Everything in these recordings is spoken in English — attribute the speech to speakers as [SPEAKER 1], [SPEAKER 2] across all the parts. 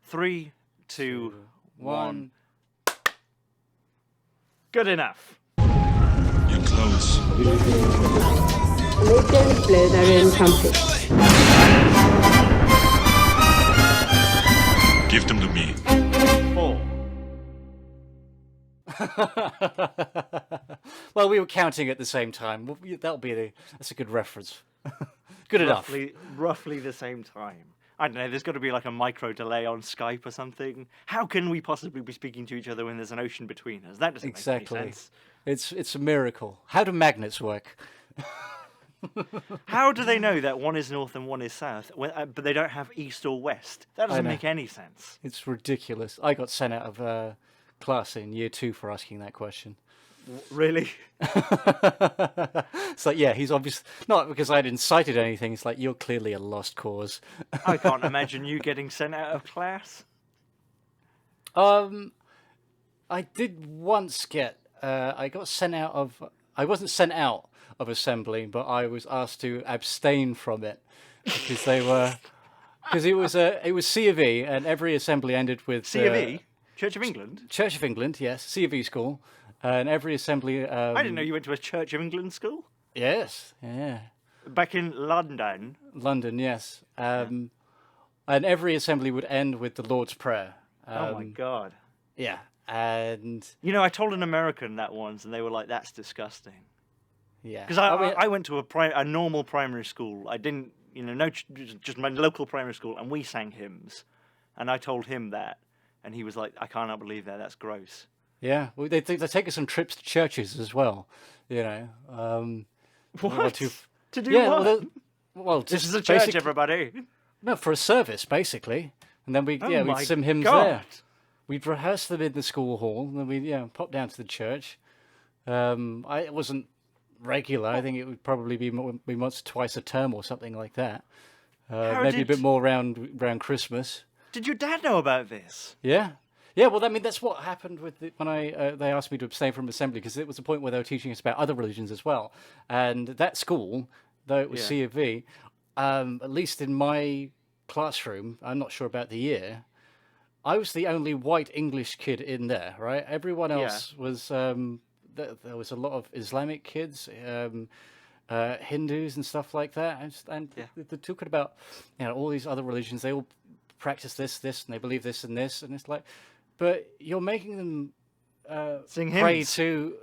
[SPEAKER 1] 3, 2, 1.
[SPEAKER 2] 1.
[SPEAKER 1] Good enough.
[SPEAKER 3] You're close.
[SPEAKER 4] Legends blow their own trumpets.
[SPEAKER 3] Give them to me.
[SPEAKER 1] 4.
[SPEAKER 2] Well, we were counting at the same time. That's a good reference. Good enough.
[SPEAKER 1] Roughly the same time. I don't know, there's got to be like a micro delay on Skype or something. How can we possibly be speaking to each other when there's an ocean between us? That doesn't make any sense.
[SPEAKER 2] It's a miracle. How do magnets work?
[SPEAKER 1] How do they know that one is north and one is south, but they don't have east or west? That doesn't make any sense.
[SPEAKER 2] It's ridiculous. I got sent out of class in year 2 for asking that question.
[SPEAKER 1] Really?
[SPEAKER 2] It's like, yeah, he's obviously not because I'd incited anything. It's like, you're clearly a lost cause.
[SPEAKER 1] I can't imagine you getting sent out of class.
[SPEAKER 2] I did once get. I got sent out of. I wasn't sent out of assembly, but I was asked to abstain from it because they were. Because it was C of E, and every assembly ended with
[SPEAKER 1] C of E, Church of England.
[SPEAKER 2] Church of England, yes, C of E school. And every assembly...
[SPEAKER 1] I didn't know you went to a Church of England school.
[SPEAKER 2] Yes, yeah.
[SPEAKER 1] Back in London.
[SPEAKER 2] London, yes. And every assembly would end with the Lord's Prayer.
[SPEAKER 1] Oh my God.
[SPEAKER 2] Yeah, and...
[SPEAKER 1] You know, I told an American that once, and they were like, that's disgusting.
[SPEAKER 2] Yeah.
[SPEAKER 1] Because I went to a normal primary school. I didn't, just my local primary school, and we sang hymns. And I told him that, and he was like, I cannot believe that, that's gross.
[SPEAKER 2] Yeah, well, they take us on trips to churches as well,
[SPEAKER 1] What? To do
[SPEAKER 2] yeah,
[SPEAKER 1] what?
[SPEAKER 2] Well,
[SPEAKER 1] this is a church, everybody.
[SPEAKER 2] No, for a service, basically. And then we'd sing hymns
[SPEAKER 1] God.
[SPEAKER 2] there. We'd rehearse them in the school hall, and then we'd pop down to the church. It wasn't regular. I think it would probably be once or twice a term or something like that. Maybe a bit more around Christmas.
[SPEAKER 1] Did your dad know about this?
[SPEAKER 2] Yeah. Yeah, well, I mean, that's what happened when they asked me to abstain from assembly, because it was a point where they were teaching us about other religions as well. And that school, though it was C of V, at least in my classroom, I'm not sure about the year, I was the only white English kid in there, right? Everyone else was, there was a lot of Islamic kids, Hindus and stuff like that. And they talking about, all these other religions, they all practice this, and they believe this, and it's like... But you're making them
[SPEAKER 1] sing
[SPEAKER 2] pray
[SPEAKER 1] hymns.
[SPEAKER 2] to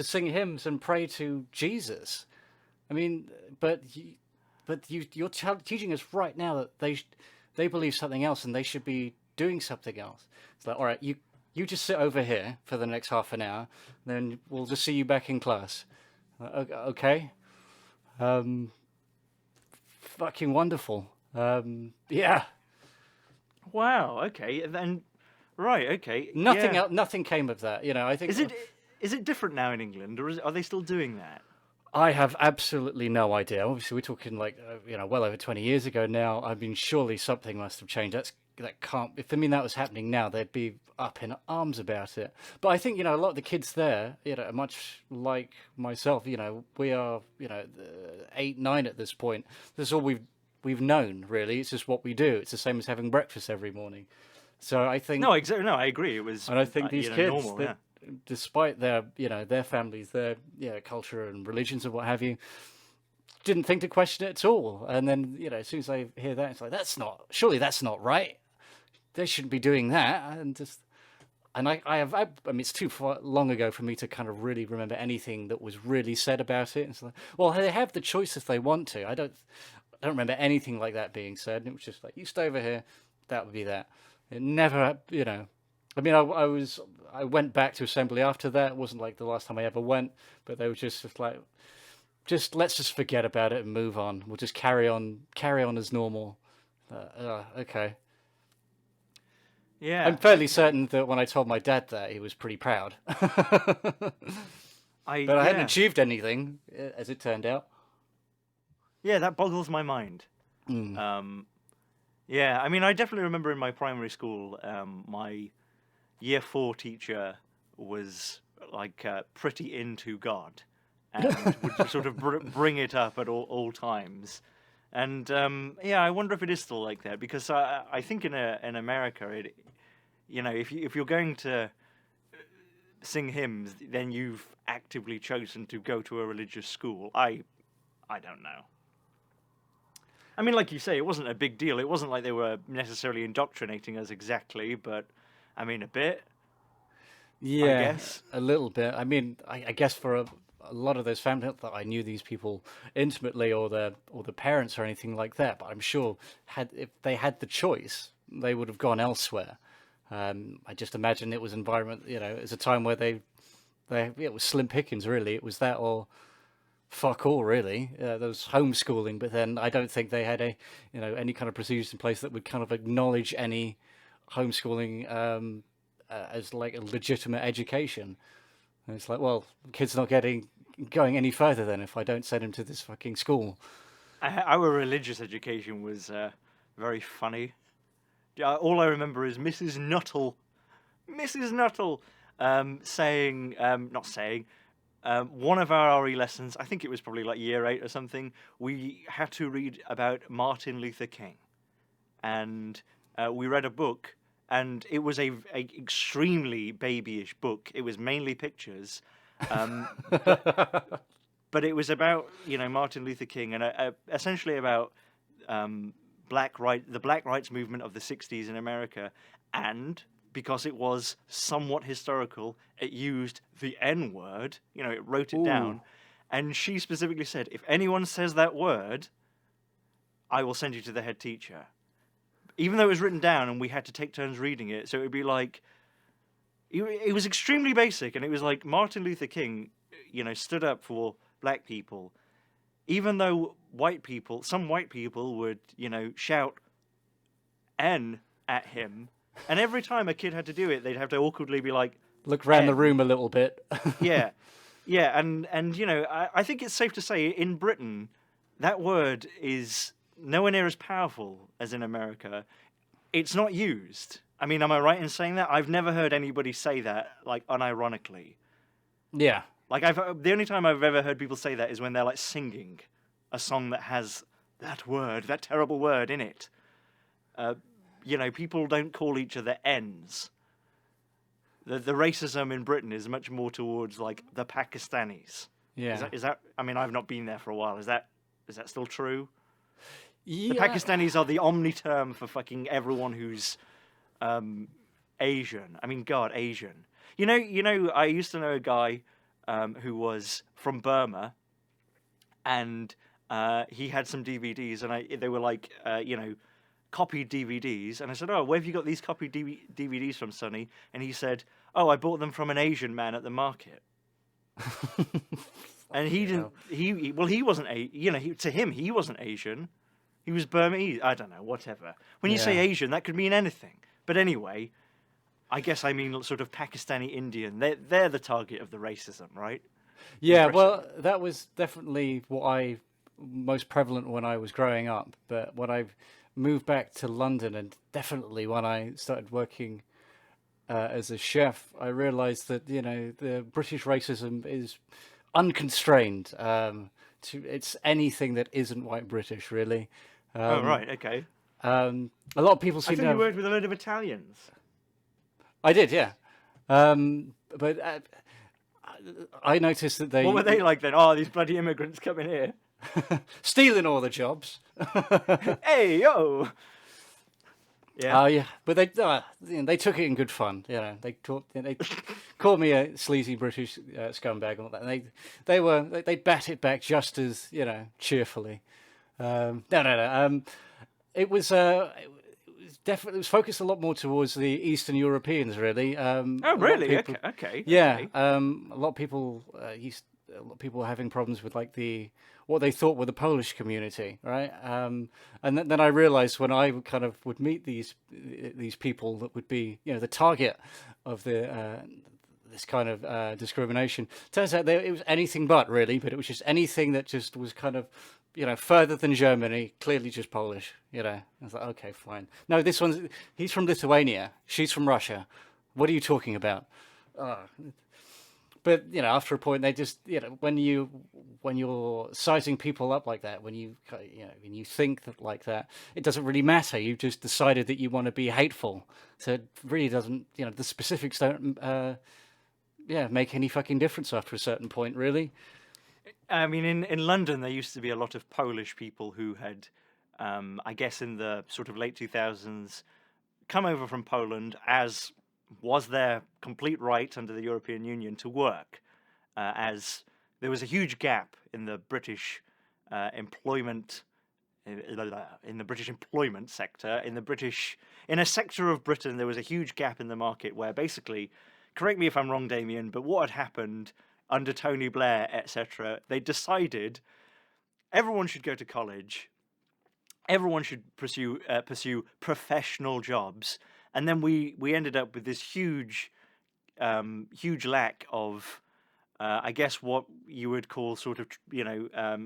[SPEAKER 2] sing hymns and pray to Jesus. I mean, but you're teaching us right now that they believe something else and they should be doing something else. It's like, all right, you just sit over here for the next half an hour, then we'll just see you back in class. Okay. Fucking wonderful. Yeah.
[SPEAKER 1] Wow. Okay. Then. Right. Okay.
[SPEAKER 2] Nothing came of that. I think.
[SPEAKER 1] Is it different now in England, or are they still doing that?
[SPEAKER 2] I have absolutely no idea. Obviously, we're talking well over 20 years ago now. I mean, surely something must have changed. That can't. If that was happening now, they'd be up in arms about it. But I think a lot of the kids there, much like myself, we are 8, 9 at this point. This is all we've known, really. It's just what we do. It's the same as having breakfast every morning. So I think
[SPEAKER 1] no, exactly. No, I agree. It was,
[SPEAKER 2] and I think these kids,
[SPEAKER 1] normal,
[SPEAKER 2] despite their their families, their culture and religions and what have you, didn't think to question it at all. And then as soon as they hear that, it's like surely that's not right. They shouldn't be doing that. And I mean, it's too long ago for me to kind of really remember anything that was really said about it. It's like, well, they have the choice if they want to. I don't remember anything like that being said. It was just like, you stay over here. That would be that. It never, I mean, I went back to assembly after that. It wasn't like the last time I ever went, but they were just like, let's just forget about it and move on. We'll just carry on as normal. Okay.
[SPEAKER 1] Yeah.
[SPEAKER 2] I'm fairly certain that when I told my dad that, he was pretty proud. But I hadn't achieved anything, as it turned out.
[SPEAKER 1] Yeah, that boggles my mind. Yeah, I mean, I definitely remember in my primary school, my year 4 teacher was like pretty into God, and would sort of bring it up at all times. And yeah, I wonder if it is still like that, because I think in America, if you're going to sing hymns, then you've actively chosen to go to a religious school. I don't know. I mean, like you say, it wasn't a big deal. It wasn't like they were necessarily indoctrinating us exactly, but I mean, a bit.
[SPEAKER 2] Yeah,
[SPEAKER 1] guess.
[SPEAKER 2] a little bit. I mean, I guess for a lot of those families, not that I knew these people intimately or the parents or anything like that, but I'm sure if they had the choice, they would have gone elsewhere. I just imagine it was environment. It was a time where it was slim pickings really. It was that or fuck all really. There was homeschooling, but then I don't think they had any kind of procedures in place that would kind of acknowledge any homeschooling as like a legitimate education. And it's like, well, the kid's not going any further then if I don't send him to this fucking school.
[SPEAKER 1] Our religious education was very funny. All I remember is Mrs. Nuttall one of our RE lessons, I think it was probably like year 8 or something, we had to read about Martin Luther King. And we read a book, and it was a extremely babyish book. It was mainly pictures. But it was about, Martin Luther King, and essentially about the black rights movement of the 60s in America. And because it was somewhat historical, it used the N-word, it wrote it down. And she specifically said, if anyone says that word, I will send you to the head teacher. Even though it was written down and we had to take turns reading it, so it would be like, it was extremely basic, and it was like Martin Luther King, stood up for black people. Even though some white people would, shout N at him, and every time a kid had to do it, they'd have to awkwardly be like,
[SPEAKER 2] look around the room a little bit.
[SPEAKER 1] yeah, and I think it's safe to say in Britain, that word is nowhere near as powerful as in America. It's not used. I mean, am I right in saying that? I've never heard anybody say that, like, unironically.
[SPEAKER 2] Yeah.
[SPEAKER 1] Like, the only time I've ever heard people say that is when they're, like, singing a song that has that terrible word in it. People don't call each other N's. The racism in Britain is much more towards, like, the Pakistanis.
[SPEAKER 2] Yeah.
[SPEAKER 1] Is that? I mean, I've not been there for a while. Is that still true?
[SPEAKER 2] Yeah.
[SPEAKER 1] The Pakistanis are the omni term for fucking everyone who's Asian. I mean, God, Asian. I used to know a guy who was from Burma, and he had some DVDs, and they were like, copied DVDs. And I said, oh, where have you got these copied DVDs from, Sonny? And he said, oh, I bought them from an Asian man at the market. And he didn't. He wasn't to him, he wasn't Asian. He was Burmese. I don't know, whatever. When you say Asian, that could mean anything. But anyway, I guess I mean sort of Pakistani Indian. They're the target of the racism, right?
[SPEAKER 2] Yeah, well, that was definitely most prevalent when I was growing up. But when I moved back to London, and definitely when I started working as a chef, I realised that the British racism is unconstrained. It's anything that isn't white British, really.
[SPEAKER 1] Oh right, okay.
[SPEAKER 2] A lot of people seem
[SPEAKER 1] I
[SPEAKER 2] to
[SPEAKER 1] think
[SPEAKER 2] have...
[SPEAKER 1] you worked with a load of Italians.
[SPEAKER 2] I did, yeah. But I noticed that they...
[SPEAKER 1] What were they like then? Oh, these bloody immigrants coming here.
[SPEAKER 2] stealing all the jobs.
[SPEAKER 1] Hey, yo! Yeah.
[SPEAKER 2] Oh, yeah. But they took it in good fun. They called me a sleazy British scumbag and all that. And they bat it back just as, cheerfully. No. It was definitely, it was focused a lot more towards the Eastern Europeans, really.
[SPEAKER 1] Oh, really? Okay.
[SPEAKER 2] Yeah. A lot of people were having problems with like what they thought were the Polish community, right? And then I realized when I kind of would meet these people that would be, the target of this kind of discrimination. Turns out it was anything but, really, but it was just anything that just was kind of, further than Germany, clearly just Polish, I was like, okay, fine. No, he's from Lithuania, she's from Russia. What are you talking about? But after a point, they just when you're sizing people up like that, when you think like that, it doesn't really matter. You've just decided that you want to be hateful, so it really doesn't. The specifics don't make any fucking difference after a certain point, really.
[SPEAKER 1] I mean, in London, there used to be a lot of Polish people who had, I guess, in the sort of late 2000s, come over from Poland, as was their complete right under the European Union to work, as there was a huge gap in the British employment, in the British employment sector, in a sector of Britain, there was a huge gap in the market where basically, correct me if I'm wrong, Damien, but what had happened under Tony Blair, etc., they decided everyone should go to college, everyone should pursue professional jobs, and then we ended up with this huge lack of, I guess, what you would call sort of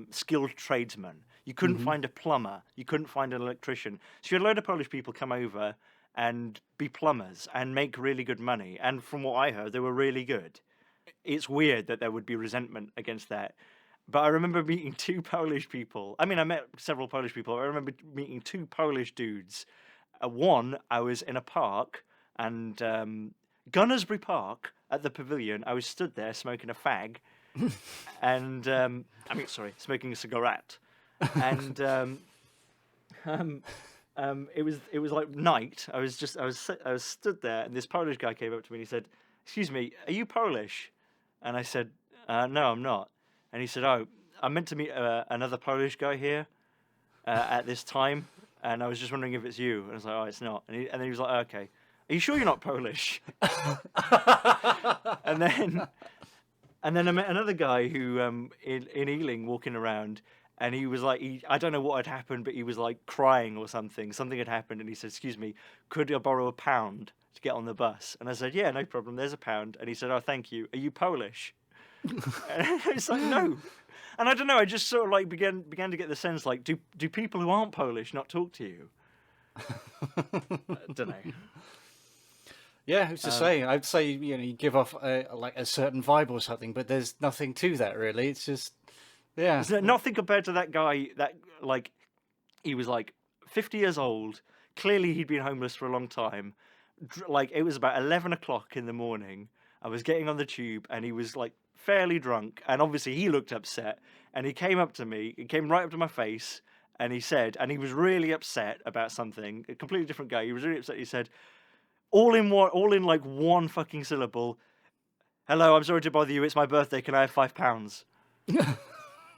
[SPEAKER 1] skilled tradesmen. You couldn't find a plumber, you couldn't find an electrician, so you had a load of Polish people come over and be plumbers and make really good money. And from what I heard, they were really good. It's weird that there would be resentment against that. But I remember meeting two Polish people. I mean, I met several Polish people. I remember meeting two Polish dudes. One, I was in a park, and Gunnersbury Park at the Pavilion, I was stood there smoking a fag. And, smoking a cigarette. And it was like night. I was stood there, and this Polish guy came up to me and he said, "Excuse me, are you Polish?" And I said, "No, I'm not." And he said, "Oh, I'm meant to meet another Polish guy here at this time, and I was just wondering if it's you." And I was like, "Oh, it's not." And then he was like, oh, "Okay, are you sure you're not Polish?" and then I met another guy who in Ealing walking around. And he was like, I don't know what had happened, but he was like crying or something. Something had happened, and he said, "Excuse me, could I borrow £1 to get on the bus?" And I said, "Yeah, no problem. There's £1." And he said, "Oh, thank you. Are you Polish?" And I was like, "No." And I don't know. I just sort of like began to get the sense like, do people who aren't Polish not talk to you? I don't know.
[SPEAKER 2] Yeah, who's to say? I'd say you give off like a certain vibe or something, but there's nothing to that really. It's just. Yeah,
[SPEAKER 1] nothing compared to that guy. That like, he was like 50 years old. Clearly, he'd been homeless for a long time. Like, it was about 11 o'clock in the morning. I was getting on the tube, and he was like fairly drunk. And obviously, he looked upset. And he came up to me. He came right up to my face, and he said, and he was really upset about something. A completely different guy. He was really upset. He said, all in like one fucking syllable. "Hello, I'm sorry to bother you. It's my birthday. Can I have £5?"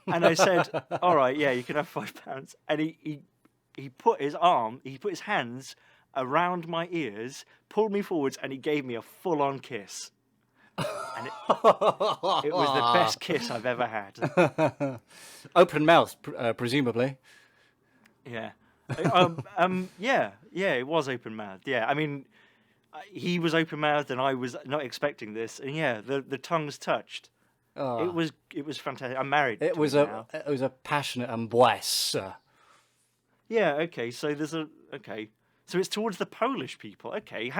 [SPEAKER 1] And I said, "All right, yeah, you can have £5." And he put his hands around my ears, pulled me forwards, and he gave me a full-on kiss. And it was the best kiss I've ever had.
[SPEAKER 2] Open mouth, presumably.
[SPEAKER 1] Yeah. Yeah, it was open mouthed. Yeah, I mean, he was open mouthed, and I was not expecting this. And yeah, the tongues touched.
[SPEAKER 2] Oh.
[SPEAKER 1] It was fantastic. I'm married.
[SPEAKER 2] It was a passionate embrace.
[SPEAKER 1] Yeah. Okay. So So it's towards the Polish people. Okay.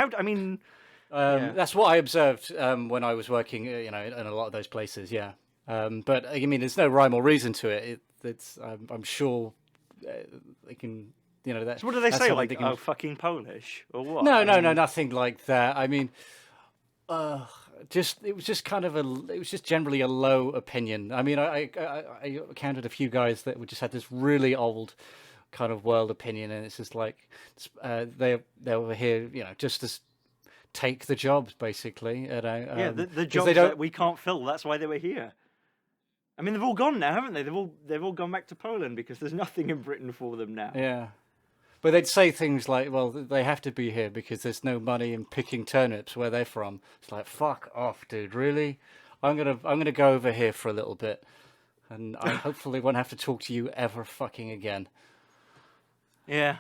[SPEAKER 2] That's what I observed when I was working, in a lot of those places. Yeah. But I mean, there's no rhyme or reason to it. It's I'm sure they can. That.
[SPEAKER 1] So what do they say? Like, "Oh, fucking Polish," or what?
[SPEAKER 2] No, nothing like that. I mean, it was just generally a low opinion. I mean, I counted a few guys that just had this really old kind of world opinion, and it's just like they were here, just to take the jobs, basically.
[SPEAKER 1] The jobs that we can't fill. That's why they were here. I mean, they've all gone now, haven't they? They've all gone back to Poland because there's nothing in Britain for them now.
[SPEAKER 2] Yeah. But they'd say things like, "Well, they have to be here because there's no money in picking turnips where they're from." It's like, fuck off, dude. Really? I'm gonna go over here for a little bit, and I hopefully won't have to talk to you ever fucking again.
[SPEAKER 1] Yeah.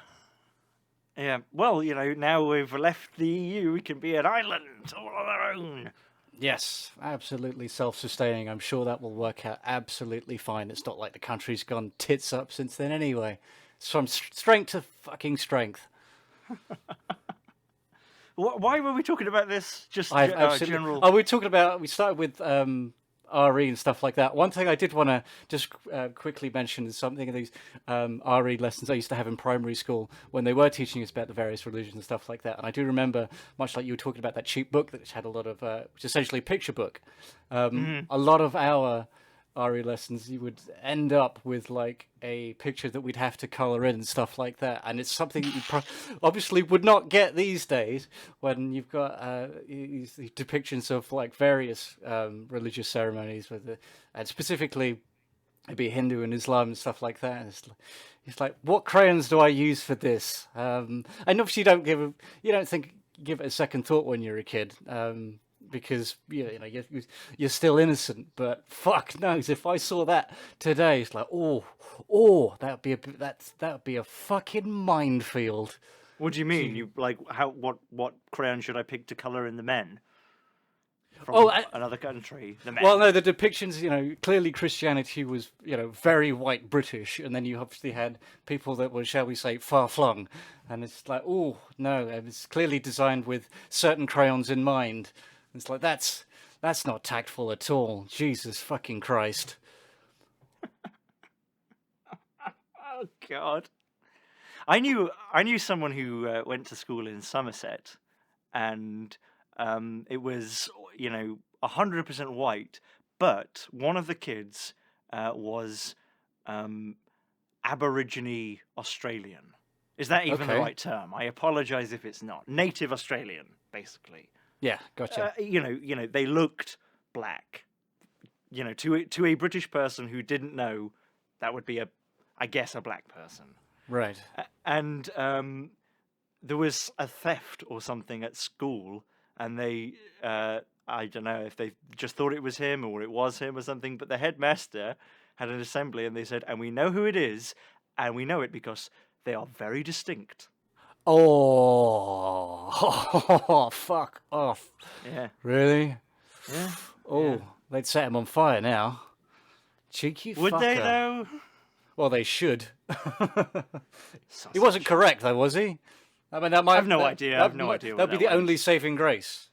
[SPEAKER 1] Yeah. Well, now we've left the EU, we can be an island all on our own.
[SPEAKER 2] Yes, absolutely self-sustaining. I'm sure that will work out absolutely fine. It's not like the country's gone tits up since then anyway. It's from strength to fucking strength.
[SPEAKER 1] Why were we talking about this? Just
[SPEAKER 2] I've absolutely.
[SPEAKER 1] general.
[SPEAKER 2] Oh, we started with RE and stuff like that. One thing I did want to just quickly mention is something of these RE lessons I used to have in primary school when they were teaching us about the various religions and stuff like that. And I do remember, much like you were talking about that cheap book that had a lot of, which is essentially a picture book. A lot of our RE lessons, you would end up with like a picture that we'd have to color in and stuff like that, and it's something you obviously would not get these days when you've got these depictions of like various religious ceremonies, and specifically maybe Hindu and Islam and stuff like that. And it's like, what crayons do I use for this? And obviously you don't give it a second thought when you're a kid. Because you're still innocent, but fuck knows if I saw that today, it's like that would be a fucking minefield.
[SPEAKER 1] What do you mean? You like what crayon should I pick to color in the men? From another country, the men.
[SPEAKER 2] Well, no, the depictions, clearly Christianity was, very white British, and then you obviously had people that were, shall we say, far flung, and it's like, oh no, it's clearly designed with certain crayons in mind. It's like, that's not tactful at all. Jesus fucking Christ.
[SPEAKER 1] Oh God. I knew someone who went to school in Somerset, and it was 100% white, but one of the kids was Aborigine Australian. Is that even the right term? I apologise if it's not. Native Australian, basically.
[SPEAKER 2] Yeah, gotcha.
[SPEAKER 1] They looked black. To a British person who didn't know, that would be I guess a black person.
[SPEAKER 2] Right.
[SPEAKER 1] And there was a theft or something at school, and they, I don't know if they just thought it was him or it was him or something, but the headmaster had an assembly and they said, and we know who it is, and we know it because they are very distinct.
[SPEAKER 2] Oh, fuck off.
[SPEAKER 1] Yeah.
[SPEAKER 2] Really?
[SPEAKER 1] Yeah.
[SPEAKER 2] Oh,
[SPEAKER 1] yeah.
[SPEAKER 2] They'd set him on fire now. Cheeky
[SPEAKER 1] Would
[SPEAKER 2] fucker.
[SPEAKER 1] they, though?
[SPEAKER 2] Well, they should. He wasn't correct, though, was he? I mean, that might.
[SPEAKER 1] I have no idea. I have no idea.
[SPEAKER 2] That'd be the only saving grace.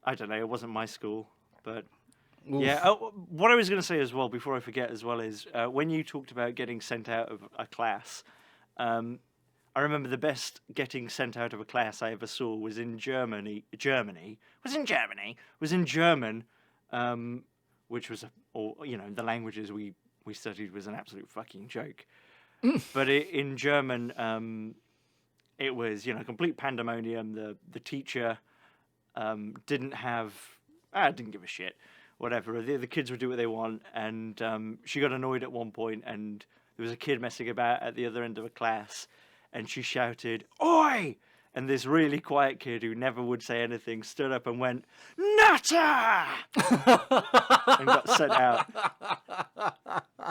[SPEAKER 1] I don't know. It wasn't my school, but
[SPEAKER 2] Oof.
[SPEAKER 1] yeah. Oh, what I was going to say as well, before I forget as well, is when you talked about getting sent out of a class, I remember the best getting sent out of a class I ever saw was in Germany. Was in German, which was the languages we studied was an absolute fucking joke. But in German, it was complete pandemonium. The teacher didn't give a shit. Whatever. The kids would do what they want, and she got annoyed at one point, and there was a kid messing about at the other end of a class. And she shouted, "Oi!" And this really quiet kid who never would say anything stood up and went, "Nutter!" and got sent out.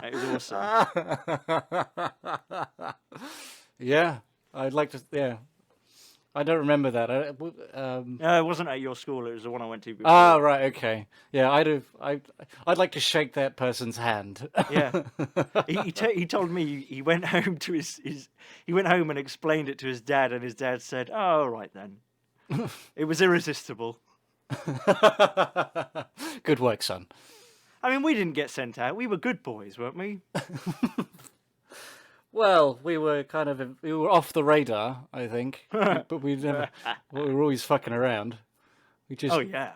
[SPEAKER 1] It was awesome.
[SPEAKER 2] Yeah, I'd like to. Yeah, I don't remember that.
[SPEAKER 1] No, it wasn't at your school. It was the one I went to before.
[SPEAKER 2] Ah, right. Okay. Yeah, I'd like to shake that person's hand.
[SPEAKER 1] Yeah. He told me he went home to he went home and explained it to his dad, and his dad said, "Oh, all right then." It was irresistible.
[SPEAKER 2] Good work, son.
[SPEAKER 1] I mean, we didn't get sent out. We were good boys, weren't we?
[SPEAKER 2] Well, we were off the radar, I think, but we were always fucking around. We just,
[SPEAKER 1] oh yeah,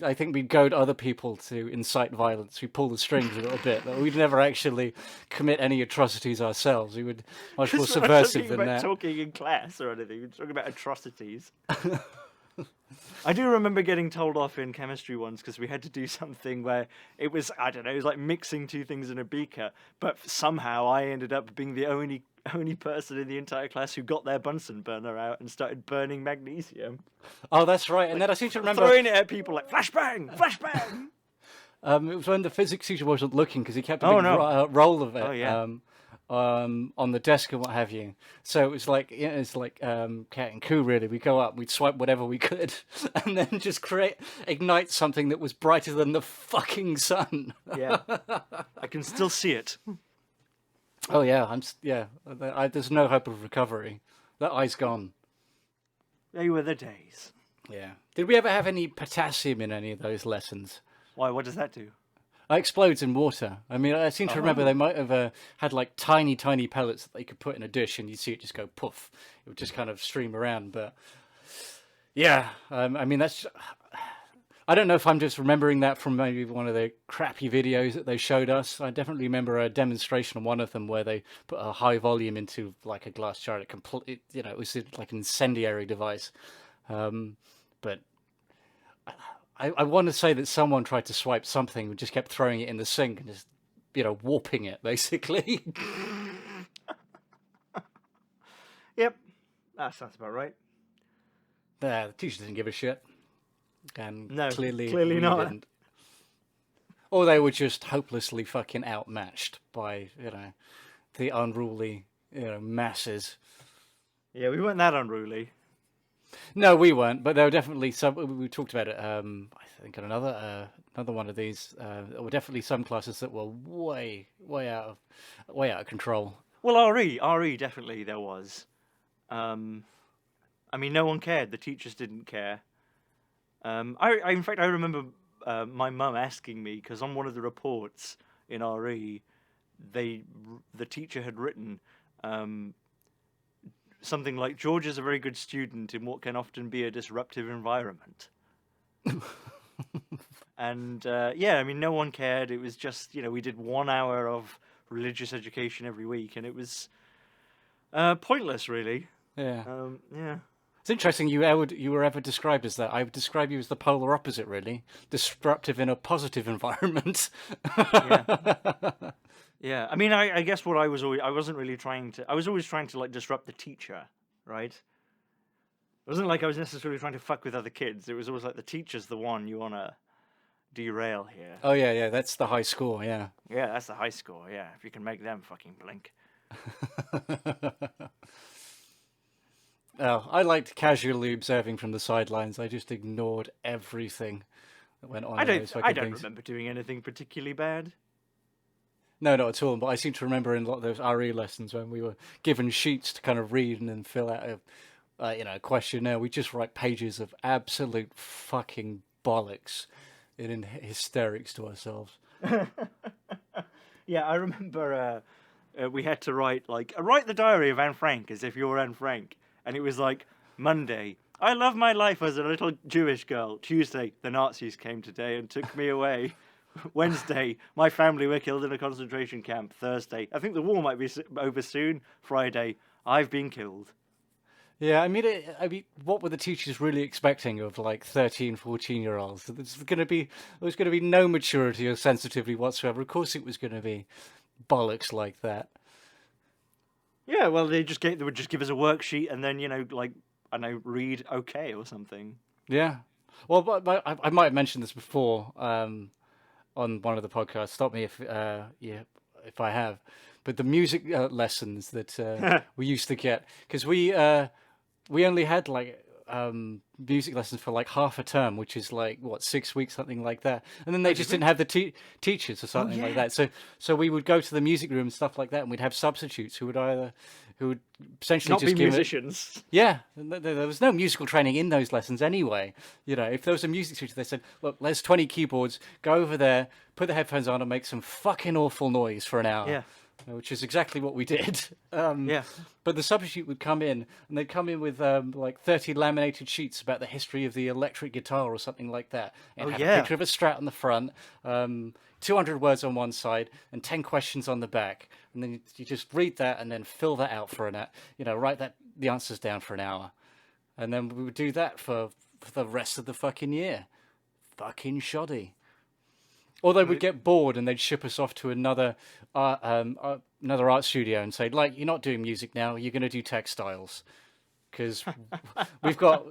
[SPEAKER 2] I think we'd goad other people to incite violence. We pull the strings a little bit, but we'd never actually commit any atrocities ourselves. We would much more subversive than that.
[SPEAKER 1] Talking in class or anything, we're talking about atrocities. I do remember getting told off in chemistry once because we had to do something where it was, I don't know, it was like mixing two things in a beaker, but somehow I ended up being the only person in the entire class who got their Bunsen burner out and started burning magnesium.
[SPEAKER 2] Oh, that's right. And then I seem to remember
[SPEAKER 1] throwing it at people like flashbang, flashbang.
[SPEAKER 2] It was when the physics teacher wasn't looking because he kept a big roll of it.
[SPEAKER 1] Oh yeah.
[SPEAKER 2] On the desk and what have you. So it was like cat and coo really. We'd go up, we'd swipe whatever we could, and then just ignite something that was brighter than the fucking sun.
[SPEAKER 1] Yeah, I can still see it.
[SPEAKER 2] Oh yeah, there's no hope of recovery. That eye's gone.
[SPEAKER 1] They were the days.
[SPEAKER 2] Yeah. Did we ever have any potassium in any of those lessons?
[SPEAKER 1] Why? What does that do?
[SPEAKER 2] Explodes in water. I mean, I seem to remember they might have had like tiny pellets that they could put in a dish, and you'd see it just go poof. It would just kind of stream around. But yeah, I mean, that's. I don't know if I'm just remembering that from maybe one of the crappy videos that they showed us. I definitely remember a demonstration on one of them where they put a high volume into like a glass jar. It was like an incendiary device. But I want to say that someone tried to swipe something and just kept throwing it in the sink and just, warping it, basically.
[SPEAKER 1] Yep, that sounds about right.
[SPEAKER 2] The teacher didn't give a shit. And
[SPEAKER 1] No,
[SPEAKER 2] clearly
[SPEAKER 1] clearly not.
[SPEAKER 2] Didn't. Or they were just hopelessly fucking outmatched by, the unruly, masses.
[SPEAKER 1] Yeah, we weren't that unruly.
[SPEAKER 2] No, we weren't, but there were definitely some. We talked about it. I think on another one of these. There were definitely some classes that were way out of control.
[SPEAKER 1] Well, RE definitely there was. I mean, no one cared. The teachers didn't care. In fact, I remember my mum asking me, because on one of the reports in RE, the teacher had written something like, "George is a very good student in what can often be a disruptive environment." And yeah, I mean, no one cared. It was just, we did 1 hour of religious education every week, and it was pointless, really.
[SPEAKER 2] Yeah.
[SPEAKER 1] Yeah.
[SPEAKER 2] It's interesting you were ever described as that. I would describe you as the polar opposite, really. Disruptive in a positive environment.
[SPEAKER 1] Yeah. Yeah. I mean, I guess what I was always trying to like disrupt the teacher, right? It wasn't like I was necessarily trying to fuck with other kids. It was always like the teacher's the one you want to derail here.
[SPEAKER 2] Oh, yeah, that's the high score, yeah.
[SPEAKER 1] Yeah, that's the high score, yeah. If you can make them fucking blink.
[SPEAKER 2] Oh, I liked casually observing from the sidelines. I just ignored everything that went on.
[SPEAKER 1] I
[SPEAKER 2] in those fucking
[SPEAKER 1] don't
[SPEAKER 2] things.
[SPEAKER 1] remember doing anything particularly bad.
[SPEAKER 2] No, not at all. But I seem to remember in a lot of those RE lessons when we were given sheets to kind of read and then fill out a questionnaire. We just write pages of absolute fucking bollocks in hysterics to ourselves.
[SPEAKER 1] Yeah, I remember we had to write the diary of Anne Frank as if you were Anne Frank. And it was like, Monday, I love my life as a little Jewish girl. Tuesday, the Nazis came today and took me away. Wednesday, my family were killed in a concentration camp. Thursday, I think the war might be over soon. Friday, I've been killed.
[SPEAKER 2] Yeah, I mean, what were the teachers really expecting of like 13, 14-year-olds? There was going to be no maturity or sensitivity whatsoever. Of course, it was going to be bollocks like that.
[SPEAKER 1] Yeah, well, they would just give us a worksheet and then, read okay or something.
[SPEAKER 2] Yeah. Well, but I might have mentioned this before on one of the podcasts. Stop me if I have. But the music lessons that we used to get, because we only had like music lessons for like half a term, which is like 6 weeks, something like that, and then they just didn't have the teachers or something like that. So we would go to the music room and stuff like that, and we'd have substitutes who would essentially
[SPEAKER 1] not
[SPEAKER 2] just
[SPEAKER 1] be musicians.
[SPEAKER 2] Yeah, there was no musical training in those lessons anyway. If there was a music teacher, they said, "Look, there's 20 keyboards. Go over there, put the headphones on, and make some fucking awful noise for an hour."
[SPEAKER 1] Yeah.
[SPEAKER 2] Which is exactly what we did.
[SPEAKER 1] Yeah.
[SPEAKER 2] But the substitute would come in, and they'd come in with like 30 laminated sheets about the history of the electric guitar or something like that. And have a picture of a Strat on the front, 200 words on one side, and 10 questions on the back. And then you just read that and then fill that out for write the answers down for an hour. And then we would do that for the rest of the fucking year. Fucking shoddy. Or they would get bored and they'd ship us off to another art studio and say, like, "You're not doing music now. You're going to do textiles, because we've got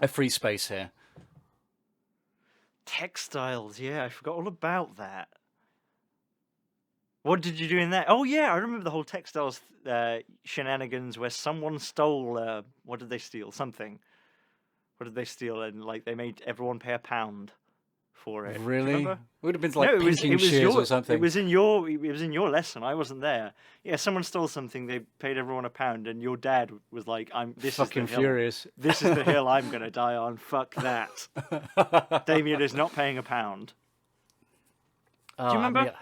[SPEAKER 2] a free space here."
[SPEAKER 1] Textiles, yeah, I forgot all about that. What did you do in that? Oh yeah, I remember the whole textiles shenanigans where someone stole. What did they steal? Something. What did they steal? And like they made everyone pay £1. for it. Do you
[SPEAKER 2] Really?
[SPEAKER 1] remember?
[SPEAKER 2] It would have been like
[SPEAKER 1] No,
[SPEAKER 2] pinking shears or something.
[SPEAKER 1] It was in your lesson. I wasn't there. Yeah, someone stole something. They paid everyone £1, and your dad was like, This
[SPEAKER 2] fucking
[SPEAKER 1] is the hill.
[SPEAKER 2] furious.
[SPEAKER 1] This is the hill I'm gonna die on. Fuck that. Damien is not paying £1. Do you remember?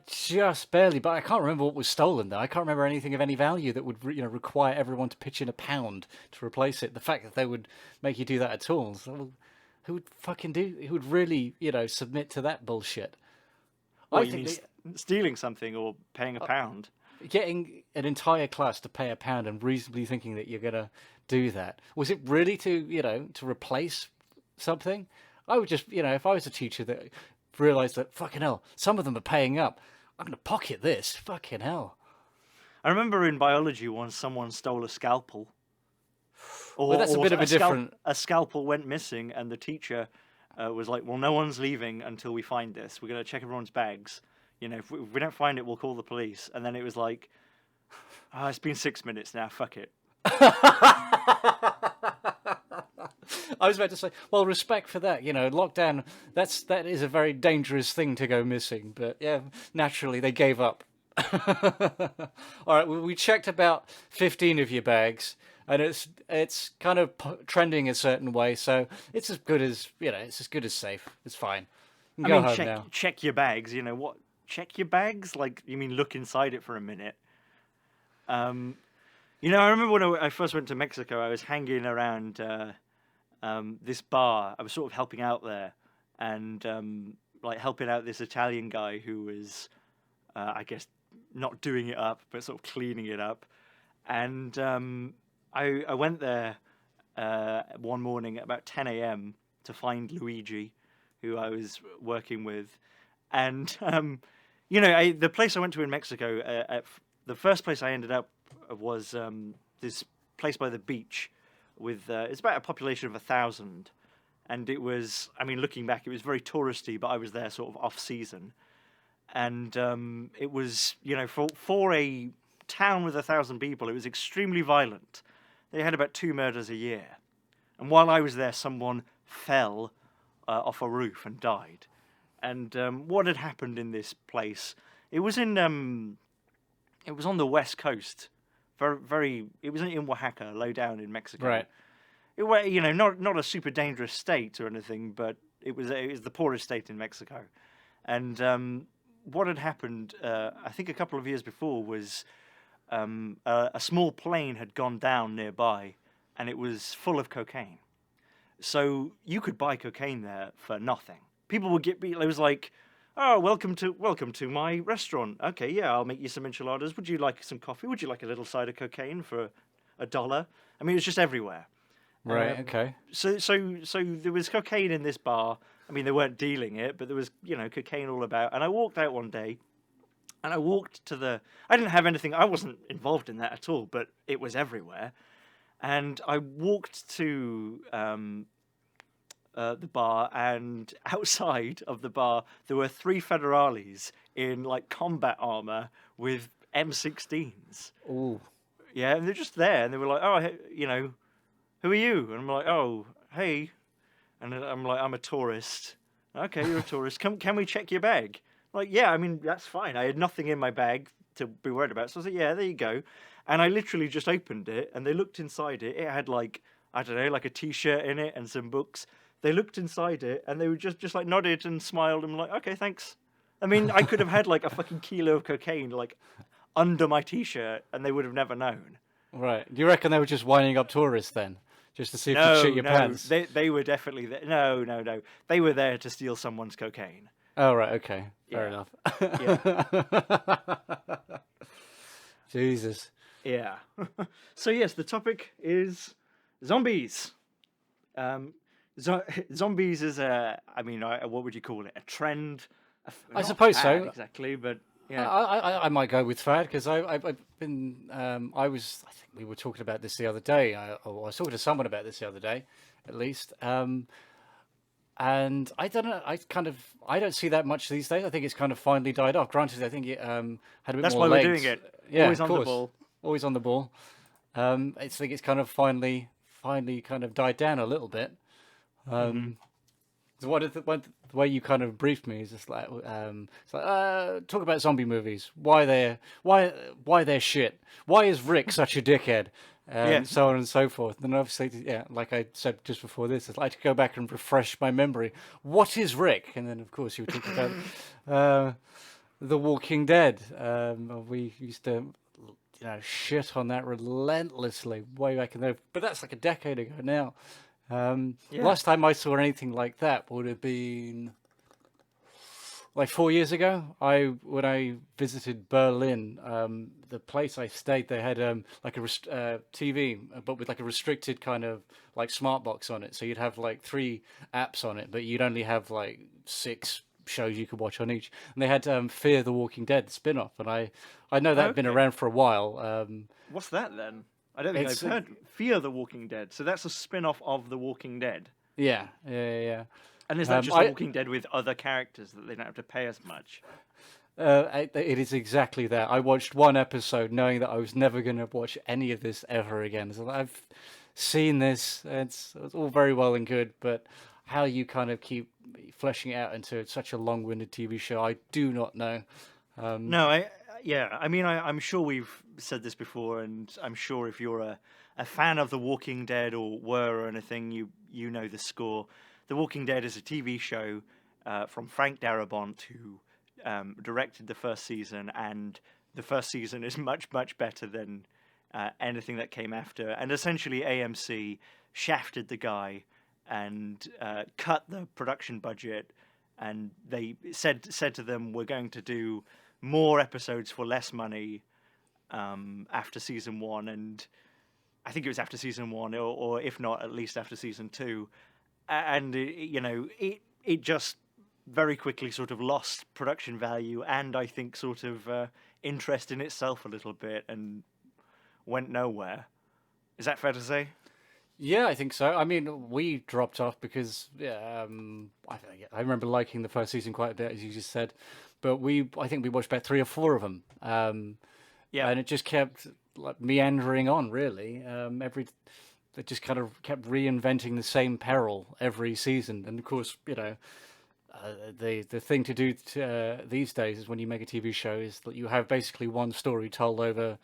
[SPEAKER 2] Just barely, but I can't remember what was stolen. Though I can't remember anything of any value that would, require everyone to pitch in £1 to replace it. The fact that they would make you do that at all, so, who would fucking do? Who would really, submit to that bullshit?
[SPEAKER 1] What, you mean stealing something or paying £1?
[SPEAKER 2] Getting an entire class to pay £1 and reasonably thinking that you're gonna do that. Was it really to replace something? I would just, if I was a teacher that realised that, fucking hell, some of them are paying up, I'm going to pocket this. Fucking hell.
[SPEAKER 1] I remember in biology once someone stole a scalpel.
[SPEAKER 2] Well, that's a bit of a different...
[SPEAKER 1] A scalpel went missing, and the teacher was like, well, no one's leaving until we find this. We're going to check everyone's bags. If we don't find it, we'll call the police. And then it was like, it's been 6 minutes now, fuck it.
[SPEAKER 2] I was about to say, well, respect for that. Lockdown, that is a very dangerous thing to go missing. But yeah, naturally they gave up. All right, we checked about 15 of your bags, and it's kind of trending a certain way. So it's as good as it's as good as safe. It's fine. You can go home now.
[SPEAKER 1] Check your bags. You know what? Check your bags? Like, you mean look inside it for a minute? I remember when I first went to Mexico, I was hanging around this bar. I was sort of helping out there, and helping out this Italian guy who was, I guess, not doing it up, but sort of cleaning it up. And I went there one morning at about 10 a.m. to find Luigi, who I was working with. And, the place I went to in Mexico, the first place I ended up was this place by the beach with, it's about a population of 1,000. And it was, looking back, it was very touristy, but I was there sort of off-season. And it was, for a town with 1,000 people, it was extremely violent. They had about 2 murders a year. And while I was there, someone fell off a roof and died. And what had happened in this place? It was in, it was on the west coast. It was in Oaxaca, low down in Mexico.
[SPEAKER 2] Right.
[SPEAKER 1] It was, not a super dangerous state or anything, but it was the poorest state in Mexico. And what had happened, I think a couple of years before, was a small plane had gone down nearby, and it was full of cocaine. So you could buy cocaine there for nothing. People would it was like, oh, welcome to my restaurant. Okay, yeah, I'll make you some enchiladas. Would you like some coffee? Would you like a little side of cocaine for $1? It was just everywhere.
[SPEAKER 2] Right. Okay.
[SPEAKER 1] So there was cocaine in this bar. They weren't dealing it, but there was, cocaine all about. And I walked out one day, and I walked to I didn't have anything. I wasn't involved in that at all, but it was everywhere. And I walked to the bar, and outside of the bar, there were 3 federales in combat armor with M16s.
[SPEAKER 2] Ooh.
[SPEAKER 1] Yeah, and they're just there, and they were like, oh, who are you? And I'm like, oh, hey. And I'm like, I'm a tourist. Okay, you're a tourist. Can we check your bag? Like, yeah, that's fine. I had nothing in my bag to be worried about. So I was like, yeah, there you go. And I literally just opened it, and they looked inside it. It had a T-shirt in it and some books. They looked inside it, and they were just nodded and smiled and like, okay, thanks. I could have had a fucking kilo of cocaine under my T-shirt, and they would have never known.
[SPEAKER 2] Right. Do you reckon they were just winding up tourists then? Just to see if you'd shit your pants?
[SPEAKER 1] They were definitely there. No. They were there to steal someone's cocaine.
[SPEAKER 2] Oh, right, okay. Fair enough. Yeah. Jesus.
[SPEAKER 1] Yeah. So, yes, the topic is zombies. Zombies is what would you call it? A trend?
[SPEAKER 2] I suppose so.
[SPEAKER 1] Exactly, but... Yeah,
[SPEAKER 2] I might go with fad because I've been I think we were talking about this the other day. I was talking to someone about this the other day, at least. And I don't know. I don't see that much these days. I think it's kind of finally died off. Granted, I think it had a bit
[SPEAKER 1] That's
[SPEAKER 2] more
[SPEAKER 1] why
[SPEAKER 2] legs.
[SPEAKER 1] We're doing it.
[SPEAKER 2] Yeah,
[SPEAKER 1] always on the ball.
[SPEAKER 2] Always on the ball. I think it's kind of finally kind of died down a little bit. So The way you kind of briefed me is just like, talk about zombie movies. Why they're shit. Why is Rick such a dickhead? And so on and so forth. And obviously, yeah, like I said just before this, I'd like to go back and refresh my memory. What is Rick? And then, of course, you were talking about The Walking Dead. We used to, shit on that relentlessly way back in there. But that's like a decade ago now. Last time I saw anything like that would have been like 4 years ago. When I visited Berlin, the place I stayed, they had like a TV, but with like a restricted kind of like smart box on it. So you'd have like 3 apps on it, but you'd only have like 6 shows you could watch on each. And they had Fear the Walking Dead spin-off, and I know that had been around for a while.
[SPEAKER 1] What's that then? I don't think I've heard Fear the Walking Dead. So that's a spin-off of The Walking Dead.
[SPEAKER 2] Yeah.
[SPEAKER 1] And is that just The Walking Dead with other characters that they don't have to pay as much?
[SPEAKER 2] It is exactly that. I watched 1 episode knowing that I was never going to watch any of this ever again. So I've seen this. It's all very well and good, but how you kind of keep fleshing it out into such a long-winded TV show, I do not know.
[SPEAKER 1] I'm sure we've said this before, and I'm sure if you're a fan of The Walking Dead or were or anything, you know the score. The Walking Dead is a TV show from Frank Darabont, who directed the first season, and the first season is much, much better than anything that came after. And essentially AMC shafted the guy and cut the production budget, and they said to them, we're going to do more episodes for less money after season 1, and I think it was after season 1, or if not, at least after season 2. And it just very quickly sort of lost production value, and I think sort of interest in itself a little bit, and went nowhere. Is that fair to say?
[SPEAKER 2] Yeah, I think so. I mean, we dropped off because I remember liking the first season quite a bit, as you just said, but I think we watched about 3 or 4 of them. And it just kept like meandering on, really. It just kind of kept reinventing the same peril every season, and of course, the thing to do these days is when you make a TV show is that you have basically one story told over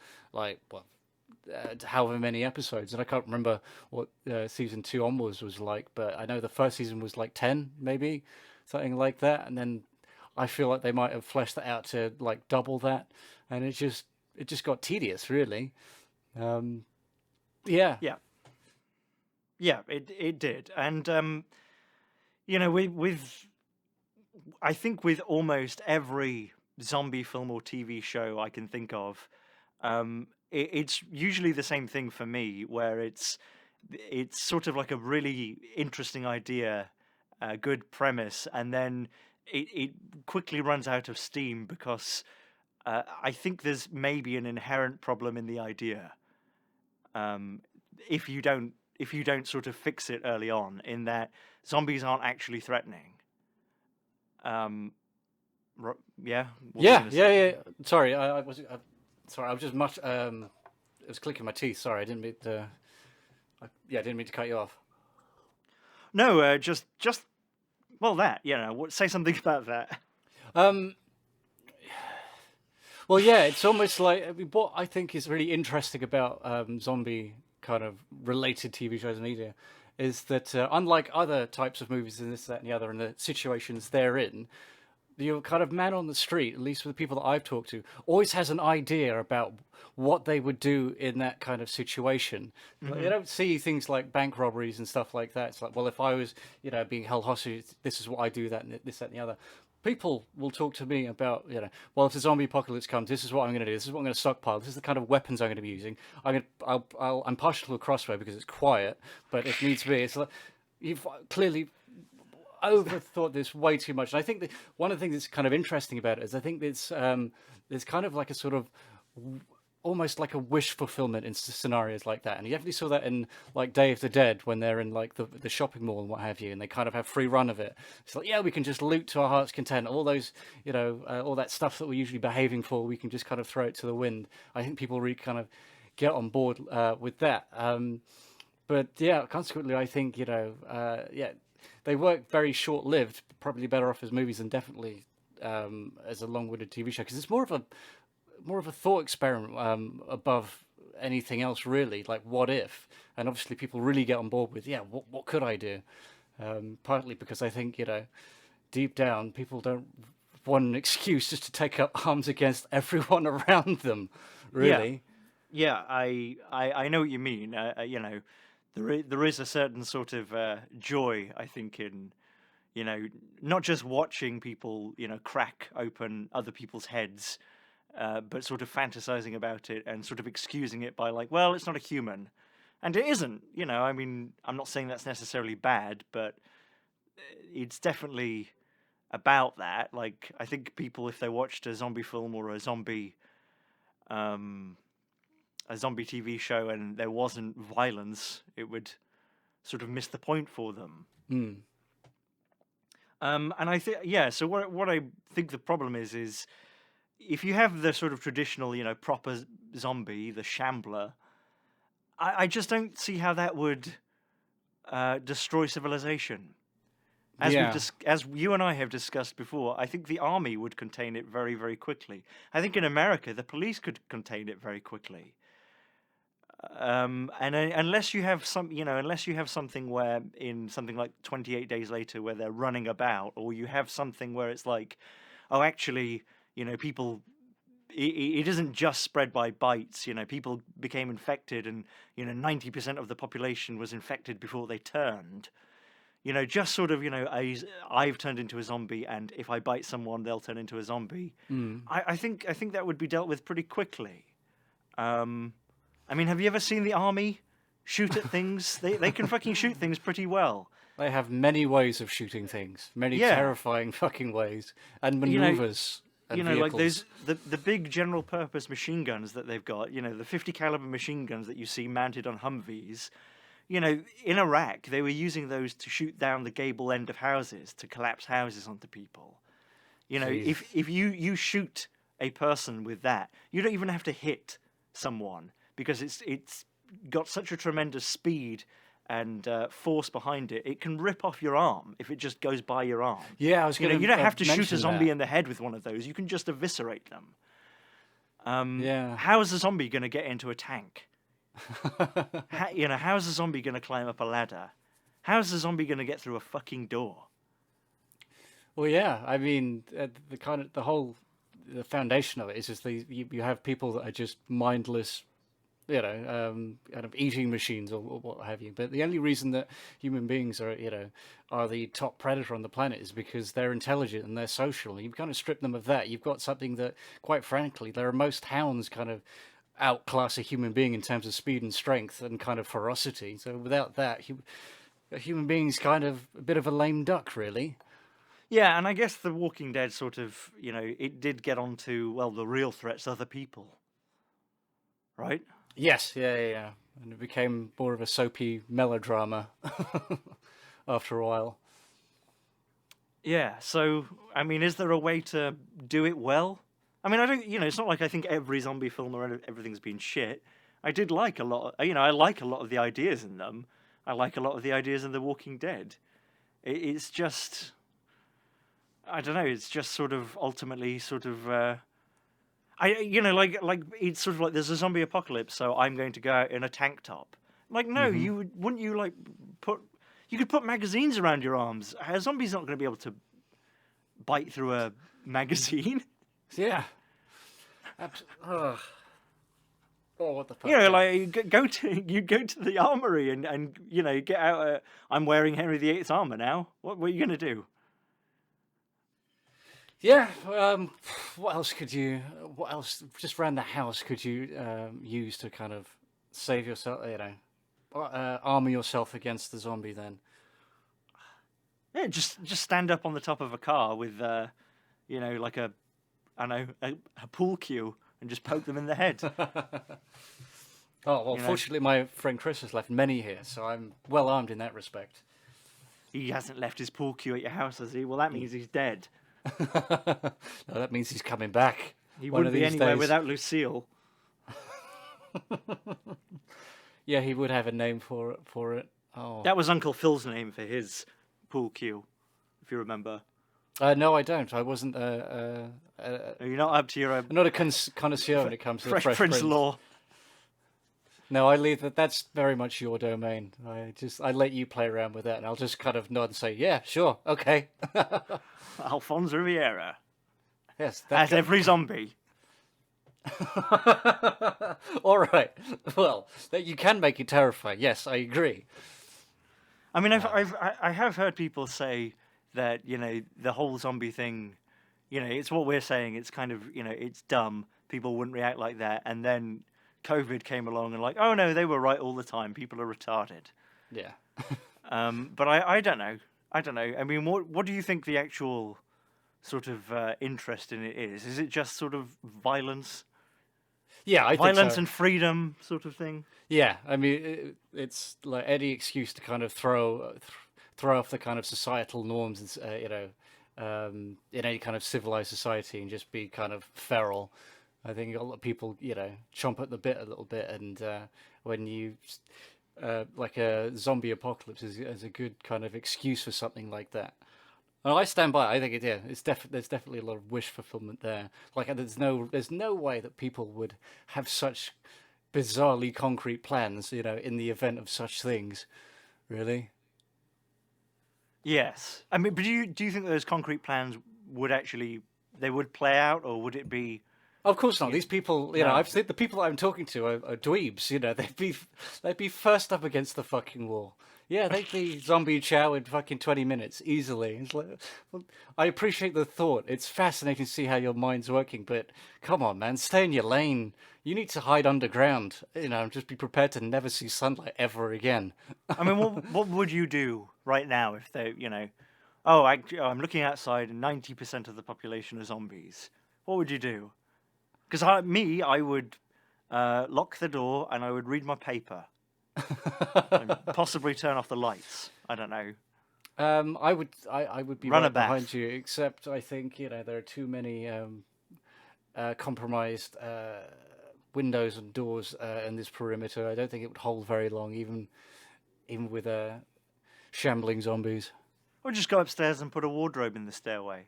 [SPEAKER 2] however many episodes, and I can't remember what season 2 onwards was like, but I know the first season was like 10, maybe something like that, and then I feel like they might have fleshed that out to like double that, and it just got tedious, really.
[SPEAKER 1] It did, and I think with almost every zombie film or TV show I can think of, it's usually the same thing for me, where it's sort of like a really interesting idea, a good premise, and then it quickly runs out of steam because I think there's maybe an inherent problem in the idea. If you don't sort of fix it early on, in that zombies aren't actually threatening. Yeah.
[SPEAKER 2] Sorry, I was just much. It was clicking my teeth. Sorry, I didn't mean to. Didn't mean to cut you off.
[SPEAKER 1] No, just say something about that.
[SPEAKER 2] Well, yeah, it's almost like what I think is really interesting about zombie kind of related TV shows and media is that unlike other types of movies and this, that, and the other, and the situations they're in, your kind of man on the street, at least with the people that I've talked to, always has an idea about what they would do in that kind of situation. Mm-hmm. You don't see things like bank robberies and stuff like that. It's like, well, if I was, being held hostage, this is what I do, that, and this, that, and the other. People will talk to me about, well, if the zombie apocalypse comes, this is what I'm going to do. This is what I'm going to stockpile. This is the kind of weapons I'm going to be using. I'm partial to a crossbow because it's quiet, but if needs be, it's like you've clearly overthought this way too much. And I think that one of the things that's kind of interesting about it is I think there's kind of like a sort of almost like a wish fulfillment in scenarios like that. And you definitely saw that in like Day of the Dead when they're in like the shopping mall and what have you, and they kind of have free run of it. It's like, yeah, we can just loot to our heart's content. All those, all that stuff that we're usually behaving for, we can just kind of throw it to the wind. I think people really kind of get on board with that. But yeah, consequently, I think, they work very short-lived. Probably better off as movies than definitely as a long-winded TV show, because it's more of a thought experiment above anything else, really. Like, what if? And obviously, people really get on board with, what could I do? Partly because I think, deep down, people don't want an excuse just to take up arms against everyone around them. Really.
[SPEAKER 1] Yeah, I know what you mean. There is a certain sort of joy, I think, in not just watching people crack open other people's heads, but sort of fantasizing about it and sort of excusing it by like, well, it's not a human, and it isn't. I mean, I'm not saying that's necessarily bad, but it's definitely about that. Like, I think people, if they watched a zombie film or a zombie TV show and there wasn't violence, it would sort of miss the point for them. And I think, so what I think the problem is if you have the sort of traditional, proper zombie, the shambler, I just don't see how that would destroy civilization. As you and I have discussed before, I think the army would contain it very, very quickly. I think in America, the police could contain it very quickly. And unless you have something where in something like 28 Days Later where they're running about, or you have something where it's like, oh, actually, people, it isn't just spread by bites. People became infected, and 90% of the population was infected before they turned. Just sort of, I've turned into a zombie, and if I bite someone, they'll turn into a zombie. I think that would be dealt with pretty quickly. I mean, have you ever seen the army shoot at things? They can fucking shoot things pretty well.
[SPEAKER 2] They have many ways of shooting things, many terrifying fucking ways, and maneuvers.
[SPEAKER 1] Like those the big general purpose machine guns that they've got. The 50 caliber machine guns that you see mounted on Humvees. In Iraq, they were using those to shoot down the gable end of houses, to collapse houses onto people. If you shoot a person with that, you don't even have to hit someone, because it's got such a tremendous speed and force behind it. It can rip off your arm if it just goes by your arm.
[SPEAKER 2] Yeah, I was going to.
[SPEAKER 1] You don't have to shoot a zombie in the head with one of those. You can just eviscerate them. How is a zombie going to get into a tank? How is a zombie going to climb up a ladder? How is a zombie going to get through a fucking door?
[SPEAKER 2] Well, yeah. I mean, the foundation of it is just you have people that are just mindless, kind of eating machines or what have you. But the only reason that human beings are the top predator on the planet is because they're intelligent and they're social. You kind of strip them of that. You've got something that, quite frankly, most hounds kind of outclass a human being in terms of speed and strength and kind of ferocity. So without that, a human being's kind of a bit of a lame duck, really.
[SPEAKER 1] Yeah, and I guess The Walking Dead sort of, it did get onto, well, the real threats, other people. Right?
[SPEAKER 2] Yes, yeah. And it became more of a soapy melodrama after a while.
[SPEAKER 1] Yeah, so, I mean, is there a way to do it well? I mean, I don't, it's not like I think every zombie film or everything's been shit. I did like a lot, I like a lot of the ideas in them. I like a lot of the ideas in The Walking Dead. It's just, I don't know, it's just sort of ultimately sort of, like it's sort of like there's a zombie apocalypse, so I'm going to go out in a tank top. Like, no, wouldn't you like you could put magazines around your arms. A zombie's not going to be able to bite through a magazine.
[SPEAKER 2] Yeah. Oh, what the fuck?
[SPEAKER 1] Like you go to the armory and get out. I'm wearing Henry VIII's armor now. What are you going to do?
[SPEAKER 2] Yeah. What else just around the house could you use to kind of save yourself? Armor yourself against the zombie. Then.
[SPEAKER 1] Yeah, just stand up on the top of a car with like a pool cue and just poke them in the head.
[SPEAKER 2] Oh, well, fortunately my friend Chris has left many here, so I'm well armed in that respect.
[SPEAKER 1] He hasn't left his pool cue at your house, has he? Well, that means he's dead.
[SPEAKER 2] No, that means he's coming back.
[SPEAKER 1] He wouldn't be anywhere without Lucille.
[SPEAKER 2] Yeah, he would have a name for it. Oh.
[SPEAKER 1] That was Uncle Phil's name for his pool cue, if you remember.
[SPEAKER 2] No, I don't. I wasn't.
[SPEAKER 1] You're not up to your
[SPEAKER 2] I'm not a connoisseur when it comes to the
[SPEAKER 1] Fresh Prince law.
[SPEAKER 2] No, I leave that. That's very much your domain. I let you play around with that, and I'll just kind of nod and say, "Yeah, sure, okay."
[SPEAKER 1] Alphonse Riviera.
[SPEAKER 2] Yes,
[SPEAKER 1] As every zombie.
[SPEAKER 2] All right. Well, that you can make it terrifying. Yes, I agree.
[SPEAKER 1] I mean, I have heard people say that, you know, the whole zombie thing, you know, it's what we're saying. It's kind of, you know, it's dumb. People wouldn't react like that. And then COVID came along and like, oh no, they were right all the time. People are retarded.
[SPEAKER 2] Yeah.
[SPEAKER 1] But I don't know. I don't know. I mean, what do you think the actual sort of interest in it is? Is it just sort of violence?
[SPEAKER 2] Yeah, I think
[SPEAKER 1] Violence
[SPEAKER 2] so.
[SPEAKER 1] and freedom sort of thing?
[SPEAKER 2] Yeah, I mean, it's like any excuse to kind of throw off the kind of societal norms, you know, in any kind of civilized society and just be kind of feral. I think a lot of people, you know, chomp at the bit a little bit, and when you like a zombie apocalypse is a good kind of excuse for something like that. And I stand by. I think there's definitely a lot of wish fulfillment there. Like there's no way that people would have such bizarrely concrete plans, you know, in the event of such things. Really?
[SPEAKER 1] Yes. I mean, but do you think those concrete plans would actually play out, or would it be?
[SPEAKER 2] Of course not. These people, you know,
[SPEAKER 1] No.
[SPEAKER 2] I've seen the people I'm talking to are dweebs. You know, they'd be first up against the fucking wall. Yeah, they'd be zombie chow in fucking 20 minutes easily. It's like, well, I appreciate the thought. It's fascinating to see how your mind's working, but come on, man, stay in your lane. You need to hide underground. You know, just be prepared to never see sunlight ever again.
[SPEAKER 1] I mean, what would you do right now if they, you know, oh, I'm looking outside and 90% of the population are zombies. What would you do? Because I would lock the door and I would read my paper. And possibly turn off the lights. I don't know.
[SPEAKER 2] I would be
[SPEAKER 1] Run a
[SPEAKER 2] right behind
[SPEAKER 1] bath.
[SPEAKER 2] you, except I think, you know, there are too many compromised windows and doors in this perimeter. I don't think it would hold very long, even with shambling zombies.
[SPEAKER 1] Or just go upstairs and put a wardrobe in the stairway.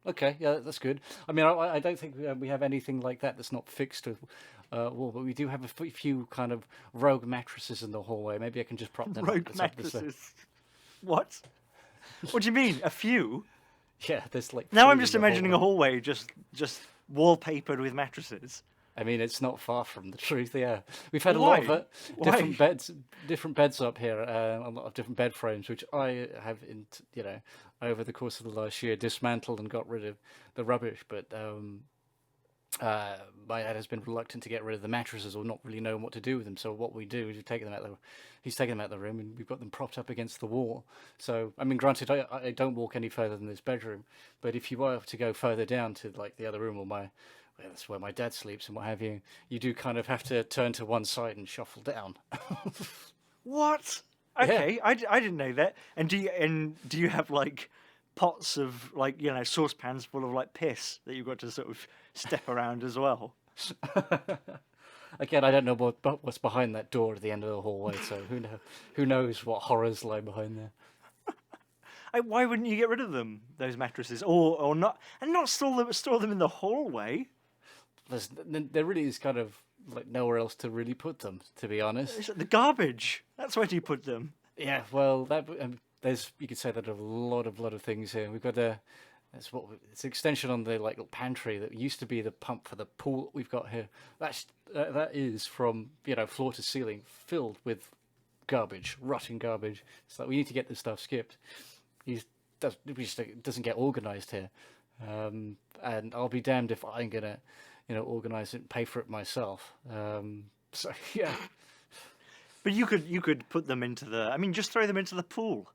[SPEAKER 2] Okay, yeah, that's good. I mean, I don't think we have anything like that that's not fixed to wall, but we do have a few kind of rogue mattresses in the hallway. Maybe I can just prop them
[SPEAKER 1] Rogue
[SPEAKER 2] up. Up this,
[SPEAKER 1] mattresses. What? What do you mean? A few?
[SPEAKER 2] yeah, there's like.
[SPEAKER 1] Now I'm
[SPEAKER 2] 3
[SPEAKER 1] just
[SPEAKER 2] in the
[SPEAKER 1] imagining a
[SPEAKER 2] hallway.
[SPEAKER 1] hallway just wallpapered with mattresses.
[SPEAKER 2] I mean, it's not far from the truth. Yeah, we've had a lot of different
[SPEAKER 1] Why?
[SPEAKER 2] beds up here, a lot of different bed frames, which I have, you know, over the course of the last year, dismantled and got rid of the rubbish. But my dad has been reluctant to get rid of the mattresses or not really knowing what to do with them. So what we do is he's taken them out of the room and we've got them propped up against the wall. So I mean, granted, I don't walk any further than this bedroom, but if you were to go further down to like the other room or that's where my dad sleeps and what have you, you do kind of have to turn to one side and shuffle down.
[SPEAKER 1] What? Okay, I didn't know that. And do you have like pots of like, you know, saucepans full of like piss that you've got to sort of step around as well?
[SPEAKER 2] Again, I don't know what's behind that door at the end of the hallway, so who knows what horrors lie behind there.
[SPEAKER 1] Why wouldn't you get rid of them, those mattresses, or not, and not store them in the hallway?
[SPEAKER 2] There really is kind of like nowhere else to really put them, to be honest.
[SPEAKER 1] It's the garbage. That's where do you put them?
[SPEAKER 2] Yeah, well, there's, you could say that of a lot of things here. We've got it's an extension on the like little pantry that used to be the pump for the pool we've got here. That is from, you know, floor to ceiling filled with garbage, rotting garbage. It's like we need to get this stuff skipped. It doesn't get organised here, and I'll be damned if I'm gonna, you know, organise it and pay for it myself. So yeah.
[SPEAKER 1] But you could put them into just throw them into the pool.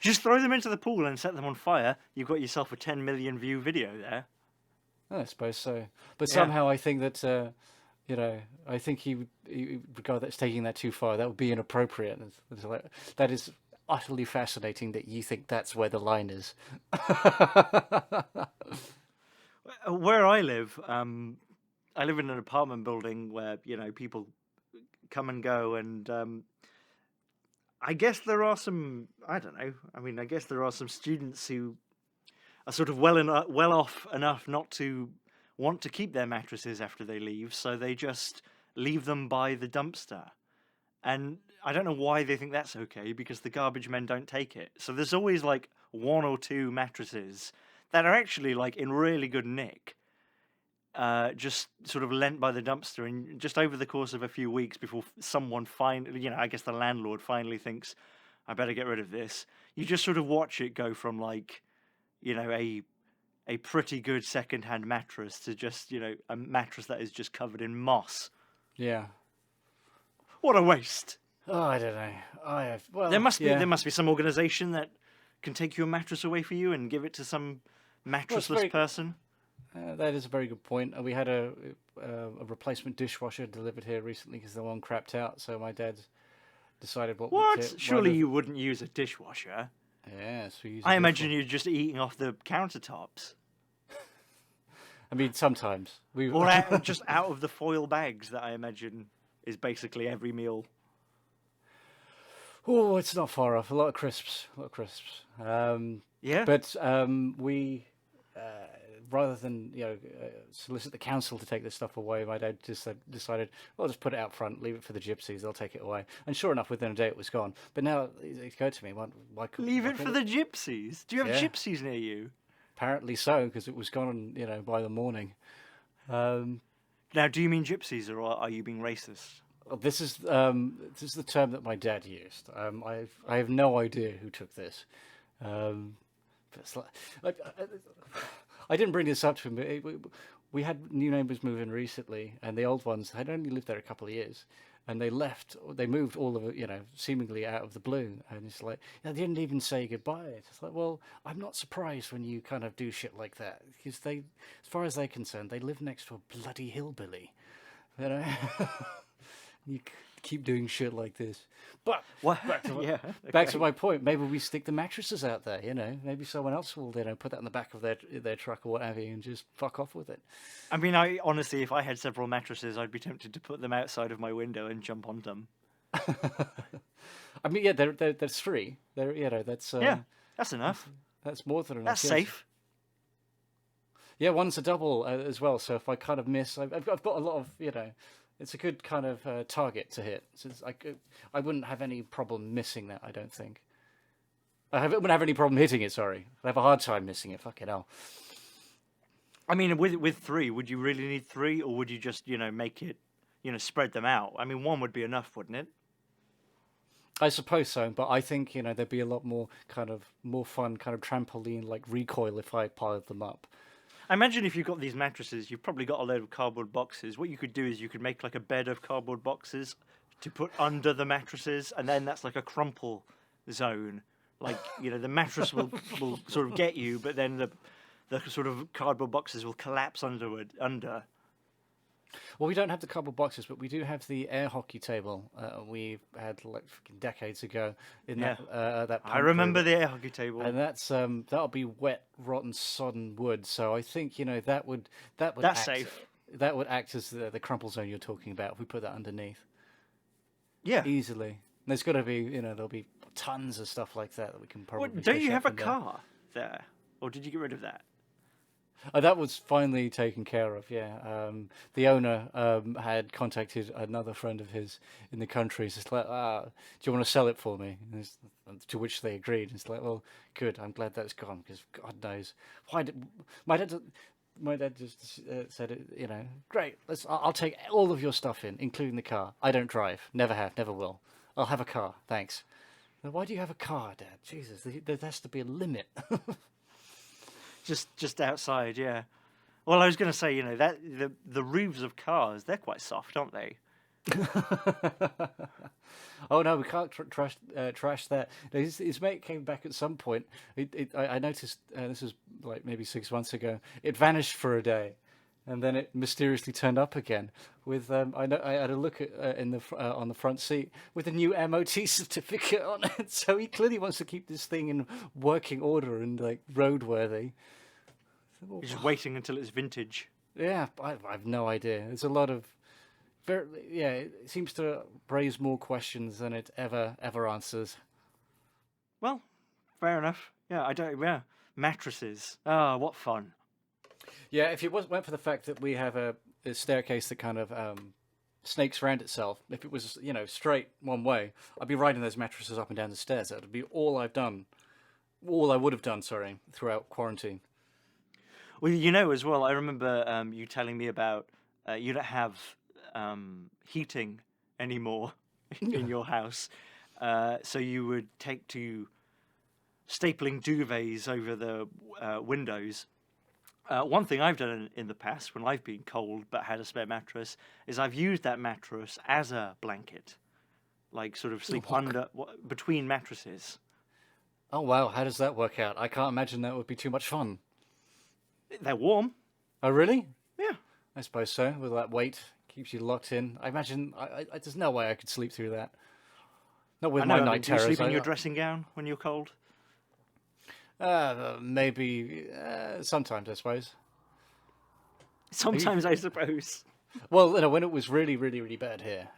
[SPEAKER 1] Just throw them into the pool and set them on fire. You've got yourself a 10 million view video there.
[SPEAKER 2] I suppose so. But
[SPEAKER 1] Yeah.
[SPEAKER 2] somehow I think that, you know, I think he would regard that as taking that too far. That would be inappropriate. It's like, that is utterly fascinating that you think that's where the line is.
[SPEAKER 1] Where I live in an apartment building where, you know, people come and go, and I guess there are some. I don't know. I mean, I guess there are some students who are sort of well off enough not to want to keep their mattresses after they leave, so they just leave them by the dumpster. And I don't know why they think that's okay, because the garbage men don't take it. So there's always like one or two mattresses that are actually like in really good nick, just sort of lent by the dumpster. And just over the course of a few weeks, before someone finally, I guess the landlord finally thinks, I better get rid of this, you just sort of watch it go from like, a pretty good second-hand mattress to just, a mattress that is just covered in moss.
[SPEAKER 2] Yeah.
[SPEAKER 1] What a waste.
[SPEAKER 2] Oh, I don't know. Well,
[SPEAKER 1] There must be some organization that can take your mattress away for you and give it to some mattressless person.
[SPEAKER 2] That is a very good point. We had a replacement dishwasher delivered here recently because the one crapped out. So my dad decided
[SPEAKER 1] What? Surely you wouldn't use a dishwasher.
[SPEAKER 2] Yes, we use.
[SPEAKER 1] I imagine you're just eating off the countertops.
[SPEAKER 2] I mean, sometimes
[SPEAKER 1] or just out of the foil bags that I imagine is basically every meal.
[SPEAKER 2] Oh, it's not far off. A lot of crisps.
[SPEAKER 1] Yeah.
[SPEAKER 2] But we, rather than solicit the council to take this stuff away, my dad just decided, well, just put it out front, leave it for the gypsies. They'll take it away. And sure enough, within a day, it was gone. But now it occurred to me, why couldn't
[SPEAKER 1] leave it for the gypsies? Do you have gypsies near you?
[SPEAKER 2] Apparently so, because it was gone, by the morning.
[SPEAKER 1] Now, do you mean gypsies, or are you being racist?
[SPEAKER 2] This is the term that my dad used. I have no idea who took this. But it's like, I didn't bring this up to him, but we had new neighbours move in recently, and the old ones had only lived there a couple of years, and they moved all of it, seemingly out of the blue, and it's like, they didn't even say goodbye. It's like, well, I'm not surprised when you kind of do shit like that, because as far as they're concerned, they live next to a bloody hillbilly, You keep doing shit like this. But back to my point, maybe we stick the mattresses out there, maybe someone else will, put that in the back of their truck or what have you and just fuck off with it.
[SPEAKER 1] I mean, I honestly, if I had several mattresses, I'd be tempted to put them outside of my window and jump on them.
[SPEAKER 2] I mean, yeah, there's three. That's
[SPEAKER 1] that's enough.
[SPEAKER 2] That's more than enough.
[SPEAKER 1] That's safe.
[SPEAKER 2] Yeah, one's a double as well. So if I kind of miss, I've got a lot of, it's a good kind of target to hit. So I wouldn't have any problem missing that, I don't think. Wouldn't have any problem hitting it, sorry. I'd have a hard time missing it, fucking hell.
[SPEAKER 1] I mean, with three, would you really need three, or would you just, make it, spread them out? I mean, one would be enough, wouldn't it?
[SPEAKER 2] I suppose so, but I think, there'd be a lot more fun kind of trampoline, like recoil if I piled them up.
[SPEAKER 1] I imagine if you've got these mattresses, you've probably got a load of cardboard boxes. What you could do is you could make like a bed of cardboard boxes to put under the mattresses, and then that's like a crumple zone. Like, the mattress will sort of get you, but then the sort of cardboard boxes will collapse under.
[SPEAKER 2] Well, we don't have the cardboard boxes, but we do have the air hockey table we had like decades ago. That
[SPEAKER 1] I remember the air hockey table,
[SPEAKER 2] and that's that'll be wet, rotten, sodden wood. So I think that would
[SPEAKER 1] that's safe.
[SPEAKER 2] That would act as the crumple zone you're talking about if we put that underneath.
[SPEAKER 1] Yeah,
[SPEAKER 2] easily. There's got to be there'll be tons of stuff like that we can probably.
[SPEAKER 1] Well, don't you have a car there, or did you get rid of that?
[SPEAKER 2] That was finally taken care of, yeah. The owner had contacted another friend of his in the country. He's just like, do you want to sell it for me? To which they agreed. It's like, well, good. I'm glad that's gone, because God knows why did my dad just said, great. I'll take all of your stuff including the car. I don't drive. Never have. Never will. I'll have a car. Thanks. Why do you have a car, Dad? Jesus, there has to be a limit.
[SPEAKER 1] Just outside, yeah. Well, I was going to say, that the roofs of cars, they're quite soft, aren't they?
[SPEAKER 2] Oh no, we can't trash that. His mate came back at some point. I noticed this was like maybe 6 months ago. It vanished for a day, and then it mysteriously turned up again. With I had a look at on the front seat with a new MOT certificate on it. So he clearly wants to keep this thing in working order and like roadworthy.
[SPEAKER 1] You're just waiting until it's vintage.
[SPEAKER 2] Yeah, I have no idea. There's a lot of very, yeah, it seems to raise more questions than it ever answers.
[SPEAKER 1] Well, fair enough. Yeah, I don't. Yeah, mattresses. Ah, what fun.
[SPEAKER 2] Yeah, if it went for the fact that we have a staircase that kind of snakes around itself, if it was, straight one way, I'd be riding those mattresses up and down the stairs. That would be all I would have done, sorry, throughout quarantine.
[SPEAKER 1] Well, as well, I remember you telling me about you don't have heating anymore in your house, so you would take to stapling duvets over the windows. One thing I've done in the past when I've been cold but had a spare mattress is I've used that mattress as a blanket, like sort of sleep between mattresses.
[SPEAKER 2] Oh wow, how does that work out? I can't imagine that would be too much fun.
[SPEAKER 1] They're warm.
[SPEAKER 2] Oh really?
[SPEAKER 1] Yeah.
[SPEAKER 2] I suppose so. With that weight, keeps you locked in. I imagine there's no way I could sleep through that. Not with my night
[SPEAKER 1] do you
[SPEAKER 2] terrors.
[SPEAKER 1] sleep in your dressing gown when you're cold?
[SPEAKER 2] Maybe sometimes, I suppose.
[SPEAKER 1] Sometimes, I suppose.
[SPEAKER 2] Well, when it was really, really, really bad here,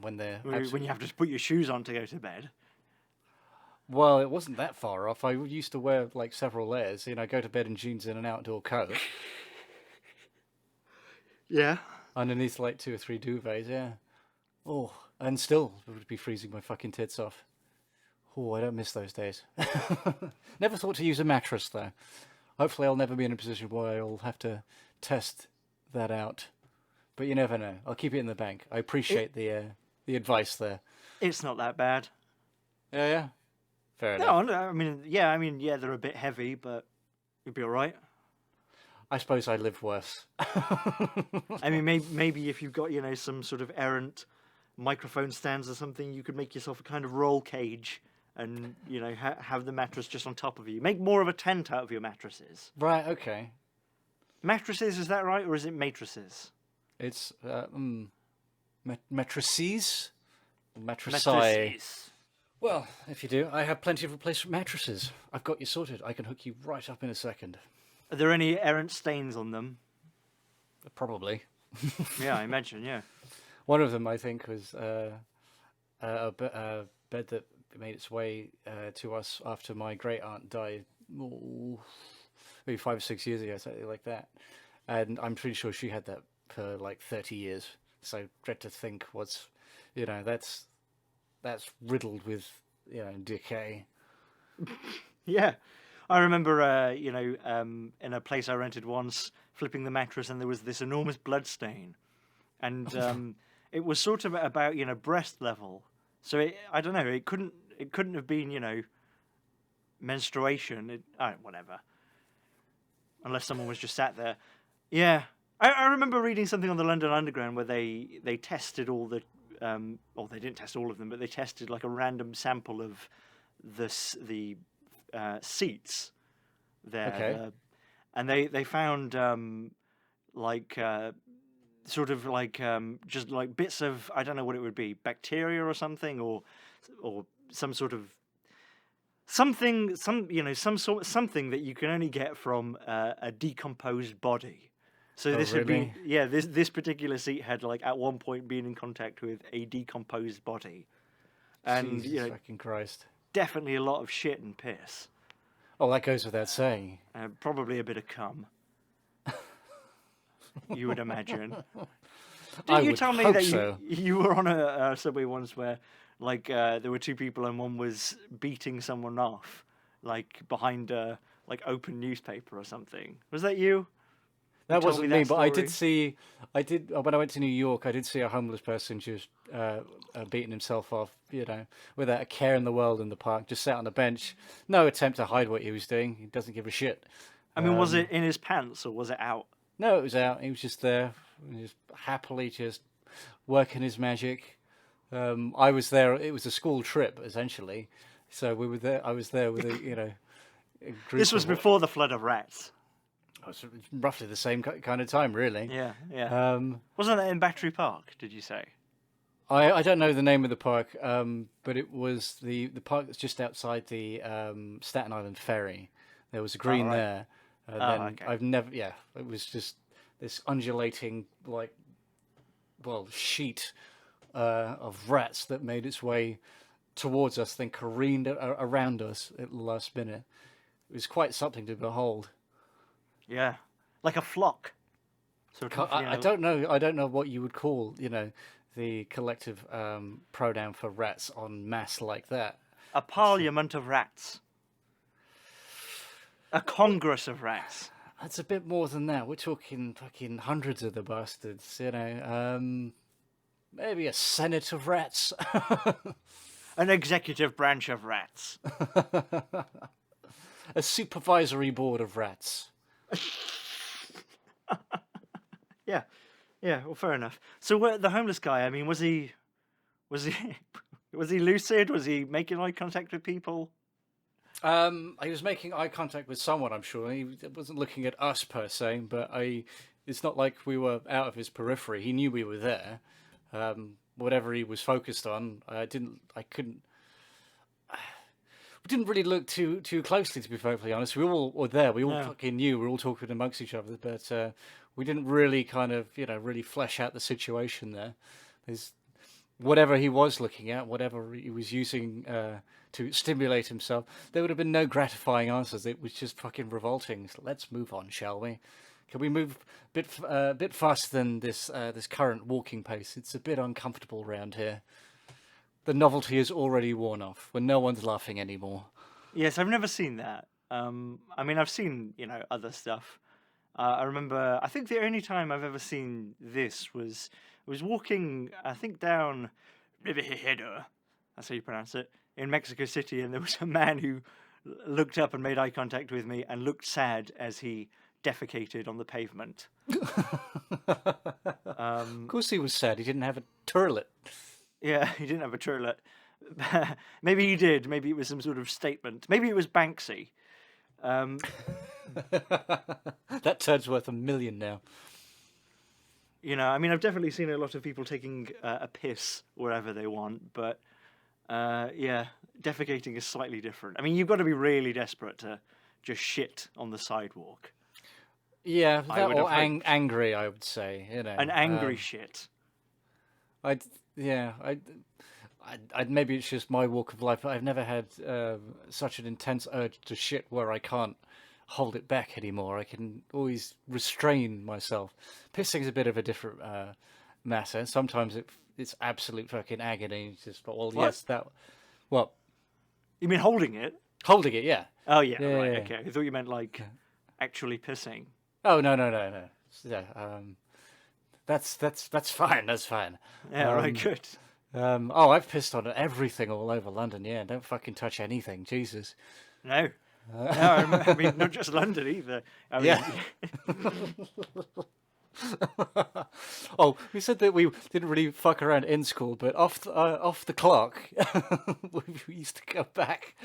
[SPEAKER 2] when
[SPEAKER 1] you have to put your shoes on to go to bed.
[SPEAKER 2] Well, it wasn't that far off. I used to wear like several layers. Go to bed in jeans and an outdoor coat.
[SPEAKER 1] Yeah.
[SPEAKER 2] Underneath like 2 or 3 duvets, yeah. Oh, and still it would be freezing my fucking tits off. Oh, I don't miss those days. Never thought to use a mattress, though. Hopefully I'll never be in a position where I'll have to test that out. But you never know. I'll keep it in the bank. I appreciate the advice there.
[SPEAKER 1] It's not that bad.
[SPEAKER 2] Yeah? Fair enough.
[SPEAKER 1] No, yeah, they're a bit heavy, but you'll be all right.
[SPEAKER 2] I suppose I live worse.
[SPEAKER 1] I mean, maybe if you've got, some sort of errant microphone stands or something, you could make yourself a kind of roll cage and, have the mattress just on top of you. Make more of a tent out of your mattresses.
[SPEAKER 2] Right, okay.
[SPEAKER 1] Mattresses, is that right? Or is it matrices?
[SPEAKER 2] It's, matrices?
[SPEAKER 1] Matrices.
[SPEAKER 2] Well, if you do, I have plenty of replacement mattresses. I've got you sorted. I can hook you right up in a second.
[SPEAKER 1] Are there any errant stains on them?
[SPEAKER 2] Probably.
[SPEAKER 1] Yeah, I imagine, yeah.
[SPEAKER 2] One of them, I think, was a bed that made its way to us after my great-aunt died, maybe 5 or 6 years ago, something like that. And I'm pretty sure she had that for like 30 years. So dread to think what's, that's riddled with, decay.
[SPEAKER 1] Yeah. I remember, in a place I rented once, flipping the mattress, and there was this enormous blood stain. And it was sort of about, breast level. So I don't know, it couldn't have been, menstruation. Whatever. Unless someone was just sat there. Yeah. I remember reading something on the London Underground where they tested all the, they didn't test all of them, but they tested like a random sample of the seats there.
[SPEAKER 2] Okay.
[SPEAKER 1] And they found sort of like just like bits of, I don't know what it would be, bacteria or something, or some sort of something that you can only get from a decomposed body. So this would be, this particular seat had like at one point been in contact with a decomposed body, and
[SPEAKER 2] Jesus fucking Christ,
[SPEAKER 1] definitely a lot of shit and piss.
[SPEAKER 2] Oh, that goes without saying.
[SPEAKER 1] Probably a bit of cum. You would imagine.
[SPEAKER 2] I
[SPEAKER 1] Did you
[SPEAKER 2] would
[SPEAKER 1] tell me
[SPEAKER 2] hope
[SPEAKER 1] that
[SPEAKER 2] so.
[SPEAKER 1] you were on a subway once where, like, there were 2 people and one was beating someone off, like behind a open newspaper or something? Was that you?
[SPEAKER 2] That
[SPEAKER 1] told
[SPEAKER 2] wasn't
[SPEAKER 1] me
[SPEAKER 2] me,
[SPEAKER 1] that
[SPEAKER 2] but I
[SPEAKER 1] story.
[SPEAKER 2] did when I went to New York, I did see a homeless person just beating himself off, without a care in the world in the park, just sat on the bench. No attempt to hide what he was doing. He doesn't give a shit.
[SPEAKER 1] I mean, was it in his pants or was it out?
[SPEAKER 2] No, it was out. He was just there, just happily just working his magic. I was there. It was a school trip, essentially. So we were there. I was there with a group.
[SPEAKER 1] This was before the flood of rats.
[SPEAKER 2] It was roughly the same kind of time, really.
[SPEAKER 1] Yeah. Wasn't that in Battery Park, did you say?
[SPEAKER 2] I don't know the name of the park, but it was the park that's just outside the Staten Island ferry. There was a green there.
[SPEAKER 1] Okay.
[SPEAKER 2] I've never, it was just this undulating, like, sheet of rats that made its way towards us, then careened around us at the last minute. It was quite something to behold.
[SPEAKER 1] Yeah, like a flock. Sort of,
[SPEAKER 2] I don't know. I don't know what you would call, the collective pronoun for rats en masse like that.
[SPEAKER 1] a parliament of rats. A congress of rats.
[SPEAKER 2] That's a bit more than that. We're talking fucking hundreds of the bastards, maybe a senate of rats.
[SPEAKER 1] An executive branch of rats.
[SPEAKER 2] A supervisory board of rats.
[SPEAKER 1] Yeah, well, fair enough. So the homeless guy, I mean, was he was he lucid? Was he making eye contact with people?
[SPEAKER 2] He was making eye contact with someone, I'm sure. He wasn't looking at us per se, but it's not like we were out of his periphery. He knew we were there. Whatever he was focused on, we didn't really look too closely, to be perfectly honest. We all were there. We all fucking knew. We were all talking amongst each other, but we didn't really kind of, really flesh out the situation there. There's whatever he was looking at, whatever he was using to stimulate himself, there would have been no gratifying answers. It was just fucking revolting. So let's move on, shall we? Can we move a bit faster than this current walking pace? It's a bit uncomfortable around here. The novelty is already worn off when no one's laughing anymore.
[SPEAKER 1] Yes, I've never seen that. I mean, I've seen, other stuff. I remember, I think the only time I've ever seen this was walking, I think, down Riverhead, that's how you pronounce it, in Mexico City, and there was a man who looked up and made eye contact with me and looked sad as he defecated on the pavement.
[SPEAKER 2] Of course he was sad. He didn't have a toilet.
[SPEAKER 1] Yeah, he didn't have a toilet. Maybe he did. Maybe it was some sort of statement. Maybe it was Banksy.
[SPEAKER 2] That turd's worth $1 million now.
[SPEAKER 1] I mean, I've definitely seen a lot of people taking a piss wherever they want, but defecating is slightly different. I mean, you've got to be really desperate to just shit on the sidewalk.
[SPEAKER 2] Yeah, that or angry, I would say.
[SPEAKER 1] An angry shit.
[SPEAKER 2] Maybe it's just my walk of life, but I've never had such an intense urge to shit where I can't hold it back anymore. I can always restrain myself. Pissing's a bit of a different matter. Sometimes it's absolute fucking agony. It's just, well,
[SPEAKER 1] what?
[SPEAKER 2] Yes, that. What?
[SPEAKER 1] You mean holding it?
[SPEAKER 2] Holding it, yeah.
[SPEAKER 1] Oh yeah,
[SPEAKER 2] yeah
[SPEAKER 1] right.
[SPEAKER 2] Yeah.
[SPEAKER 1] Okay, I thought you meant like actually pissing.
[SPEAKER 2] Oh no. Yeah, that's fine. That's fine.
[SPEAKER 1] Yeah, right. Good.
[SPEAKER 2] I've pissed on everything all over London. Yeah, don't fucking touch anything. Jesus.
[SPEAKER 1] No. No, I mean, not just London either. I mean,
[SPEAKER 2] yeah. Oh, we said that we didn't really fuck around in school, but off the clock, we used to go back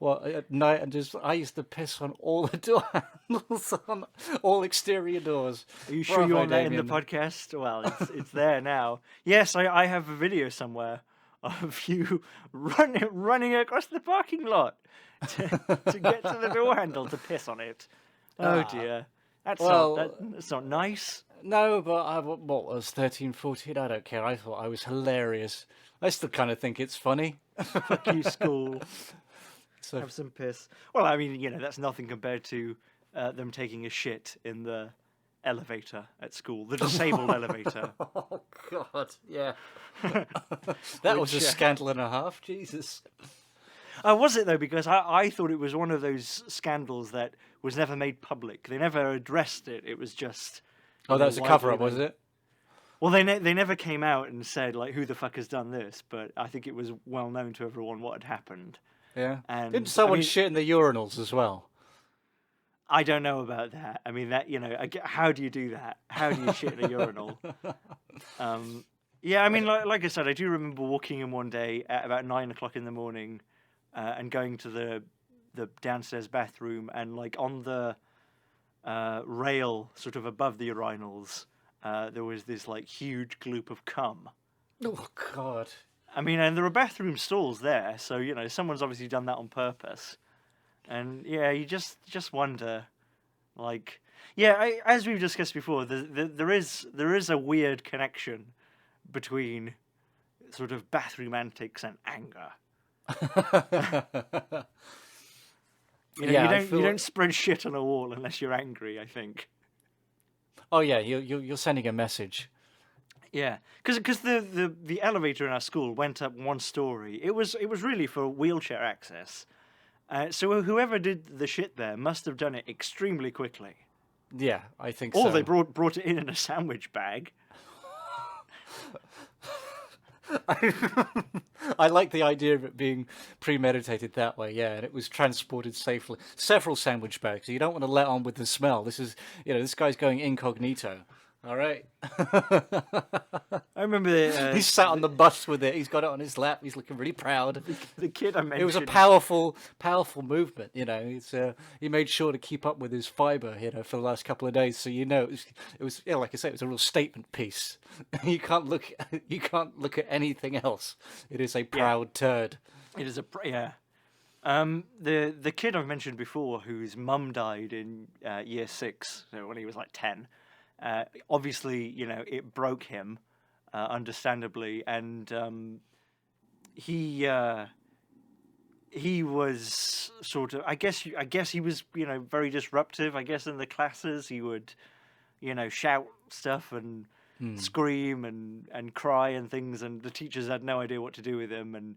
[SPEAKER 2] at night and I used to piss on all the door handles, on all exterior doors.
[SPEAKER 1] Are you sure you want that in the podcast? Well, it's there now. Yes, I have a video somewhere of you running across the parking lot to get to the door handle to piss on it. Oh dear. That's not nice.
[SPEAKER 2] No, but I was 13, 14? I don't care. I thought I was hilarious. I still kind of think it's funny.
[SPEAKER 1] Fuck you, school. So, have some piss. Well, I mean, that's nothing compared to them taking a shit in the elevator at school, the disabled elevator.
[SPEAKER 2] Oh, God, yeah. That was a scandal and a half, Jesus.
[SPEAKER 1] Was it, though? Because I thought it was one of those scandals that was never made public. They never addressed it. It was just...
[SPEAKER 2] Oh, that was a cover-up, was it?
[SPEAKER 1] Well, they never came out and said, like, who the fuck has done this? But I think it was well known to everyone what had happened.
[SPEAKER 2] Yeah.
[SPEAKER 1] And,
[SPEAKER 2] didn't someone shit in the urinals as well?
[SPEAKER 1] I don't know about that. I mean, that how do you do that? How do you shit in a urinal? Yeah, I mean, like I said, I do remember walking in one day at about 9 o'clock in the morning and going to the downstairs bathroom, and like on the rail sort of above the urinals, there was this like huge gloop of cum.
[SPEAKER 2] Oh, God.
[SPEAKER 1] I mean, and there are bathroom stalls there, so someone's obviously done that on purpose. And yeah, you just wonder, like, as we've discussed before, there is a weird connection between sort of bathroom antics and anger.
[SPEAKER 2] Yeah,
[SPEAKER 1] you don't spread shit on a wall unless you're angry, I think.
[SPEAKER 2] Oh yeah, you're sending a message.
[SPEAKER 1] Yeah, because the elevator in our school went up one story. It was really for wheelchair access. So whoever did the shit there must have done it extremely quickly.
[SPEAKER 2] Yeah, I think
[SPEAKER 1] Or
[SPEAKER 2] so.
[SPEAKER 1] they brought it in a sandwich bag.
[SPEAKER 2] I like the idea of it being premeditated that way, yeah, and it was transported safely. Several sandwich bags. You don't want to let on with the smell. This is, this guy's going incognito. All right.
[SPEAKER 1] I remember
[SPEAKER 2] He's sat on the bus with it. He's got it on his lap. He's looking really proud.
[SPEAKER 1] the kid I mentioned.
[SPEAKER 2] It was a powerful movement. It's he made sure to keep up with his fibre, for the last couple of days. So it was like I said, it was a real statement piece. You can't look at anything else. It is a proud turd.
[SPEAKER 1] It is the kid I've mentioned before, whose mum died in year 6, so when he was like 10. Obviously, it broke him, understandably, and he was sort of. I guess he was, very disruptive. I guess in the classes he would, shout stuff and scream and cry and things, and the teachers had no idea what to do with him. And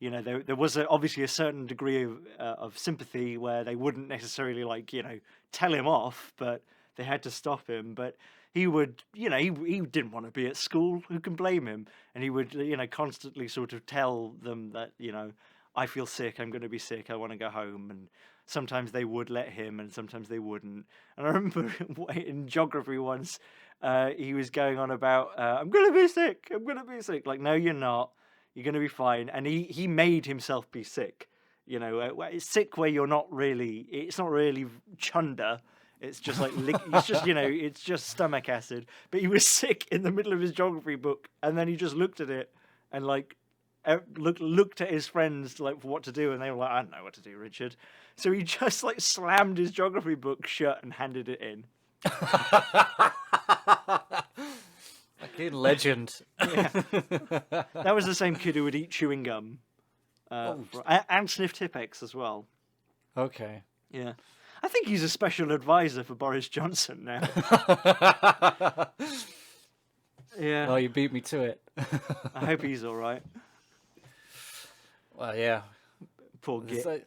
[SPEAKER 1] there was obviously a certain degree of sympathy where they wouldn't necessarily tell him off, but they had to stop him. But he would, he didn't want to be at school. Who can blame him? And he would, constantly sort of tell them that, I feel sick. I'm going to be sick. I want to go home. And sometimes they would let him, and sometimes they wouldn't. And I remember in geography once, he was going on about, I'm going to be sick. I'm going to be sick. Like, no, you're not. You're going to be fine. And he made himself be sick. It's sick where you're not really. It's not really chunder. It's just like it's just it's just stomach acid. But he was sick in the middle of his geography book, and then he just looked at it and looked at his friends for what to do, and they were like, I don't know what to do, Richard. So he just slammed his geography book shut and handed it in.
[SPEAKER 2] Fucking legend.
[SPEAKER 1] Yeah. That was the same kid who would eat chewing gum, and sniff Tipp-Ex as well.
[SPEAKER 2] Okay.
[SPEAKER 1] Yeah. I think he's a special advisor for Boris Johnson now. Yeah.
[SPEAKER 2] Oh, you beat me to it.
[SPEAKER 1] I hope he's all right.
[SPEAKER 2] Well, yeah.
[SPEAKER 1] Poor git.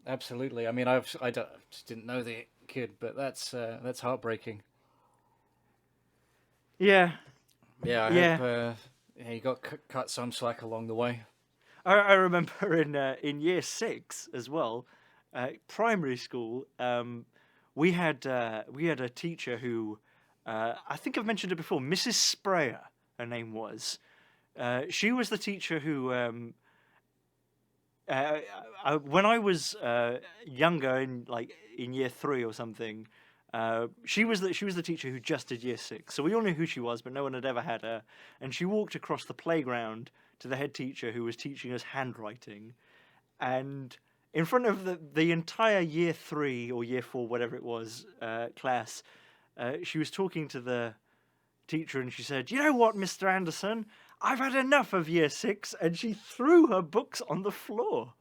[SPEAKER 2] Absolutely. I mean, I just didn't know the kid, but that's heartbreaking.
[SPEAKER 1] Yeah.
[SPEAKER 2] Yeah. I hope you got cut some slack along the way.
[SPEAKER 1] I remember in year 6 as well. Primary school, we had a teacher who I think I've mentioned it before, Mrs. Sprayer, her name was. She was the teacher who, when I was younger, in year 3 or something, she was the teacher who just did year 6. So we all knew who she was, but no one had ever had her. And she walked across the playground to the head teacher who was teaching us handwriting, and in front of the entire year 3 or year 4, whatever it was, class, she was talking to the teacher, and she said, "You know what, Mr. Anderson? I've had enough of year 6," and she threw her books on the floor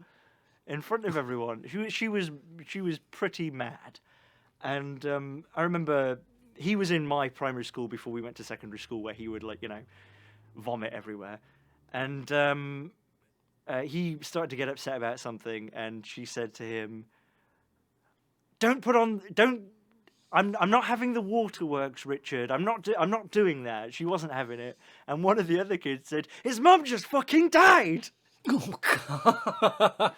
[SPEAKER 1] in front of everyone. She was pretty mad, and I remember he was in my primary school before we went to secondary school, where he would vomit everywhere, and he started to get upset about something, and she said to him, I'm not having the waterworks, Richard. I'm not doing that." She wasn't having it. And one of the other kids said, "His mum just fucking died."
[SPEAKER 2] Oh, God.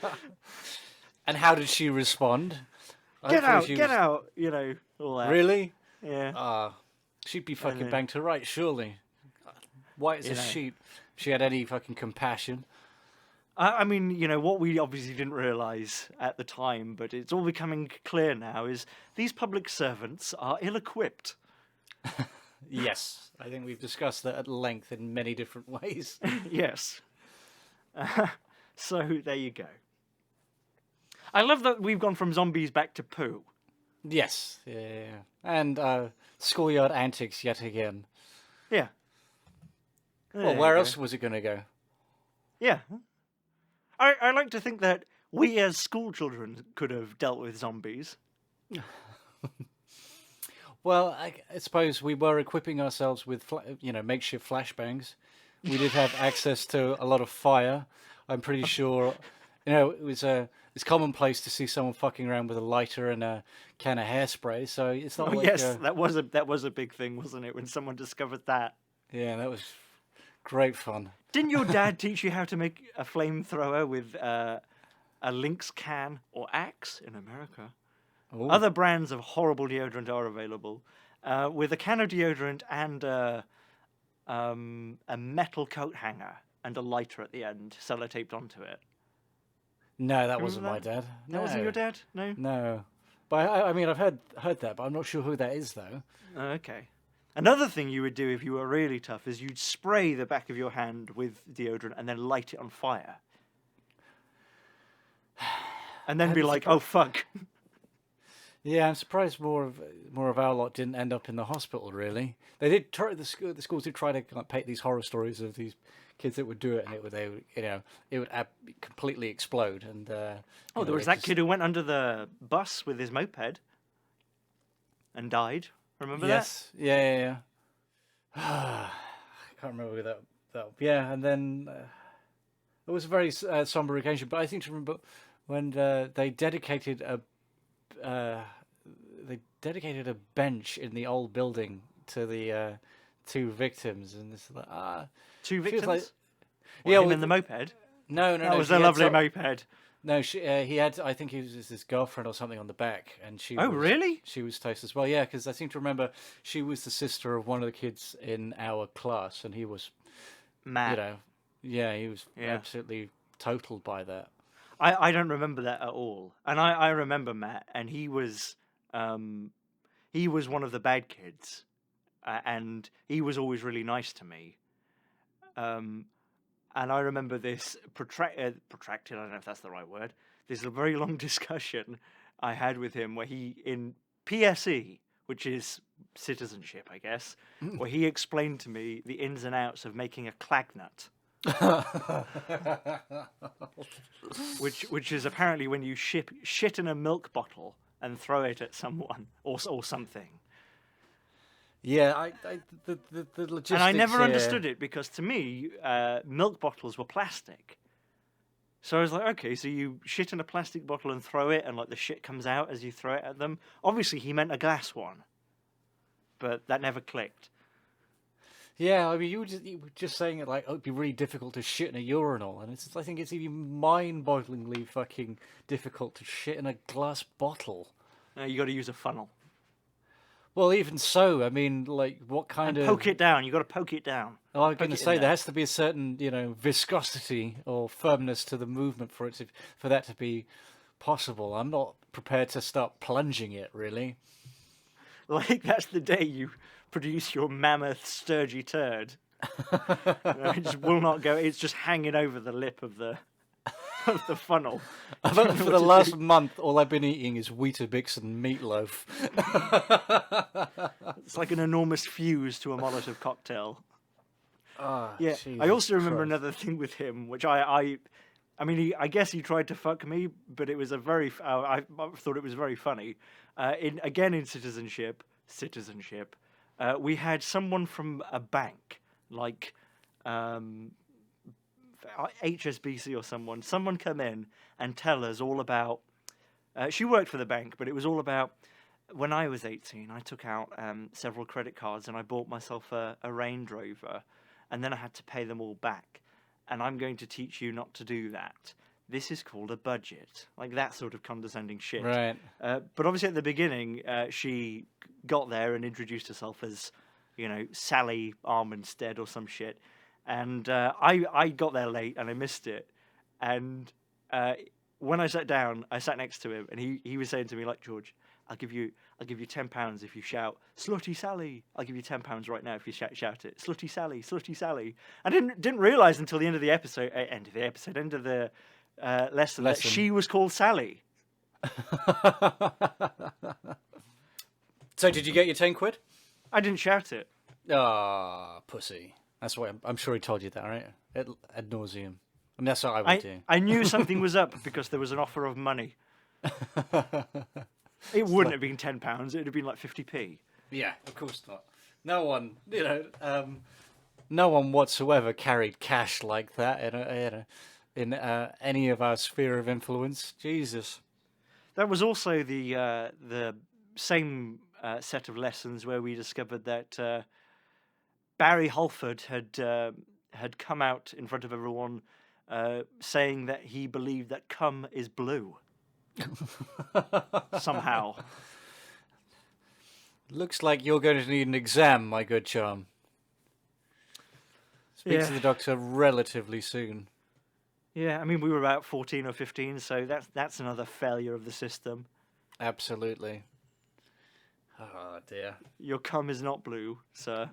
[SPEAKER 2] And how did she respond?
[SPEAKER 1] Get out, all that.
[SPEAKER 2] Really?
[SPEAKER 1] Yeah.
[SPEAKER 2] She'd be fucking banged to rights, surely. White as a sheet. If she had any fucking compassion.
[SPEAKER 1] I mean, what we obviously didn't realise at the time, but it's all becoming clear now, is these public servants are ill-equipped.
[SPEAKER 2] Yes, I think we've discussed that at length in many different ways.
[SPEAKER 1] Yes. So, there you go. I love that we've gone from zombies back to poo.
[SPEAKER 2] Yes, yeah. And schoolyard antics yet again.
[SPEAKER 1] Yeah.
[SPEAKER 2] Well,
[SPEAKER 1] There
[SPEAKER 2] where
[SPEAKER 1] you
[SPEAKER 2] else
[SPEAKER 1] go.
[SPEAKER 2] was it going to go?
[SPEAKER 1] Yeah. I like to think that we as school children could have dealt with zombies.
[SPEAKER 2] Well, I suppose we were equipping ourselves with, makeshift flashbangs. We did have access to a lot of fire. I'm pretty sure, it's commonplace to see someone fucking around with a lighter and a can of hairspray. So it's not
[SPEAKER 1] Oh
[SPEAKER 2] like,
[SPEAKER 1] yes, that was a big thing, wasn't it, when someone discovered that?
[SPEAKER 2] yeah, that was great fun.
[SPEAKER 1] Didn't your dad teach you how to make a flamethrower with a Lynx can or axe in America?
[SPEAKER 2] Ooh.
[SPEAKER 1] Other brands of horrible deodorant are available. With a can of deodorant and a metal coat hanger and a lighter at the end, sellotaped onto it.
[SPEAKER 2] No, that
[SPEAKER 1] You
[SPEAKER 2] wasn't my
[SPEAKER 1] remember
[SPEAKER 2] dad.
[SPEAKER 1] That wasn't your dad? No?
[SPEAKER 2] No. But I mean, I've heard that, but I'm not sure who that is, though.
[SPEAKER 1] Oh, okay. Another thing you would do if you were really tough is you'd spray the back of your hand with deodorant and then light it on fire. And then be like, oh, fuck.
[SPEAKER 2] Yeah, I'm surprised more of our lot didn't end up in the hospital. Really, they did try. The schools did try to paint these horror stories of these kids that would do it, and it would completely explode. And
[SPEAKER 1] There was that kid who went under the bus with his moped and died. Remember
[SPEAKER 2] yes, yeah. I can't remember who that. Yeah, and then it was a very somber occasion. But I think to remember when they dedicated a bench in the old building to the two victims, and this
[SPEAKER 1] that? Two
[SPEAKER 2] feels
[SPEAKER 1] victims?
[SPEAKER 2] like-
[SPEAKER 1] What,
[SPEAKER 2] yeah,
[SPEAKER 1] him
[SPEAKER 2] with
[SPEAKER 1] and the moped?
[SPEAKER 2] no,
[SPEAKER 1] That was
[SPEAKER 2] she
[SPEAKER 1] a
[SPEAKER 2] had
[SPEAKER 1] lovely
[SPEAKER 2] some-
[SPEAKER 1] moped.
[SPEAKER 2] No, he had. I think he was his girlfriend or something on the back, and she.
[SPEAKER 1] Oh,
[SPEAKER 2] was,
[SPEAKER 1] really?
[SPEAKER 2] She was toast as well. Yeah, because I seem to remember she was the sister of one of the kids in our class, and he was,
[SPEAKER 1] Matt.
[SPEAKER 2] he was
[SPEAKER 1] Yeah.
[SPEAKER 2] absolutely totaled by that.
[SPEAKER 1] I don't remember that at all. And I remember Matt, and he was one of the bad kids, and he was always really nice to me. And I remember this protracted, I don't know if that's the right word, this very long discussion I had with him where he, in PSE, which is citizenship, I guess, where he explained to me the ins and outs of making a clagnut. which is apparently when you shit in a milk bottle and throw it at someone or something.
[SPEAKER 2] Yeah, the logistics.
[SPEAKER 1] And I never understood it because to me, milk bottles were plastic. So I was like, okay, so you shit in a plastic bottle and throw it, and like the shit comes out as you throw it at them. Obviously, he meant a glass one, but that never clicked.
[SPEAKER 2] Yeah, I mean, you were just saying it like, oh, it'd be really difficult to shit in a urinal, and I think it's even mind-bogglingly fucking difficult to shit in a glass bottle.
[SPEAKER 1] You got to use a funnel.
[SPEAKER 2] Well, even so, I mean, like, what kind of
[SPEAKER 1] Poke it down. You got to poke it down.
[SPEAKER 2] Oh, I'm going to
[SPEAKER 1] it in
[SPEAKER 2] say
[SPEAKER 1] there.
[SPEAKER 2] there has to be a certain, viscosity or firmness to the movement for that to be possible. I'm not prepared to start plunging it, really.
[SPEAKER 1] Like that's the day you produce your mammoth sturgy turd. It just will not go. It's just hanging over the lip of the funnel.
[SPEAKER 2] For the last month, all I've been eating is Weetabix and meatloaf.
[SPEAKER 1] It's like an enormous fuse to a Molotov cocktail.
[SPEAKER 2] Oh,
[SPEAKER 1] Yeah,
[SPEAKER 2] Jesus
[SPEAKER 1] I also remember
[SPEAKER 2] Christ.
[SPEAKER 1] another thing with him, which I mean, I guess he tried to fuck me, but it was I thought it was very funny. In citizenship, we had someone from a bank, like HSBC or someone come in and tell us all about. She worked for the bank, but it was all about. When I was 18, I took out several credit cards and I bought myself a Range Rover, and then I had to pay them all back. And I'm going to teach you not to do that. This is called a budget, like that sort of condescending shit.
[SPEAKER 2] Right.
[SPEAKER 1] But obviously at the beginning, she got there and introduced herself as, Sally Arminstead or some shit. And I got there late and I missed it. And when I sat down, I sat next to him, and he was saying to me, like, George, I'll give you £10 if you shout "Slutty Sally." I'll give you £10 right now if you shout it, "Slutty Sally, Slutty Sally." I didn't realise until the end of the lesson that she was called Sally.
[SPEAKER 2] So, did you get your £10?
[SPEAKER 1] I didn't shout it.
[SPEAKER 2] Ah, pussy. That's why I'm sure he told you that, right? Ad nauseum. I mean, that's what I would do.
[SPEAKER 1] I knew something was up because there was an offer of money. It wouldn't have been £10. It would have been like 50p.
[SPEAKER 2] Yeah, of course not. No one, no one whatsoever carried cash like that in any of our sphere of influence. Jesus.
[SPEAKER 1] That was also the same set of lessons where we discovered that Barry Holford had come out in front of everyone saying that he believed that cum is blue. Somehow.
[SPEAKER 2] Looks like you're going to need an exam, my good charm. Speak to the doctor relatively soon.
[SPEAKER 1] Yeah, I mean, we were about 14 or 15, so that's another failure of the system.
[SPEAKER 2] Absolutely. Oh, dear.
[SPEAKER 1] Your cum is not blue, sir.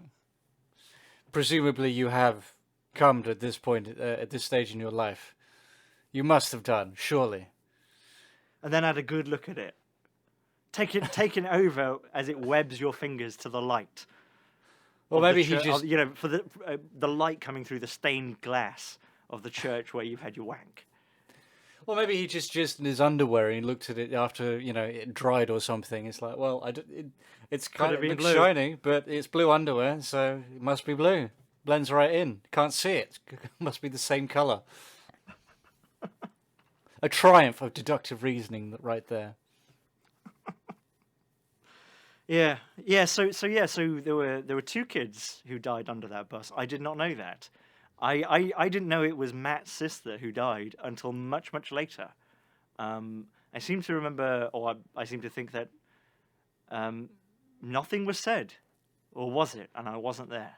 [SPEAKER 2] Presumably you have come at this point, at this stage in your life. You must have done, surely.
[SPEAKER 1] And then had a good look at it. Taken over as it webs your fingers to the light.
[SPEAKER 2] Or maybe he just...
[SPEAKER 1] for the light coming through the stained glass of the church where you've had your wank.
[SPEAKER 2] Well, maybe he just jizzed in his underwear and he looked at it after, it dried or something. It's like, well, it's kind of looks shiny, but it's blue underwear, so it must be blue. Blends right in. Can't see it. Must be the same colour. A triumph of deductive reasoning right there.
[SPEAKER 1] Yeah. So there were two kids who died under that bus. I did not know that. I didn't know it was Matt's sister who died until much, much later. I seem to remember, or I seem to think that nothing was said, or was it? And I wasn't there.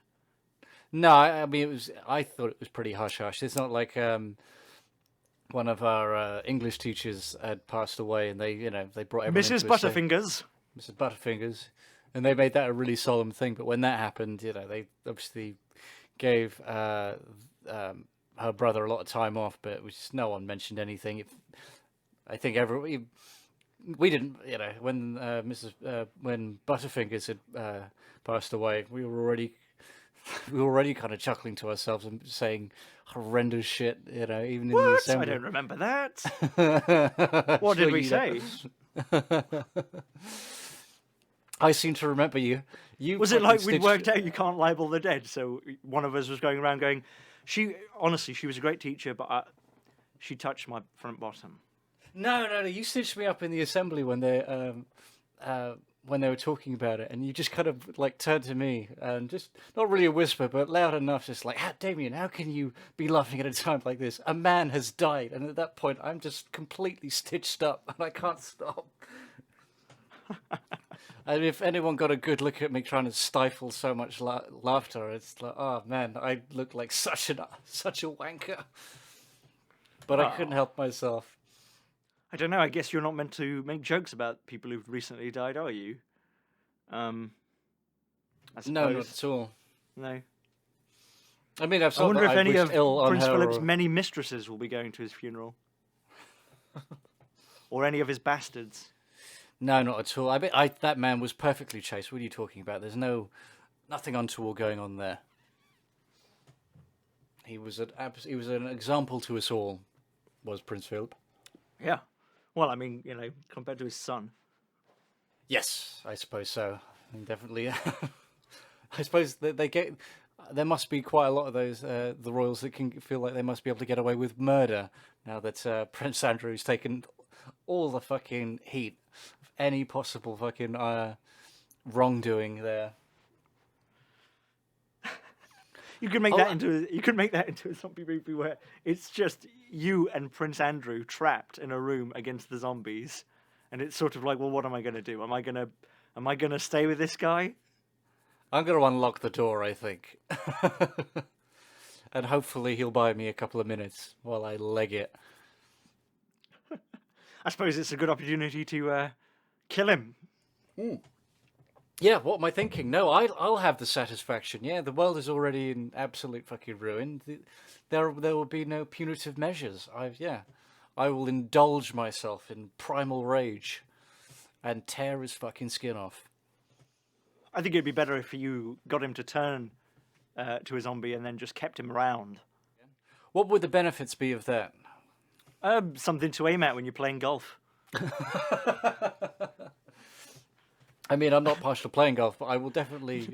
[SPEAKER 2] No, I mean I thought it was pretty hush hush. It's not like one of our English teachers had passed away, and they brought everyone
[SPEAKER 1] Mrs. Butterfingers.
[SPEAKER 2] Mrs. Butterfingers, and they made that a really solemn thing. But when that happened, they obviously gave her brother a lot of time off, but no one mentioned anything. I think we didn't, when when Butterfingers had passed away, we were already kind of chuckling to ourselves and saying horrendous shit, even in the assembly.
[SPEAKER 1] I don't remember that. What did we say?
[SPEAKER 2] I seem to remember you.
[SPEAKER 1] Was it like we'd worked out you can't libel the dead? So one of us was going around going, she was a great teacher, but she touched my front bottom.
[SPEAKER 2] No. You stitched me up in the assembly when they were talking about it, and you just kind of like turned to me and just not really a whisper, but loud enough, just like, Damien, how can you be laughing at a time like this? A man has died, and at that point, I'm just completely stitched up, and I can't stop. And if anyone got a good look at me trying to stifle so much laughter, it's like, oh man, I look like such a wanker. But I couldn't help myself.
[SPEAKER 1] I don't know. I guess you're not meant to make jokes about people who've recently died, are you?
[SPEAKER 2] No, not at all.
[SPEAKER 1] No.
[SPEAKER 2] I mean, I
[SPEAKER 1] wonder if any of Prince Philip's
[SPEAKER 2] or...
[SPEAKER 1] many mistresses will be going to his funeral, or any of his bastards.
[SPEAKER 2] No, not at all. That man was perfectly chaste. What are you talking about? There's nothing untoward going on there. He was an example to us all, was Prince Philip. Yeah.
[SPEAKER 1] Well, I mean, compared to his son.
[SPEAKER 2] Yes, I suppose so. I mean, definitely. I suppose there must be quite a lot of those the royals that can feel like they must be able to get away with murder now that Prince Andrew's taken all the fucking heat of any possible fucking wrongdoing there.
[SPEAKER 1] You could make that into a zombie movie where it's just you and Prince Andrew trapped in a room against the zombies, and it's sort of like, well, what am I going to do? Am I going to stay with this guy?
[SPEAKER 2] I'm going to unlock the door, I think, and hopefully he'll buy me a couple of minutes while I leg it.
[SPEAKER 1] I suppose it's a good opportunity to kill him.
[SPEAKER 2] Mm. Yeah, what am I thinking? No, I'll have the satisfaction. Yeah, the world is already in absolute fucking ruin. There will be no punitive measures. I will indulge myself in primal rage and tear his fucking skin off.
[SPEAKER 1] I think it'd be better if you got him to turn to a zombie and then just kept him around.
[SPEAKER 2] What would the benefits be of that?
[SPEAKER 1] Something to aim at when you're playing golf.
[SPEAKER 2] I mean, I'm not partial to playing golf, but I will definitely,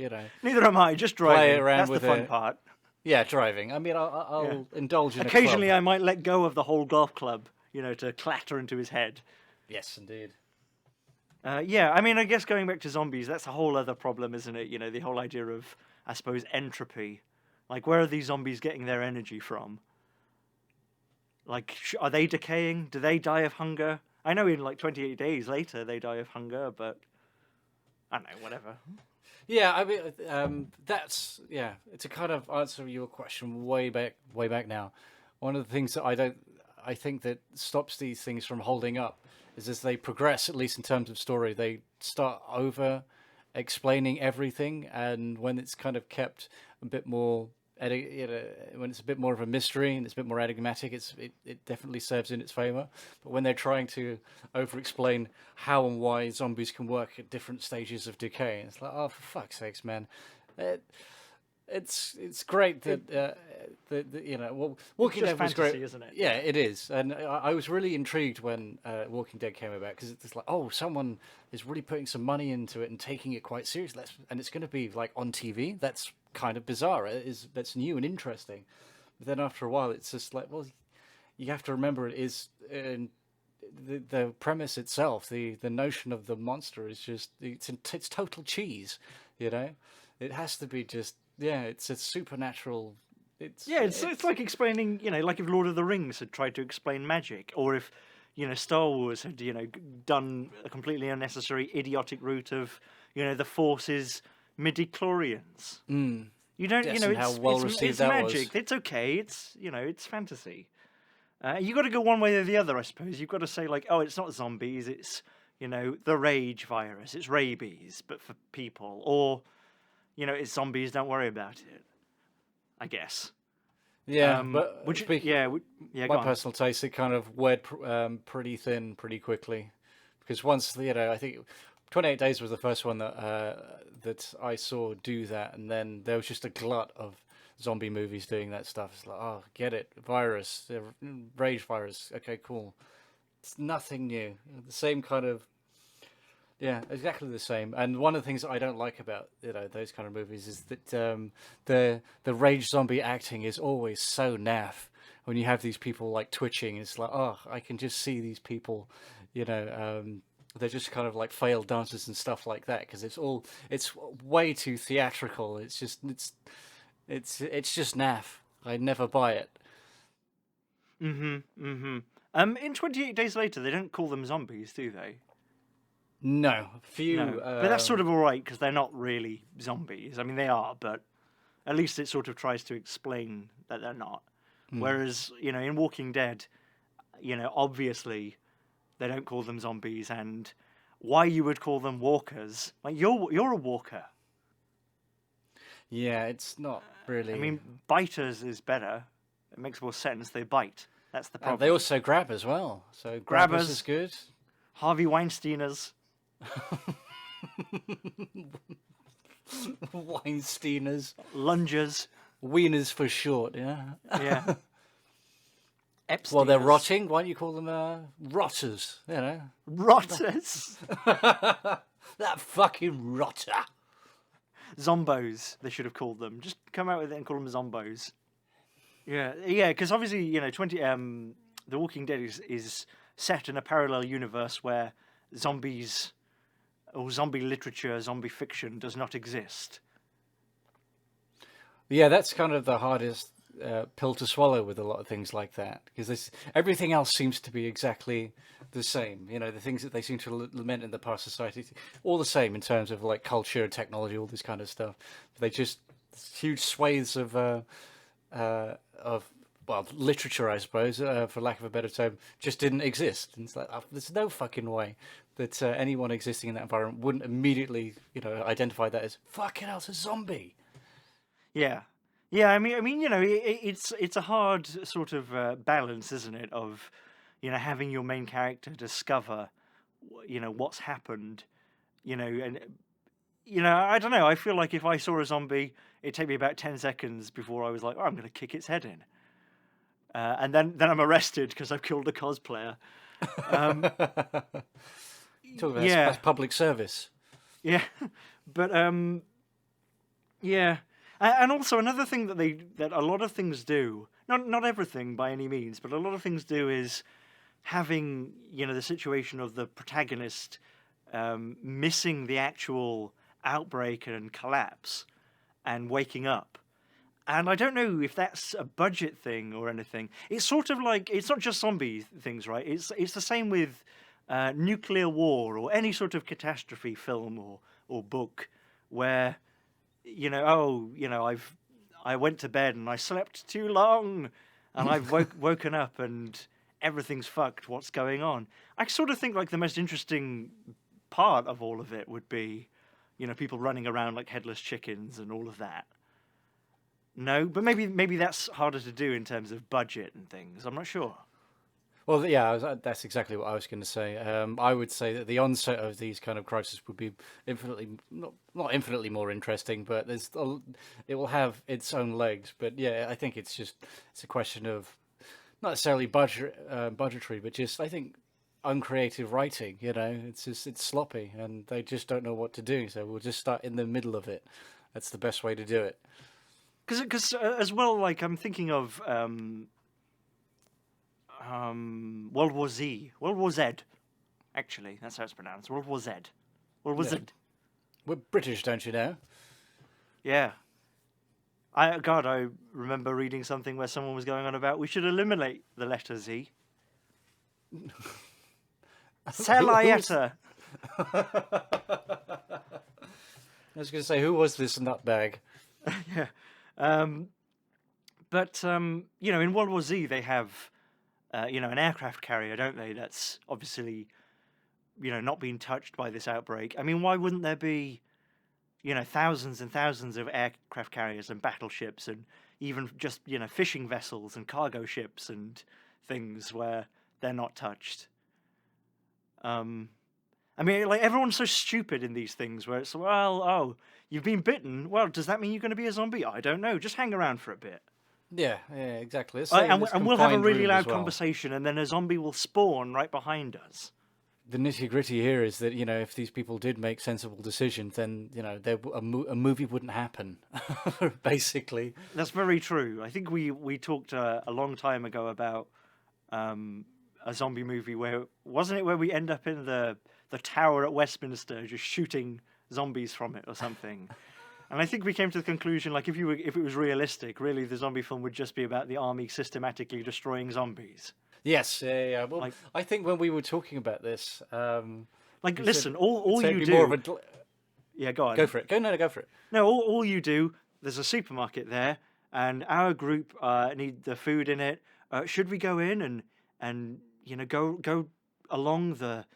[SPEAKER 1] Neither am I. Just driving.
[SPEAKER 2] play around
[SPEAKER 1] That's
[SPEAKER 2] with
[SPEAKER 1] the fun part.
[SPEAKER 2] Yeah, driving. I mean, I'll indulge in
[SPEAKER 1] Occasionally,
[SPEAKER 2] a club.
[SPEAKER 1] I might let go of the whole golf club, to clatter into his head.
[SPEAKER 2] Yes, indeed.
[SPEAKER 1] Yeah, I mean, I guess going back to zombies, that's a whole other problem, isn't it? The whole idea of, I suppose, entropy. Like, where are these zombies getting their energy from? Like, are they decaying? Do they die of hunger? I know in like 28 days later they die of hunger, but I don't know, whatever.
[SPEAKER 2] Yeah, I mean, to kind of answer your question way back now. One of the things that I think that stops these things from holding up is as they progress, at least in terms of story, they start over explaining everything, and when it's kind of kept a bit more, when it's a bit more of a mystery and it's a bit more enigmatic, it definitely serves in its favor. But when they're trying to over-explain how and why zombies can work at different stages of decay, it's like, oh, for fuck's sakes, man. It's great that Walking Dead was
[SPEAKER 1] fantasy,
[SPEAKER 2] great,
[SPEAKER 1] isn't it?
[SPEAKER 2] Yeah, it is, and I was really intrigued when Walking Dead came about, because it's like, oh, someone is really putting some money into it and taking it quite seriously, and it's going to be like on TV. That's kind of bizarre. That's new and interesting. But then after a while, it's just like, well, you have to remember it is. The premise itself, the notion of the monster is just it's total cheese, It has to be just it's a supernatural. It's
[SPEAKER 1] like explaining, like if Lord of the Rings had tried to explain magic, or if Star Wars had done a completely unnecessary, idiotic route of the Force is midi-chlorians. You don't,
[SPEAKER 2] Yes, and how well received
[SPEAKER 1] it's
[SPEAKER 2] that
[SPEAKER 1] magic.
[SPEAKER 2] was.
[SPEAKER 1] It's okay. It's it's fantasy. You got to go one way or the other, I suppose. You've got to say like, oh, it's not zombies. It's the rage virus. It's rabies, but for people, or it's zombies. Don't worry about it. I guess.
[SPEAKER 2] Yeah,
[SPEAKER 1] but
[SPEAKER 2] my
[SPEAKER 1] go on.
[SPEAKER 2] personal taste, it kind of weared pretty thin pretty quickly, because once I think 28 Days was the first one that I saw do that, and then there was just a glut of zombie movies doing that stuff. It's like, oh, get it, virus, rage virus. Okay, cool. It's nothing new. The same kind of. Yeah, exactly the same. And one of the things that I don't like about those kind of movies is that the rage zombie acting is always so naff. When you have these people like twitching, it's like, oh, I can just see these people, they're just kind of like failed dancers and stuff like that, because it's way too theatrical. It's just naff. I never buy it.
[SPEAKER 1] In 28 Days Later, they don't call them zombies, do they?
[SPEAKER 2] No,
[SPEAKER 1] No. But that's sort of all right, because they're not really zombies. I mean, they are, but at least it sort of tries to explain that they're not. Whereas, in Walking Dead, obviously they don't call them zombies, and why you would call them walkers? Like, you're a walker.
[SPEAKER 2] Yeah, it's not really.
[SPEAKER 1] I mean, biters is better. It makes more sense. They bite. That's the problem.
[SPEAKER 2] They also grab as well. So grabbers is good.
[SPEAKER 1] Harvey Weinsteiners.
[SPEAKER 2] Weinsteiners.
[SPEAKER 1] Lungers.
[SPEAKER 2] Wieners for short, yeah.
[SPEAKER 1] Yeah.
[SPEAKER 2] Well, they're rotting. Why don't you call them rotters?
[SPEAKER 1] Rotters.
[SPEAKER 2] That fucking rotter.
[SPEAKER 1] Zombos, they should have called them. Just come out with it and call them zombos. Yeah, because obviously, The Walking Dead is set in a parallel universe where zombies or zombie literature, zombie fiction does not exist.
[SPEAKER 2] Yeah, that's kind of the hardest pill to swallow with a lot of things like that, because everything else seems to be exactly the same. The things that they seem to lament in the past society, all the same in terms of like culture, technology, all this kind of stuff. But they just huge swathes of literature, I suppose, for lack of a better term, just didn't exist. And it's like, there's no fucking way that anyone existing in that environment wouldn't immediately, identify that as fucking hell, it's a zombie.
[SPEAKER 1] Yeah. I mean, it's a hard sort of balance, isn't it? Of, having your main character discover, what's happened, and I don't know. I feel like if I saw a zombie, it'd take me about 10 seconds before I was like, oh, I'm going to kick its head in. And then I'm arrested because I've killed a cosplayer.
[SPEAKER 2] Talk about
[SPEAKER 1] Yeah.
[SPEAKER 2] that's public service.
[SPEAKER 1] Yeah. But, yeah. And also another thing that a lot of things do, not everything by any means, but a lot of things do is having, the situation of the protagonist missing the actual outbreak and collapse and waking up. And I don't know if that's a budget thing or anything. It's sort of like, it's not just zombie things, right? It's the same with nuclear war or any sort of catastrophe film or book where, I went to bed and I slept too long and I've woken up and everything's fucked. What's going on? I sort of think like the most interesting part of all of it would be, people running around like headless chickens and all of that. No, but maybe that's harder to do in terms of budget and things. I'm not sure.
[SPEAKER 2] Well, yeah, that's exactly what I was going to say. I would say that the onset of these kind of crises would be infinitely, not infinitely more interesting, but it will have its own legs. But yeah, I think it's a question of not necessarily budgetary, but just I think uncreative writing. It's sloppy, and they just don't know what to do. So we'll just start in the middle of it. That's the best way to do it.
[SPEAKER 1] Because as well, like I'm thinking of World War Z, actually, that's how it's pronounced. World War Z.
[SPEAKER 2] Yeah. We're British, don't you know?
[SPEAKER 1] Yeah. I remember reading something where someone was going on about we should eliminate the letter Z. Salietta.
[SPEAKER 2] I was going to say, who was this nutbag?
[SPEAKER 1] Yeah. But in World War Z, they have, an aircraft carrier, don't they? That's obviously, not being touched by this outbreak. I mean, why wouldn't there be, thousands and thousands of aircraft carriers and battleships and even just, fishing vessels and cargo ships and things where they're not touched? I mean, like, everyone's so stupid in these things where it's, you've been bitten. Well, does that mean you're going to be a zombie? I don't know. Just hang around for a bit.
[SPEAKER 2] Yeah, exactly.
[SPEAKER 1] And we'll have a really loud conversation, and then a zombie will spawn right behind us.
[SPEAKER 2] The nitty-gritty here is that, if these people did make sensible decisions, then, a movie wouldn't happen, basically.
[SPEAKER 1] That's very true. I think we talked a long time ago about a zombie movie where we end up in the tower at Westminster just shooting zombies from it or something. And I think we came to the conclusion, like, if it was realistic, really the zombie film would just be about the army systematically destroying zombies.
[SPEAKER 2] Yes, yeah. Well, I think when we were talking about this,
[SPEAKER 1] listen, all you do.
[SPEAKER 2] More of a
[SPEAKER 1] yeah, go on.
[SPEAKER 2] Go for it. Go for it.
[SPEAKER 1] No, all you do. There's a supermarket there, and our group need the food in it. Should we go in and go along the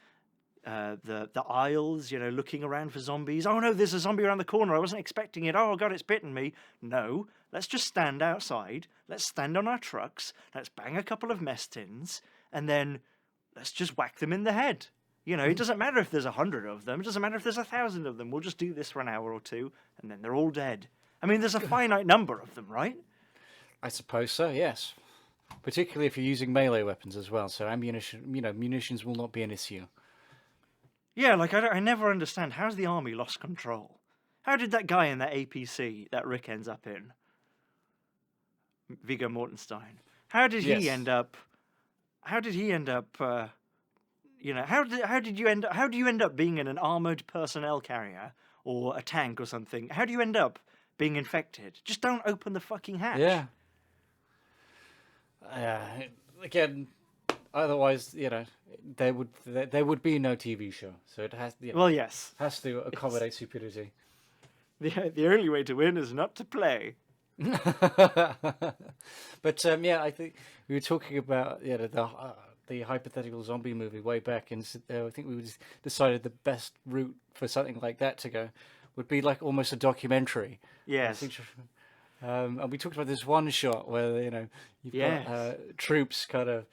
[SPEAKER 1] aisles, looking around for zombies? Oh no, there's a zombie around the corner. I wasn't expecting it. Oh God, it's bitten me. No, let's just stand outside. Let's stand on our trucks. Let's bang a couple of mess tins, and then let's just whack them in the head. It doesn't matter if there's 100 of them. It doesn't matter if there's 1,000 of them. We'll just do this for an hour or two, and then they're all dead. I mean, there's a finite number of them, right?
[SPEAKER 2] I suppose so. Yes, particularly if you're using melee weapons as well. So ammunition, munitions will not be an issue.
[SPEAKER 1] Yeah, like, I never understand. How's the army lost control? How did that guy in that APC that Rick ends up in, Viggo Mortenstein, how did he end up? How do you end up being in an armored personnel carrier or a tank or something? How do you end up being infected? Just don't open the fucking hatch.
[SPEAKER 2] Yeah. Again, otherwise, there would be no TV show. So it has.
[SPEAKER 1] Well, yes,
[SPEAKER 2] has to accommodate stupidity.
[SPEAKER 1] The only way to win is not to play.
[SPEAKER 2] But I think we were talking about the hypothetical zombie movie way back, and I think we decided the best route for something like that to go would be like almost a documentary.
[SPEAKER 1] Yes.
[SPEAKER 2] And we talked about this one shot where you've got troops kind of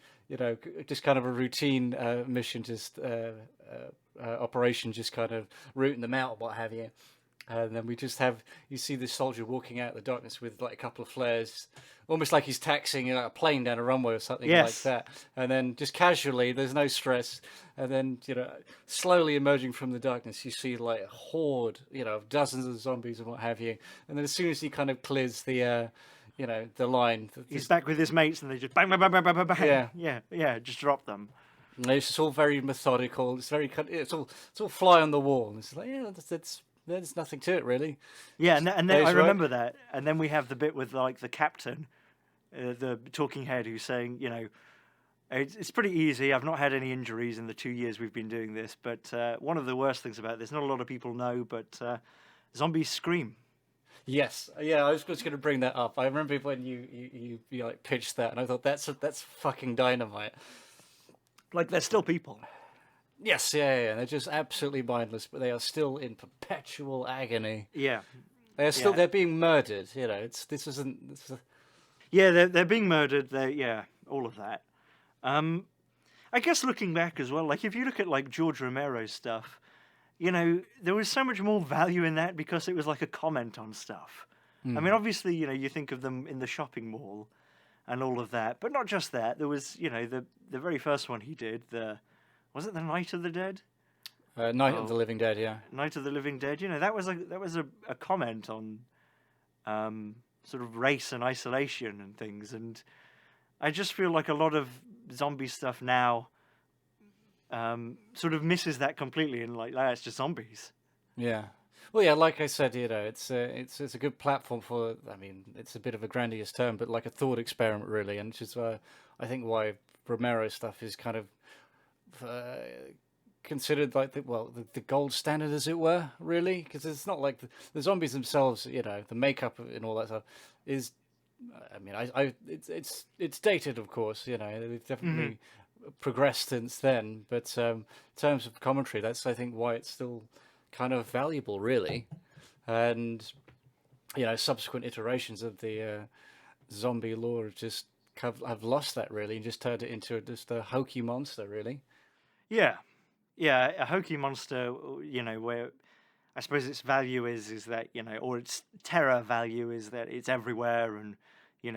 [SPEAKER 2] just kind of a routine mission, just operation, just kind of rooting them out, what have you. And then we just have, you see this soldier walking out of the darkness with like a couple of flares, almost like he's taxiing a plane down a runway or something like
[SPEAKER 1] Yes.
[SPEAKER 2] that. And then just casually, there's no stress. And then, slowly emerging from the darkness, you see like a horde, of dozens of zombies and what have you. And then as soon as he kind of clears the line,
[SPEAKER 1] He's back with his mates, and they just bang, bang, bang, bang, bang, bang, bang. Yeah, just drop them.
[SPEAKER 2] it's just all very methodical. It's all fly on the wall. And it's like, there's nothing to it really.
[SPEAKER 1] Yeah, and then
[SPEAKER 2] Days
[SPEAKER 1] I
[SPEAKER 2] right.
[SPEAKER 1] remember that. And then we have the bit with like the captain, the talking head, who's saying, it's pretty easy. I've not had any injuries in the 2 years we've been doing this. But one of the worst things about this, not a lot of people know, but zombies scream.
[SPEAKER 2] Yes, yeah, I was just going to bring that up. I remember when you like pitched that, and I thought that's fucking dynamite.
[SPEAKER 1] Like they're still people.
[SPEAKER 2] Yes, yeah, they're just absolutely mindless, but they are still in perpetual agony.
[SPEAKER 1] Yeah.
[SPEAKER 2] They're being murdered.
[SPEAKER 1] Yeah, they're being murdered. All of that. I guess looking back as well, like if you look at like George Romero's stuff, there was so much more value in that because it was like a comment on stuff. I mean, obviously, you think of them in the shopping mall and all of that, but not just that. There was, the very first one he did, was it the Night of the Dead?
[SPEAKER 2] Night of the Living Dead, yeah.
[SPEAKER 1] Night of the Living Dead. That was a comment on sort of race and isolation and things. And I just feel like a lot of zombie stuff now sort of misses that completely, and like, it's just zombies.
[SPEAKER 2] Yeah. Well, yeah, like I said, it's a good platform for. I mean, it's a bit of a grandiose term, but like a thought experiment, really, and which is I think why Romero stuff is kind of considered like the gold standard, as it were, really, because it's not like the zombies themselves, the makeup and all that stuff is. I mean, it's dated, of course. They've definitely progressed since then, but in terms of commentary, that's I think why it's still kind of valuable, really. And subsequent iterations of the zombie lore have lost that, really, and just turned it into just a hokey monster, really.
[SPEAKER 1] Yeah, a hokey monster. Where I suppose its value is that or its terror value is that it's everywhere and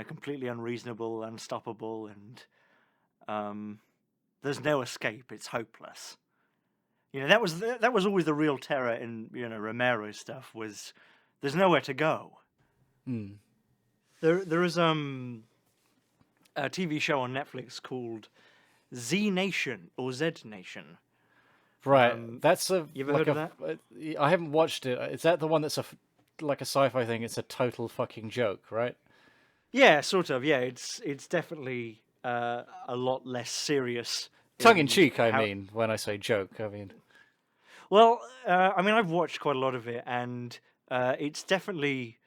[SPEAKER 1] completely unreasonable, unstoppable, and there's no escape. It's hopeless. That was always the real terror in Romero's stuff, was there's nowhere to go. There is a TV show on Netflix called Z Nation or Z Nation.
[SPEAKER 2] Right, that's
[SPEAKER 1] you ever heard of that?
[SPEAKER 2] I haven't watched it. Is that the one that's like a sci-fi thing? It's a total fucking joke, right?
[SPEAKER 1] Yeah, sort of. Yeah, it's definitely a lot less serious.
[SPEAKER 2] Tongue in cheek, I mean, when I say joke, I mean.
[SPEAKER 1] Well, I've watched quite a lot of it, and it's definitely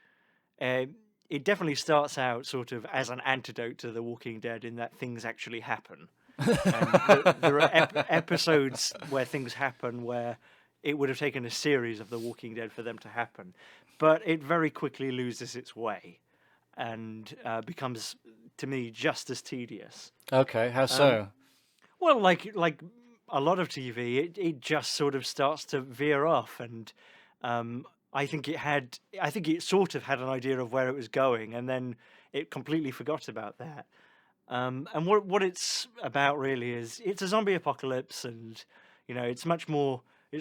[SPEAKER 1] it definitely starts out sort of as an antidote to The Walking Dead, in that things actually happen. And there are episodes where things happen where it would have taken a series of The Walking Dead for them to happen, but it very quickly loses its way and becomes, to me, just as tedious.
[SPEAKER 2] Okay, how so?
[SPEAKER 1] Well, like a lot of TV, it just sort of starts to veer off, and I think it sort of had an idea of where it was going, and then it completely forgot about that. And what it's about really is it's a zombie apocalypse, and it's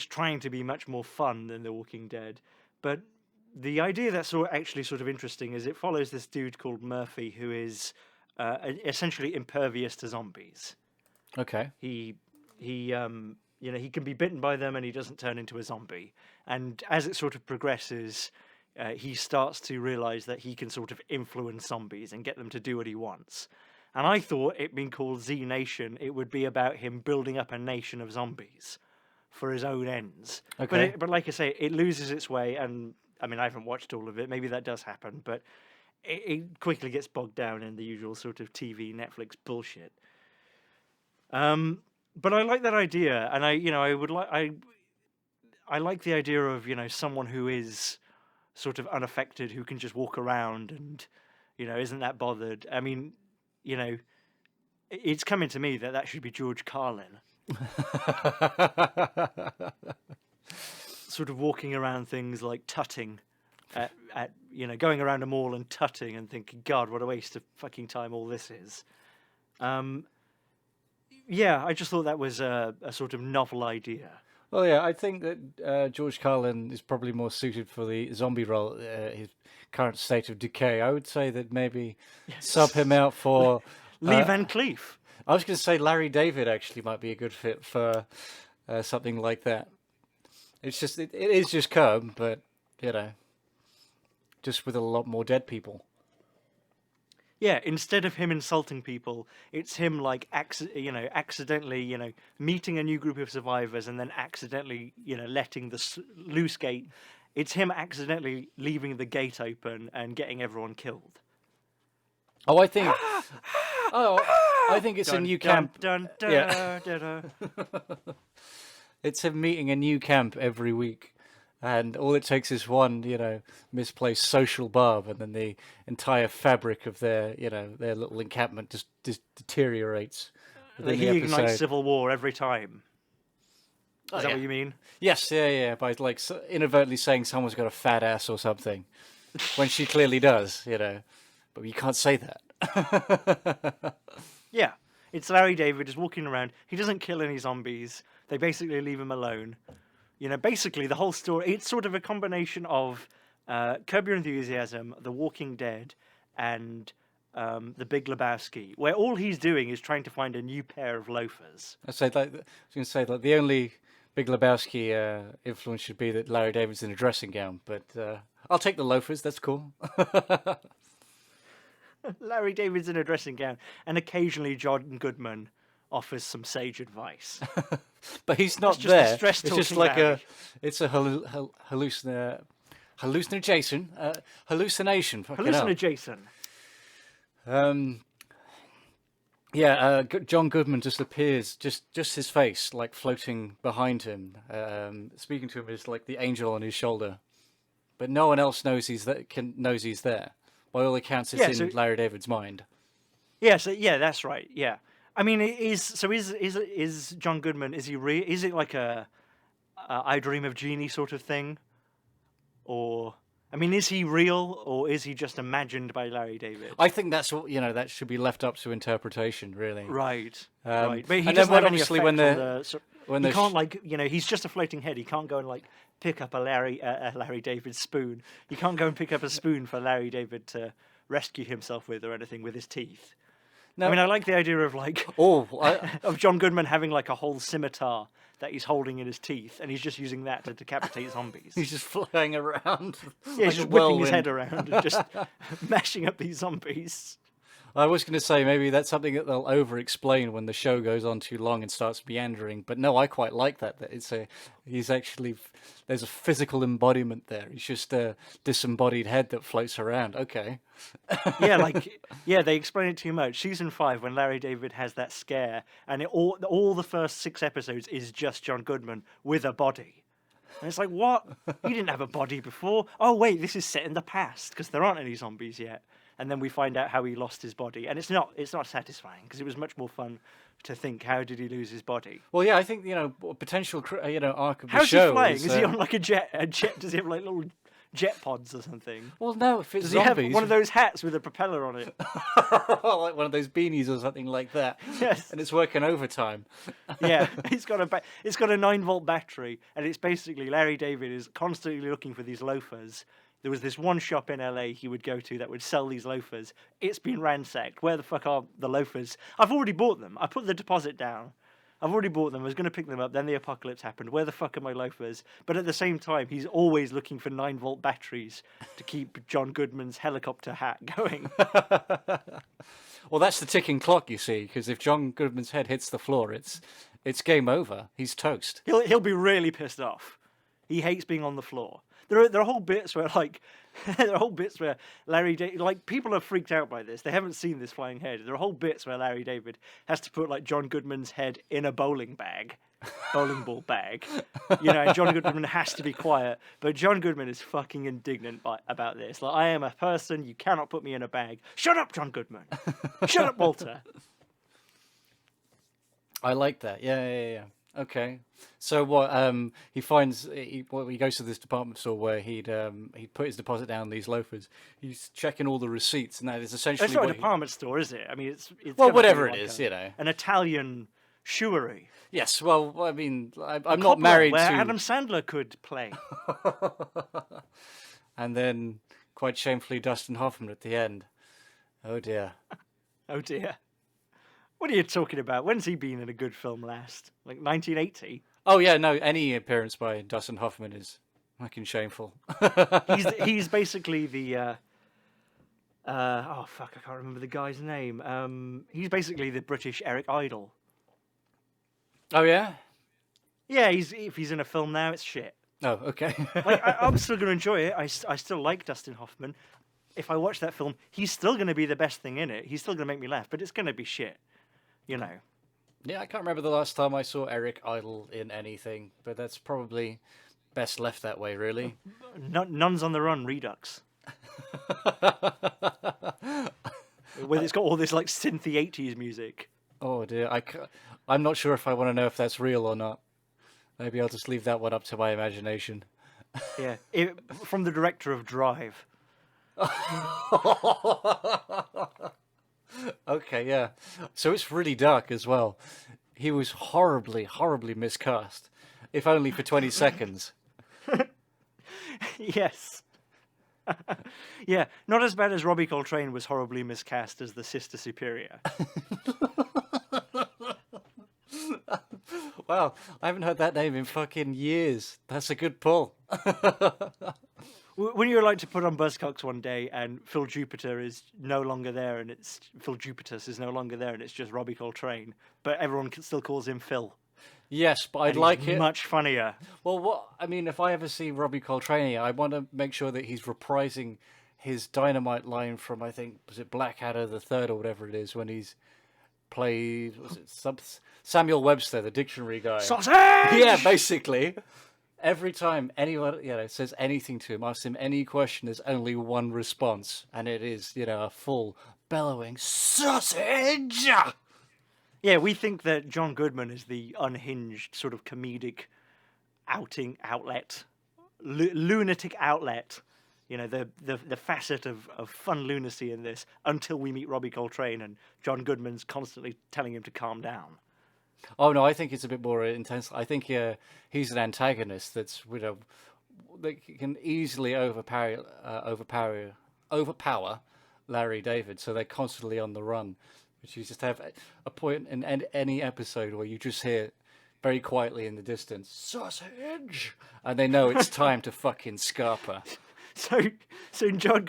[SPEAKER 1] trying to be much more fun than The Walking Dead. But the idea that's actually sort of interesting is it follows this dude called Murphy, who is essentially impervious to zombies.
[SPEAKER 2] Okay.
[SPEAKER 1] He can be bitten by them and he doesn't turn into a zombie. And as it sort of progresses, he starts to realize that he can sort of influence zombies and get them to do what he wants. And I thought, it being called Z Nation, it would be about him building up a nation of zombies for his own ends.
[SPEAKER 2] Okay.
[SPEAKER 1] But like I say, it loses its way, and I haven't watched all of it. Maybe that does happen, but it quickly gets bogged down in the usual sort of TV, Netflix bullshit. But I like that idea, and I like the idea of someone who is sort of unaffected, who can just walk around and isn't that bothered. I mean, it's coming to me that should be George Carlin. sort of walking around things like tutting, at going around a mall and tutting and thinking, God, what a waste of fucking time all this is. Yeah, I just thought that was a sort of novel idea.
[SPEAKER 2] Well, yeah, I think that George Carlin is probably more suited for the zombie role, his current state of decay. I would say that maybe sub him out for...
[SPEAKER 1] Lee Van Cleef.
[SPEAKER 2] I was going to say Larry David actually might be a good fit for something like that. It's just, it is just Curb, but, just with a lot more dead people.
[SPEAKER 1] Yeah, instead of him insulting people, it's him like accidentally, meeting a new group of survivors and then accidentally, letting the loose gate. It's him accidentally leaving the gate open and getting everyone killed.
[SPEAKER 2] Oh, I think. I think it's a new camp. It's him meeting a new camp every week. And all it takes is one, misplaced social barb, and then the entire fabric of their little encampment just deteriorates.
[SPEAKER 1] He ignites civil war every time. Is that what you mean?
[SPEAKER 2] Yes, yeah. By inadvertently saying someone's got a fat ass or something, when she clearly does, But you can't say that.
[SPEAKER 1] Yeah, it's Larry David just walking around. He doesn't kill any zombies. They basically leave him alone. Basically the whole story, it's sort of a combination of Curb Your Enthusiasm, The Walking Dead, and The Big Lebowski, where all he's doing is trying to find a new pair of loafers.
[SPEAKER 2] I was going to say the only Big Lebowski influence should be that Larry David's in a dressing gown, but I'll take the loafers, that's cool.
[SPEAKER 1] Larry David's in a dressing gown, and occasionally John Goodman offers some sage advice.
[SPEAKER 2] But he's not
[SPEAKER 1] just
[SPEAKER 2] there.
[SPEAKER 1] It's
[SPEAKER 2] just like it's a hallucination.
[SPEAKER 1] Hallucination.
[SPEAKER 2] John Goodman just appears, just his face, like floating behind him. Speaking to him is like the angel on his shoulder, but no one else knows he's there. By all accounts, it's in Larry David's mind.
[SPEAKER 1] Yeah, that's right. Yeah. I mean, is John Goodman? Is he real? Is it like a I Dream of Jeannie sort of thing, or is he real or is he just imagined by Larry David?
[SPEAKER 2] I think that's what that should be left up to interpretation, really.
[SPEAKER 1] Right. Right. But he
[SPEAKER 2] and
[SPEAKER 1] doesn't
[SPEAKER 2] then
[SPEAKER 1] have any
[SPEAKER 2] obviously
[SPEAKER 1] effect
[SPEAKER 2] when
[SPEAKER 1] he can't he's just a floating head. He can't go and pick up a Larry David spoon. You can't go and pick up a spoon for Larry David to rescue himself with or anything with his teeth. No. I like the idea of of John Goodman having a whole scimitar that he's holding in his teeth, and he's just using that to decapitate zombies.
[SPEAKER 2] He's just flying around.
[SPEAKER 1] Yeah, he's just whipping his head around and just mashing up these zombies.
[SPEAKER 2] I was going to say maybe that's something that they'll over-explain when the show goes on too long and starts meandering. But no, I quite like that. There's a physical embodiment there. He's just a disembodied head that floats around. Okay.
[SPEAKER 1] They explain it too much. Season 5, when Larry David has that scare, and all the first 6 episodes is just John Goodman with a body. And it's like, what? He didn't have a body before. Oh, wait, this is set in the past, because there aren't any zombies yet. And then we find out how he lost his body, and it's not satisfying, because it was much more fun to think, how did he lose his body?
[SPEAKER 2] Well, yeah, I think potential arc of the
[SPEAKER 1] How's
[SPEAKER 2] show.
[SPEAKER 1] How's he flying? Is he on a jet? Does he have little jet pods or something?
[SPEAKER 2] Well, no. If it's
[SPEAKER 1] does
[SPEAKER 2] zombies,
[SPEAKER 1] he have one of those hats with a propeller on it?
[SPEAKER 2] Like one of those beanies or something like that.
[SPEAKER 1] Yes.
[SPEAKER 2] And it's working overtime.
[SPEAKER 1] Yeah, it's got a 9-volt battery, and it's basically Larry David is constantly looking for these loafers. There was this one shop in LA he would go to that would sell these loafers. It's been ransacked. Where the fuck are the loafers? I've already bought them. I put the deposit down. I've already bought them. I was going to pick them up. Then the apocalypse happened. Where the fuck are my loafers? But at the same time, he's always looking for 9-volt batteries to keep John Goodman's helicopter hat going.
[SPEAKER 2] Well, that's the ticking clock, you see, because if John Goodman's head hits the floor, it's game over. He's toast.
[SPEAKER 1] He'll be really pissed off. He hates being on the floor. There are whole bits where Larry David, people are freaked out by this. They haven't seen this flying head. There are whole bits where Larry David has to put John Goodman's head in a bowling ball bag. And John Goodman has to be quiet. But John Goodman is fucking indignant about this. I am a person. You cannot put me in a bag. Shut up, John Goodman. Shut up, Walter.
[SPEAKER 2] I like that. Yeah. Okay. So what? He finds he goes to this department store where he'd put his deposit down these loafers. He's checking all the receipts, and that is essentially
[SPEAKER 1] It's not a
[SPEAKER 2] what he,
[SPEAKER 1] department store, is it? I mean, it's
[SPEAKER 2] well,
[SPEAKER 1] gotta be
[SPEAKER 2] whatever it
[SPEAKER 1] like
[SPEAKER 2] is, you know.
[SPEAKER 1] an Italian shoeery.
[SPEAKER 2] Yes. Well, I mean, I'm not
[SPEAKER 1] Cobbler,
[SPEAKER 2] married
[SPEAKER 1] where
[SPEAKER 2] to.
[SPEAKER 1] Adam Sandler could play.
[SPEAKER 2] And then, quite shamefully, Dustin Hoffman at the end. Oh dear.
[SPEAKER 1] Oh dear. What are you talking about? When's he been in a good film last? Like 1980?
[SPEAKER 2] Oh yeah, no. Any appearance by Dustin Hoffman is fucking shameful.
[SPEAKER 1] He's basically the oh fuck, I can't remember the guy's name. He's basically the British Eric Idle.
[SPEAKER 2] Oh yeah.
[SPEAKER 1] Yeah, if he's in a film now, it's shit.
[SPEAKER 2] Oh okay.
[SPEAKER 1] Like, I'm still going to enjoy it. I still like Dustin Hoffman. If I watch that film, he's still going to be the best thing in it. He's still going to make me laugh, but it's going to be shit. You know.
[SPEAKER 2] Yeah, I can't remember the last time I saw Eric Idle in anything, but that's probably best left that way, really.
[SPEAKER 1] Nuns on the Run Redux. Where it's got all this like synthy 80s music.
[SPEAKER 2] Oh dear, I'm not sure if I want to know if that's real or not. Maybe I'll just leave that one up to my imagination.
[SPEAKER 1] Yeah, from the director of Drive.
[SPEAKER 2] Okay, yeah. So it's really dark as well. He was horribly, horribly miscast. If only for 20 seconds.
[SPEAKER 1] Yes. Yeah, not as bad as Robbie Coltrane was horribly miscast as the Sister Superior.
[SPEAKER 2] Wow, I haven't heard that name in fucking years. That's a good pull.
[SPEAKER 1] When you're like to put on Buzzcocks one day and Phil Jupiter is no longer there and it's Phil Jupitus is no longer there and it's just Robbie Coltrane, but everyone still calls him Phil.
[SPEAKER 2] Yes, but I'd
[SPEAKER 1] And he's
[SPEAKER 2] like it.
[SPEAKER 1] much funnier.
[SPEAKER 2] Well, if I ever see Robbie Coltrane, I want to make sure that he's reprising his dynamite line from, I think, was it Blackadder the Third or whatever it is, when he's played, Samuel Webster, the dictionary guy.
[SPEAKER 1] Sausage!
[SPEAKER 2] Yeah, basically. Every time anyone, says anything to him, asks him any question, there's only one response, and it is, a full bellowing sausage.
[SPEAKER 1] Yeah, we think that John Goodman is the unhinged sort of comedic outlet, lunatic outlet. The facet of fun lunacy in this until we meet Robbie Coltrane and John Goodman's constantly telling him to calm down.
[SPEAKER 2] Oh no, I think it's a bit more intense. I think he's an antagonist that can easily overpower Larry David. So they're constantly on the run. But you just have a point in any episode where you just hear very quietly in the distance sausage, and they know it's time to fucking scarper.
[SPEAKER 1] So John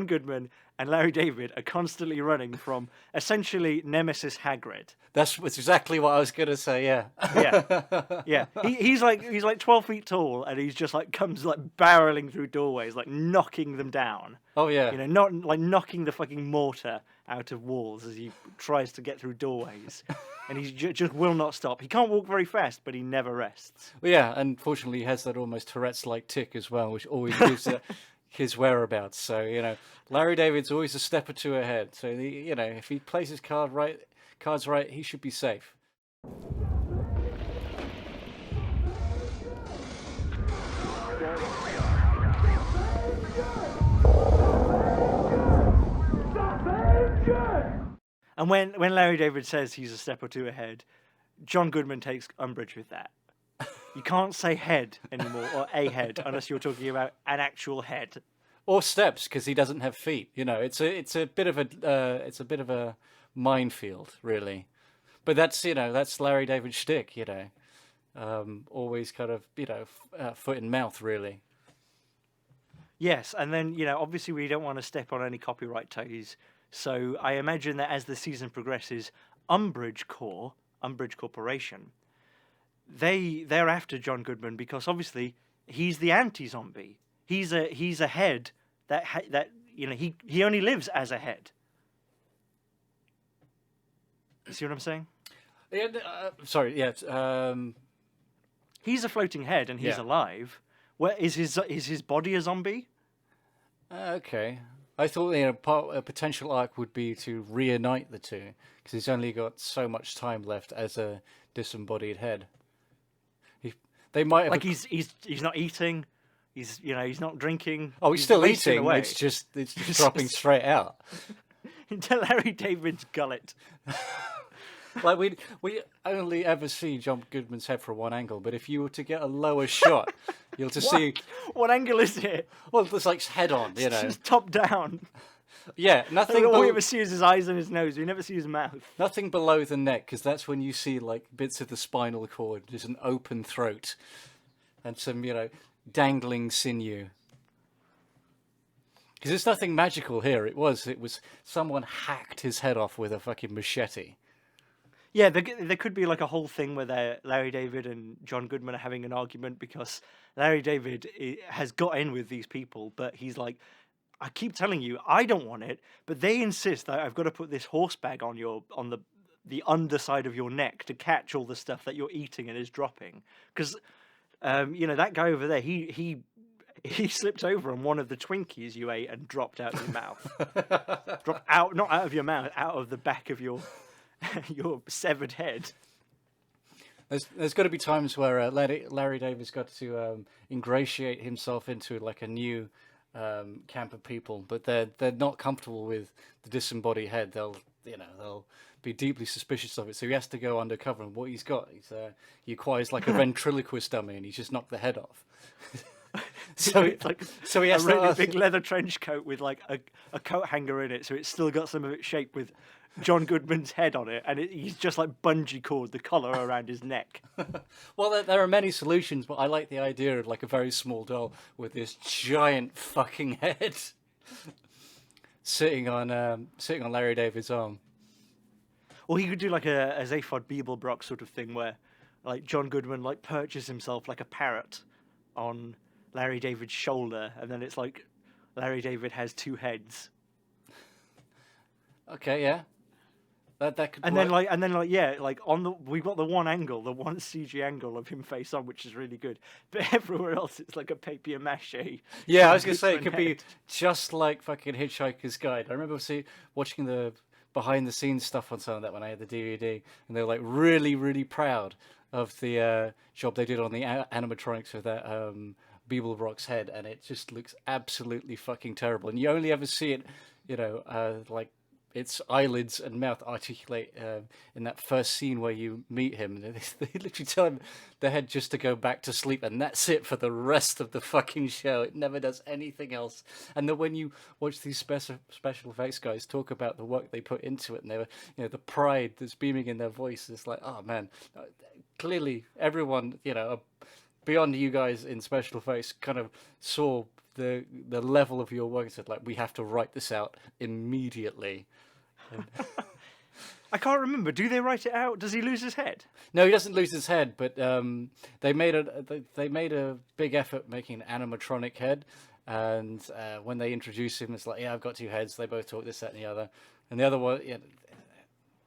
[SPEAKER 1] Goodman and Larry David are constantly running from essentially Nemesis Hagrid.
[SPEAKER 2] That's exactly what I was gonna say. Yeah.
[SPEAKER 1] Yeah. He's like 12 feet tall, and he's just like comes like barreling through doorways, like knocking them down.
[SPEAKER 2] Oh yeah.
[SPEAKER 1] Not like knocking the fucking mortar out of walls as he tries to get through doorways, and he just will not stop. He can't walk very fast, but he never rests.
[SPEAKER 2] Well, yeah. Unfortunately, he has that almost Tourette's-like tick as well, which always gives his whereabouts. So Larry David's always a step or two ahead. So if he plays his cards right, he should be safe.
[SPEAKER 1] And when Larry David says he's a step or two ahead, John Goodman takes umbrage with that. You can't say head anymore, or a head, unless you're talking about an actual head.
[SPEAKER 2] Or steps, because he doesn't have feet. It's a bit of a minefield, really. But that's Larry David's shtick. Always kind of foot in mouth, really.
[SPEAKER 1] Yes, and then obviously we don't want to step on any copyright toes. So I imagine that as the season progresses, Umbridge Corporation, they're after John Goodman because obviously he's the anti-zombie. He's a head that he only lives as a head. You see what I'm saying?
[SPEAKER 2] Yeah. Sorry. Yeah.
[SPEAKER 1] He's a floating head and he's alive. Where is his body a zombie?
[SPEAKER 2] Okay. I thought a potential arc would be to reunite the two because he's only got so much time left as a disembodied head. They might have
[SPEAKER 1] Like he's not eating. He's he's not drinking.
[SPEAKER 2] Oh, he's still
[SPEAKER 1] wasting
[SPEAKER 2] eating.
[SPEAKER 1] away.
[SPEAKER 2] It's just dropping straight out.
[SPEAKER 1] Into Larry David's gullet.
[SPEAKER 2] Like we only ever see John Goodman's head from one angle, but if you were to get a lower shot, you'll just see.
[SPEAKER 1] What angle is it?
[SPEAKER 2] Well, there's like head on,
[SPEAKER 1] It's just top down.
[SPEAKER 2] Yeah,
[SPEAKER 1] I
[SPEAKER 2] nothing.
[SPEAKER 1] think all we ever see is his eyes and his nose. We never see his mouth.
[SPEAKER 2] Nothing below the neck, because that's when you see like bits of the spinal cord. There's an open throat, and some dangling sinew. Because there's nothing magical here. It was someone hacked his head off with a fucking machete.
[SPEAKER 1] Yeah, there could be like a whole thing where Larry David and John Goodman are having an argument because Larry David has got in with these people, but he's like, I keep telling you, I don't want it, but they insist that I've got to put this horse bag on the underside of your neck to catch all the stuff that you're eating and is dropping. Because, that guy over there, he slipped over on one of the Twinkies you ate and dropped out of your mouth. Dropped out, not out of your mouth, out of the back of your severed head.
[SPEAKER 2] There's got to be times where Larry David's got to ingratiate himself into like a new camp of people, but they're not comfortable with the disembodied head. They'll be deeply suspicious of it. So he has to go undercover. And what he's got, he acquires like a ventriloquist dummy, and he's just knocked the head off. So he has
[SPEAKER 1] a really
[SPEAKER 2] to
[SPEAKER 1] big leather trench coat with like a coat hanger in it, so it's still got some of its shape with John Goodman's head on it, and he's just like bungee cord the collar around his neck.
[SPEAKER 2] Well, there are many solutions, but I like the idea of like a very small doll with this giant fucking head sitting on Larry David's arm.
[SPEAKER 1] Or he could do like a Zaphod Beeblebrock sort of thing where like John Goodman like perches himself like a parrot on Larry David's shoulder, and then it's like Larry David has two heads.
[SPEAKER 2] Okay, yeah. That could
[SPEAKER 1] And
[SPEAKER 2] work.
[SPEAKER 1] then we've got the one CG angle of him face on, which is really good. But everywhere else it's like a papier-mâché.
[SPEAKER 2] Yeah, I was gonna say it could be just like fucking Hitchhiker's Guide. I remember watching the behind the scenes stuff on some of that when I had the DVD, and they were like really, really proud of the job they did on the animatronics of that Beeblebrock's head, and it just looks absolutely fucking terrible. And you only ever see it, like its eyelids and mouth articulate in that first scene where you meet him. They literally tell him the head just to go back to sleep, and that's it for the rest of the fucking show. It never does anything else. And then when you watch these special effects guys talk about the work they put into it, and they were, the pride that's beaming in their voice, it's like, oh man, clearly everyone, beyond you guys in special effects, kind of saw the level of your work and said, like, we have to write this out immediately.
[SPEAKER 1] I can't remember. Do they write it out? Does he lose his head?
[SPEAKER 2] No, he doesn't lose his head, but they made a big effort making an animatronic head, and when they introduce him, it's like, yeah, I've got two heads. They both talk this, that, and the other, and the other one,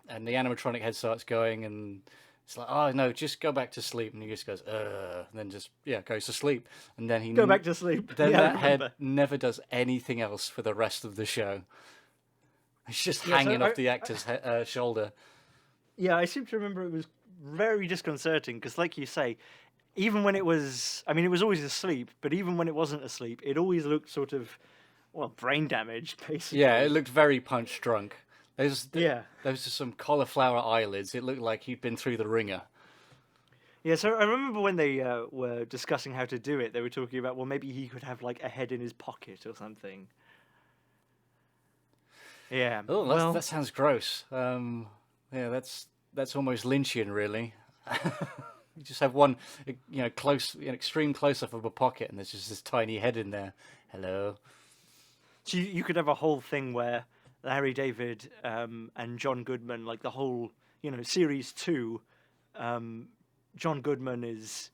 [SPEAKER 2] and the animatronic head starts going, and it's like, oh no, just go back to sleep, and he just goes, and then just goes to sleep, and then he
[SPEAKER 1] Go back to sleep.
[SPEAKER 2] Then
[SPEAKER 1] Yeah, I
[SPEAKER 2] that head
[SPEAKER 1] remember.
[SPEAKER 2] never does anything else for the rest of the show. It's just
[SPEAKER 1] Yeah, so
[SPEAKER 2] hanging off the actor's shoulder.
[SPEAKER 1] Yeah, I seem to remember it was very disconcerting because, like you say, even when it was always asleep, but even when it wasn't asleep, it always looked sort of, brain damaged, basically.
[SPEAKER 2] Yeah, it looked very punch drunk. There was
[SPEAKER 1] Yeah.
[SPEAKER 2] just some cauliflower eyelids. It looked like he'd been through the ringer.
[SPEAKER 1] Yeah, so I remember when they were discussing how to do it, they were talking about, well, maybe he could have like a head in his pocket or something. Yeah.
[SPEAKER 2] Oh, that sounds gross. Yeah, that's almost Lynchian, really. You just have one, extreme close up of a pocket, and there's just this tiny head in there. Hello.
[SPEAKER 1] So you could have a whole thing where Larry David and John Goodman, like the whole, series 2, John Goodman is,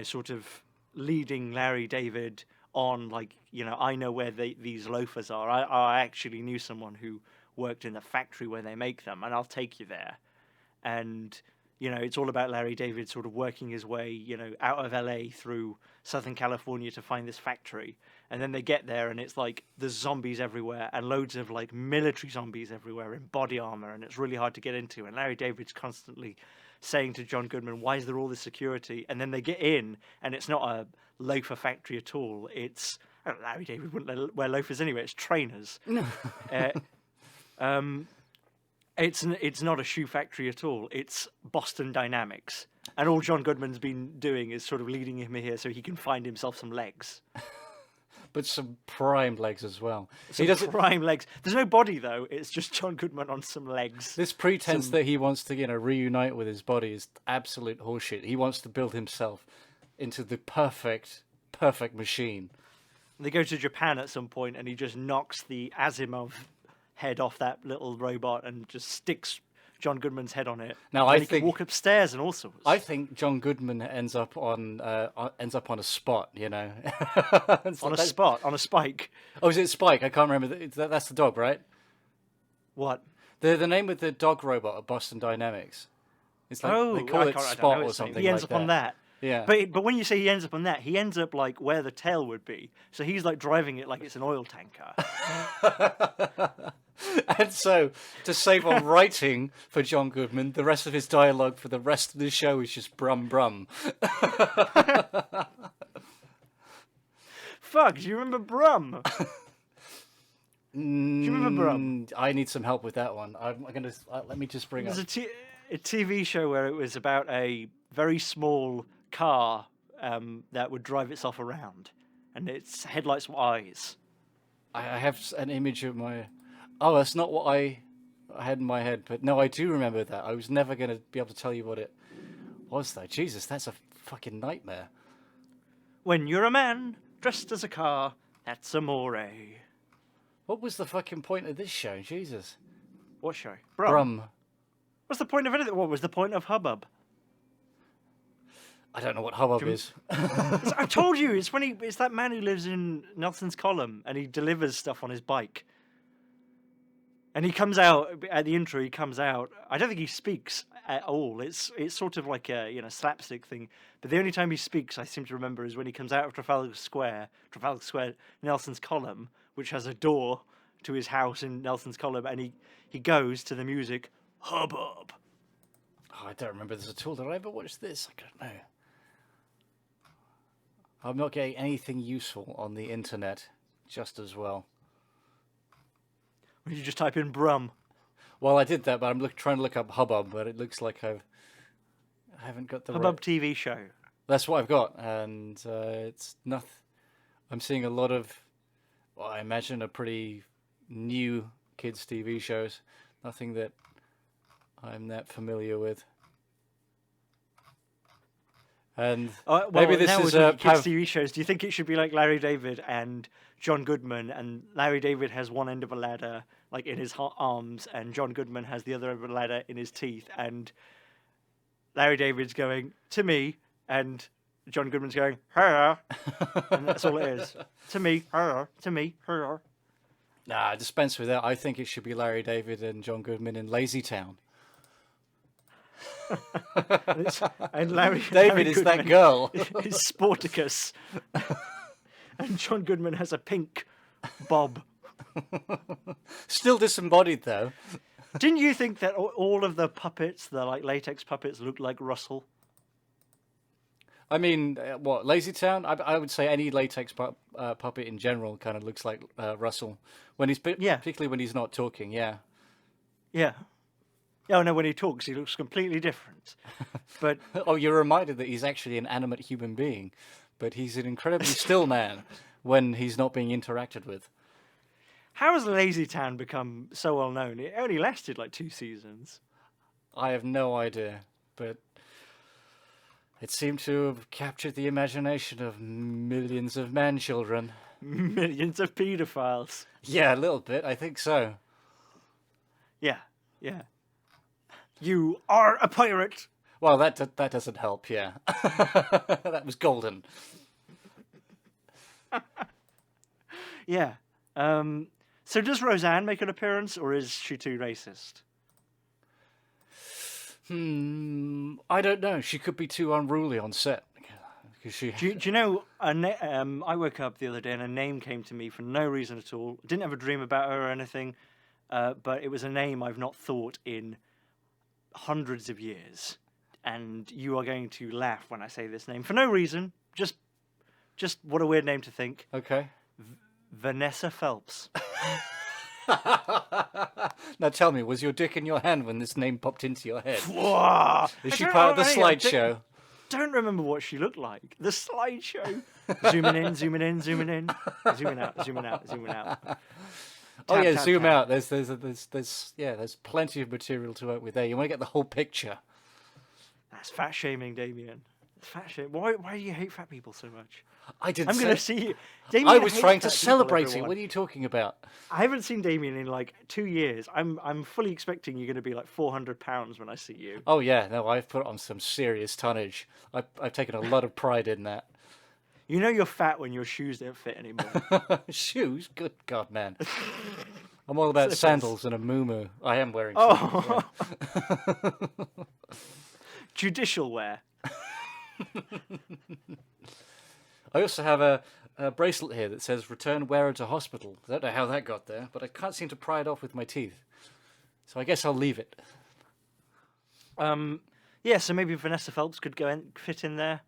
[SPEAKER 1] sort of leading Larry David on, like, I know where these loafers are. I actually knew someone who worked in the factory where they make them, and I'll take you there. And, it's all about Larry David sort of working his way, out of LA through Southern California to find this factory. And then they get there and it's like there's zombies everywhere and loads of like military zombies everywhere in body armor, and it's really hard to get into. And Larry David's constantly saying to John Goodman, "Why is there all this security?" And then they get in, and it's not a loafer factory at all. It's Larry David wouldn't wear loafers anyway. It's trainers. It's not a shoe factory at all. It's Boston Dynamics, and all John Goodman's been doing is sort of leading him here so he can find himself some legs.
[SPEAKER 2] But some prime legs as well.
[SPEAKER 1] Some prime legs. There's no body though. It's just John Goodman on some legs.
[SPEAKER 2] This pretense that he wants to, reunite with his body is absolute horseshit. He wants to build himself into the perfect machine.
[SPEAKER 1] They go to Japan at some point, and he just knocks the Asimov head off that little robot and just sticks John Goodman's head on it.
[SPEAKER 2] Now
[SPEAKER 1] he can walk upstairs and all sorts.
[SPEAKER 2] I think John Goodman ends up on a spot,
[SPEAKER 1] On a spike.
[SPEAKER 2] Oh, is it Spike? I can't remember. That's the dog, right?
[SPEAKER 1] What?
[SPEAKER 2] The name of the dog robot at Boston Dynamics. It's like they call it Spot or something.
[SPEAKER 1] He ends up on that.
[SPEAKER 2] Yeah.
[SPEAKER 1] But when you say he ends up on that, he ends up like where the tail would be. So he's like driving it like it's an oil tanker.
[SPEAKER 2] And so, to save on writing for John Goodman, the rest of his dialogue for the rest of the show is just brum brum.
[SPEAKER 1] Fuck, do you remember Brum? Do you remember Brum?
[SPEAKER 2] I need some help with that one. Let me just bring up.
[SPEAKER 1] There's a TV show where it was about a very small car that would drive itself around, and its headlights were eyes.
[SPEAKER 2] I have an image of my... Oh, that's not what I had in my head, but no, I do remember that. I was never going to be able to tell you what it was, though. Jesus, that's a fucking nightmare.
[SPEAKER 1] When you're a man dressed as a car, that's amore.
[SPEAKER 2] What was the fucking point of this show? Jesus.
[SPEAKER 1] What show?
[SPEAKER 2] Brum.
[SPEAKER 1] What's the point of anything? What was the point of Hubbub?
[SPEAKER 2] I don't know what Hubbub is.
[SPEAKER 1] I told you, it's that man who lives in Nelson's Column, and he delivers stuff on his bike. And he comes out at the intro. He comes out. I don't think he speaks at all. It's sort of like a slapstick thing. But the only time he speaks, I seem to remember, is when he comes out of Trafalgar Square, Nelson's Column, which has a door to his house in Nelson's Column, and he goes to the music, Hubbub.
[SPEAKER 2] Oh, I don't remember this at all. Did I ever watch this? I don't know. I'm not getting anything useful on the internet just as well.
[SPEAKER 1] When you just type in Brum.
[SPEAKER 2] Well, I did that, but I'm trying to look up Hubbub, but it looks like I haven't got the
[SPEAKER 1] Hubbub TV show.
[SPEAKER 2] That's what I've got, and it's nothing. I'm seeing a lot of, well, I imagine, a pretty new kids' TV shows. Nothing that I'm that familiar with. And maybe this is
[SPEAKER 1] kids' TV shows. Do you think it should be like Larry David and John Goodman, and Larry David has one end of a ladder like in his arms, and John Goodman has the other end of a ladder in his teeth, and Larry David's going to me, and John Goodman's going her, and that's all it is. To me, her. To me, her.
[SPEAKER 2] Nah, dispense with that. I think it should be Larry David and John Goodman in Lazy Town.
[SPEAKER 1] And Larry
[SPEAKER 2] David is that girl.
[SPEAKER 1] Is Sporticus. And John Goodman has a pink bob.
[SPEAKER 2] Still disembodied, though.
[SPEAKER 1] Didn't you think that all of the puppets, the latex puppets, looked like Russell?
[SPEAKER 2] I mean, what, Lazy Town? I would say any latex puppet in general kind of looks like Russell. Particularly when he's not talking, yeah.
[SPEAKER 1] Yeah. Oh, no, when he talks, he looks completely different. But
[SPEAKER 2] oh, you're reminded that he's actually an animate human being, but he's an incredibly still man when he's not being interacted with.
[SPEAKER 1] How has Lazy Town become so well known? It only lasted like 2 seasons.
[SPEAKER 2] I have no idea, but it seemed to have captured the imagination of millions of man-children.
[SPEAKER 1] Millions of paedophiles.
[SPEAKER 2] Yeah, a little bit. I think so.
[SPEAKER 1] Yeah. You are a pirate.
[SPEAKER 2] Well, that doesn't help, yeah. That was golden.
[SPEAKER 1] Yeah. So does Roseanne make an appearance, or is she too racist?
[SPEAKER 2] I don't know. She could be too unruly on set.
[SPEAKER 1] Do you know, I woke up the other day and a name came to me for no reason at all. Didn't have a dream about her or anything, but it was a name I've not thought in hundreds of years. and you are going to laugh when I say this name for no reason. Just what a weird name to think.
[SPEAKER 2] Okay.
[SPEAKER 1] Vanessa Phelps.
[SPEAKER 2] Now tell me, was your dick in your hand when this name popped into your head?
[SPEAKER 1] Whoa!
[SPEAKER 2] Is she part of the slideshow?
[SPEAKER 1] Don't remember what she looked like. The slideshow. Zooming in, zooming in, zooming in, zooming out, zooming out, zooming out.
[SPEAKER 2] Oh yeah,
[SPEAKER 1] tap,
[SPEAKER 2] zoom
[SPEAKER 1] tap.
[SPEAKER 2] out. There's plenty of material to work with there. You want to get the whole picture.
[SPEAKER 1] That's fat shaming, Damien. Fat shame. Why do you hate fat people so much?
[SPEAKER 2] I didn't.
[SPEAKER 1] I'm
[SPEAKER 2] say...
[SPEAKER 1] going to see you. Damien
[SPEAKER 2] I was
[SPEAKER 1] hates
[SPEAKER 2] trying to
[SPEAKER 1] fat people,
[SPEAKER 2] celebrate it.
[SPEAKER 1] everyone.
[SPEAKER 2] What are you talking about?
[SPEAKER 1] I haven't seen Damien in like 2 years. I'm fully expecting you're going to be like 400 pounds when I see you.
[SPEAKER 2] Oh yeah, no, I've put on some serious tonnage. I've taken a lot of pride in that.
[SPEAKER 1] You know you're fat when your shoes don't fit anymore.
[SPEAKER 2] Shoes? Good God, man. I'm all about sandals and a muumuu. I am wearing
[SPEAKER 1] Oh.
[SPEAKER 2] sandals. Yeah.
[SPEAKER 1] Judicial wear.
[SPEAKER 2] I also have a bracelet here that says "Return wearer to hospital." I don't know how that got there, but I can't seem to pry it off with my teeth. So I guess I'll leave it.
[SPEAKER 1] Yeah, so maybe Vanessa Phelps could fit in there.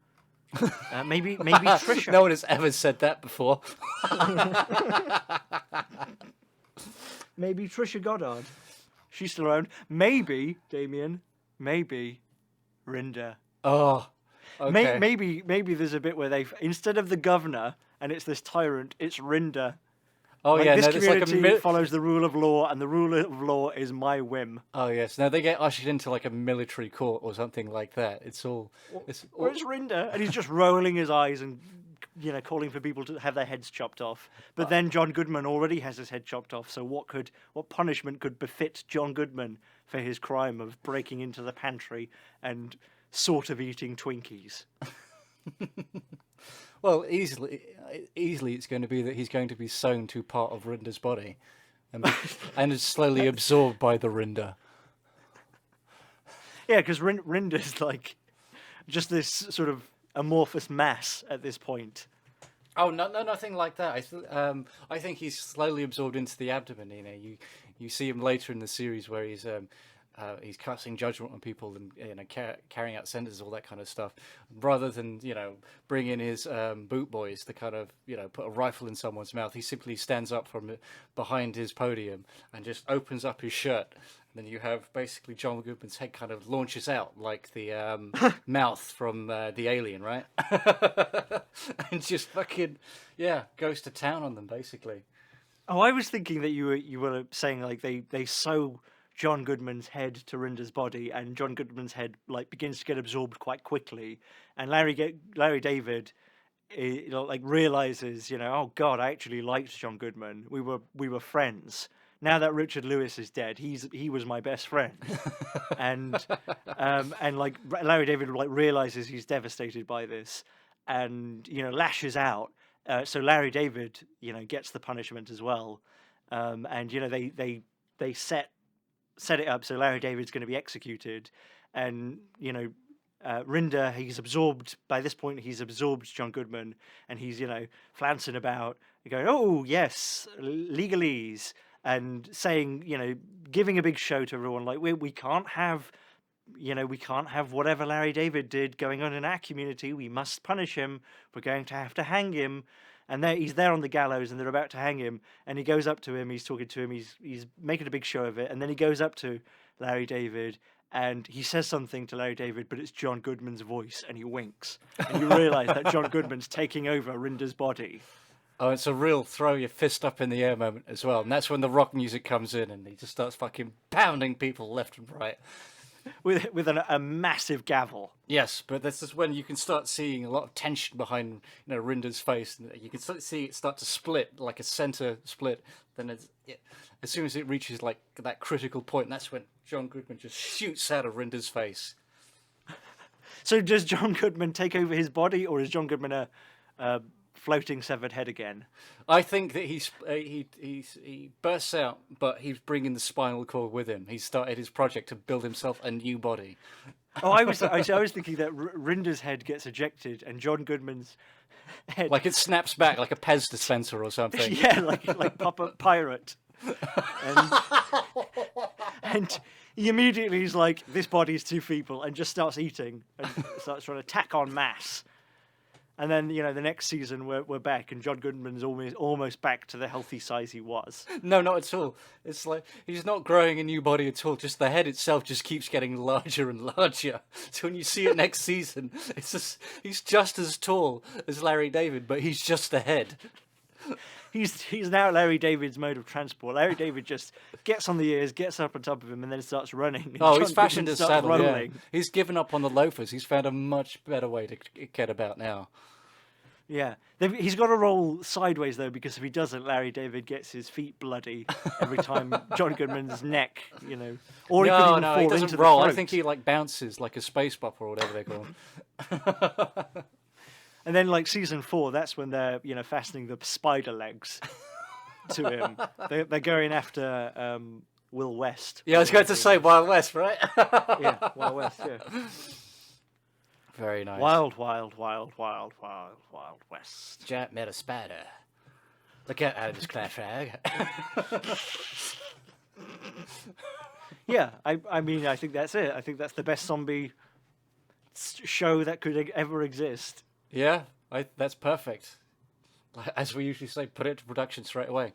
[SPEAKER 1] Maybe Trisha.
[SPEAKER 2] No one has ever said that before.
[SPEAKER 1] Maybe Trisha Goddard. She's still around. Maybe, Damien. Maybe Rinda.
[SPEAKER 2] Oh, okay.
[SPEAKER 1] Maybe there's a bit where they, instead of the governor and it's this tyrant, it's Rinda.
[SPEAKER 2] Oh
[SPEAKER 1] Like,
[SPEAKER 2] yeah,
[SPEAKER 1] this
[SPEAKER 2] no, it's like
[SPEAKER 1] community
[SPEAKER 2] a
[SPEAKER 1] follows the rule of law, and the rule of law is my whim.
[SPEAKER 2] Oh yes, no, they get ushered into like a military court or something like that. It's all.
[SPEAKER 1] Where's Rinda? And he's just rolling his eyes and calling for people to have their heads chopped off. But then John Goodman already has his head chopped off. So what punishment could befit John Goodman for his crime of breaking into the pantry and sort of eating Twinkies?
[SPEAKER 2] Well, easily, it's going to be that he's going to be sewn to part of Rinda's body, and is slowly absorbed by the Rinda.
[SPEAKER 1] Yeah, because Rinda's like just this sort of amorphous mass at this point.
[SPEAKER 2] Oh no, nothing like that. I think he's slowly absorbed into the abdomen. You see him later in the series where he's casting judgment on people and carrying out sentences, all that kind of stuff, rather than bring in his boot boys to kind of put a rifle in someone's mouth. He simply stands up from behind his podium and just opens up his shirt. And then you have basically John Goodman's head kind of launches out like the mouth from the Alien, right? And just fucking goes to town on them basically.
[SPEAKER 1] Oh, I was thinking that you were saying like they sew John Goodman's head to Rinda's body, and John Goodman's head like begins to get absorbed quite quickly, and Larry David realizes, oh God, I actually liked John Goodman. We were friends. Now that Richard Lewis is dead, he was my best friend, and like Larry David realizes he's devastated by this, and lashes out. So Larry David gets the punishment as well, and they set it up so Larry David's going to be executed, and Rinda, he's absorbed by this point. He's absorbed John Goodman, and he's flouncing about, going, "Oh yes, legalese," and saying, giving a big show to everyone, like we can't have whatever Larry David did going on in our community. We must punish him. We're going to have to hang him. And he's there on the gallows, and they're about to hang him. And he goes up to him. He's talking to him. He's making a big show of it. And then he goes up to Larry David, and he says something to Larry David, but it's John Goodman's voice, and he winks. And you realise that John Goodman's taking over Rinda's body.
[SPEAKER 2] Oh, it's a real throw your fist up in the air moment as well. And that's when the rock music comes in, and he just starts fucking pounding people left and right.
[SPEAKER 1] With a massive gavel.
[SPEAKER 2] Yes, but this is when you can start seeing a lot of tension behind Rinda's face. You can see it start to split, like a center split. Then as soon as it reaches like that critical point, that's when John Goodman just shoots out of Rinda's face.
[SPEAKER 1] So does John Goodman take over his body, or is John Goodman a floating severed head again?
[SPEAKER 2] I think that he bursts out, but he's bringing the spinal cord with him. He started his project to build himself a new body.
[SPEAKER 1] Oh, I was thinking that Rinda's head gets ejected and John Goodman's head,
[SPEAKER 2] like it snaps back like a Pez dispenser or something.
[SPEAKER 1] Yeah, like Papa Pirate, and he immediately is like, this body's too feeble, and just starts eating and starts trying to tack on mass. And then, the next season we're back, and John Goodman's almost back to the healthy size he was.
[SPEAKER 2] No, not at all. It's like he's not growing a new body at all. Just the head itself just keeps getting larger and larger. So when you see it next season, he's just as tall as Larry David, but he's just a head.
[SPEAKER 1] He's now Larry David's mode of transport. Larry David just gets on the ears, gets up on top of him, and then starts running.
[SPEAKER 2] Oh,
[SPEAKER 1] John
[SPEAKER 2] he's fashioned
[SPEAKER 1] Goodman
[SPEAKER 2] a
[SPEAKER 1] starts
[SPEAKER 2] saddle. Yeah.
[SPEAKER 1] rolling.
[SPEAKER 2] He's given up on the loafers. He's found a much better way to get about now.
[SPEAKER 1] Yeah. He's got to roll sideways, though, because if he doesn't, Larry David gets his feet bloody every time John Goodman's neck, Or he could even fall
[SPEAKER 2] he doesn't
[SPEAKER 1] into
[SPEAKER 2] roll.
[SPEAKER 1] the
[SPEAKER 2] I
[SPEAKER 1] throat.
[SPEAKER 2] think he bounces like a space bop or whatever they call him.
[SPEAKER 1] And then, season 4, that's when they're, fastening the spider legs to him. They're going after Will West.
[SPEAKER 2] Yeah, I was going to say Wild West, right?
[SPEAKER 1] Yeah, Wild West, yeah.
[SPEAKER 2] Very nice.
[SPEAKER 1] Wild, wild, wild, wild, wild, wild West.
[SPEAKER 2] Jack met a spider. Look out, Adam's clash rag.
[SPEAKER 1] Yeah, I mean, I think that's it. I think that's the best zombie show that could ever exist.
[SPEAKER 2] Yeah, that's perfect. As we usually say, put it to production straight away.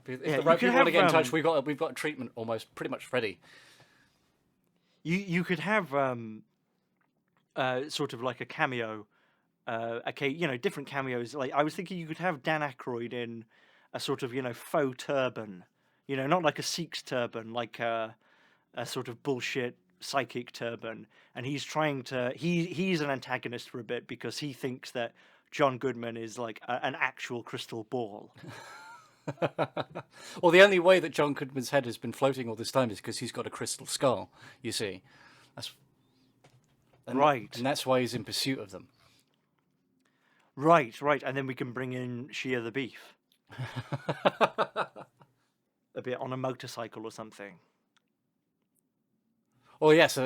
[SPEAKER 2] If
[SPEAKER 1] Yeah,
[SPEAKER 2] the right
[SPEAKER 1] you could
[SPEAKER 2] people want to get in
[SPEAKER 1] have,
[SPEAKER 2] touch, we've got treatment almost pretty much ready.
[SPEAKER 1] You could have sort of like a cameo, different cameos. Like I was thinking, you could have Dan Aykroyd in a sort of faux turban, not like a Sikh's turban, like a sort of bullshit psychic turban, and he's trying to he's an antagonist for a bit because he thinks that John Goodman is like an actual crystal ball.
[SPEAKER 2] Well, the only way that John Goodman's head has been floating all this time is because he's got a crystal skull. You see,
[SPEAKER 1] Right,
[SPEAKER 2] and that's why he's in pursuit of them.
[SPEAKER 1] Right, and then we can bring in Shia the Beef, a bit on a motorcycle or something.
[SPEAKER 2] Well, yeah, so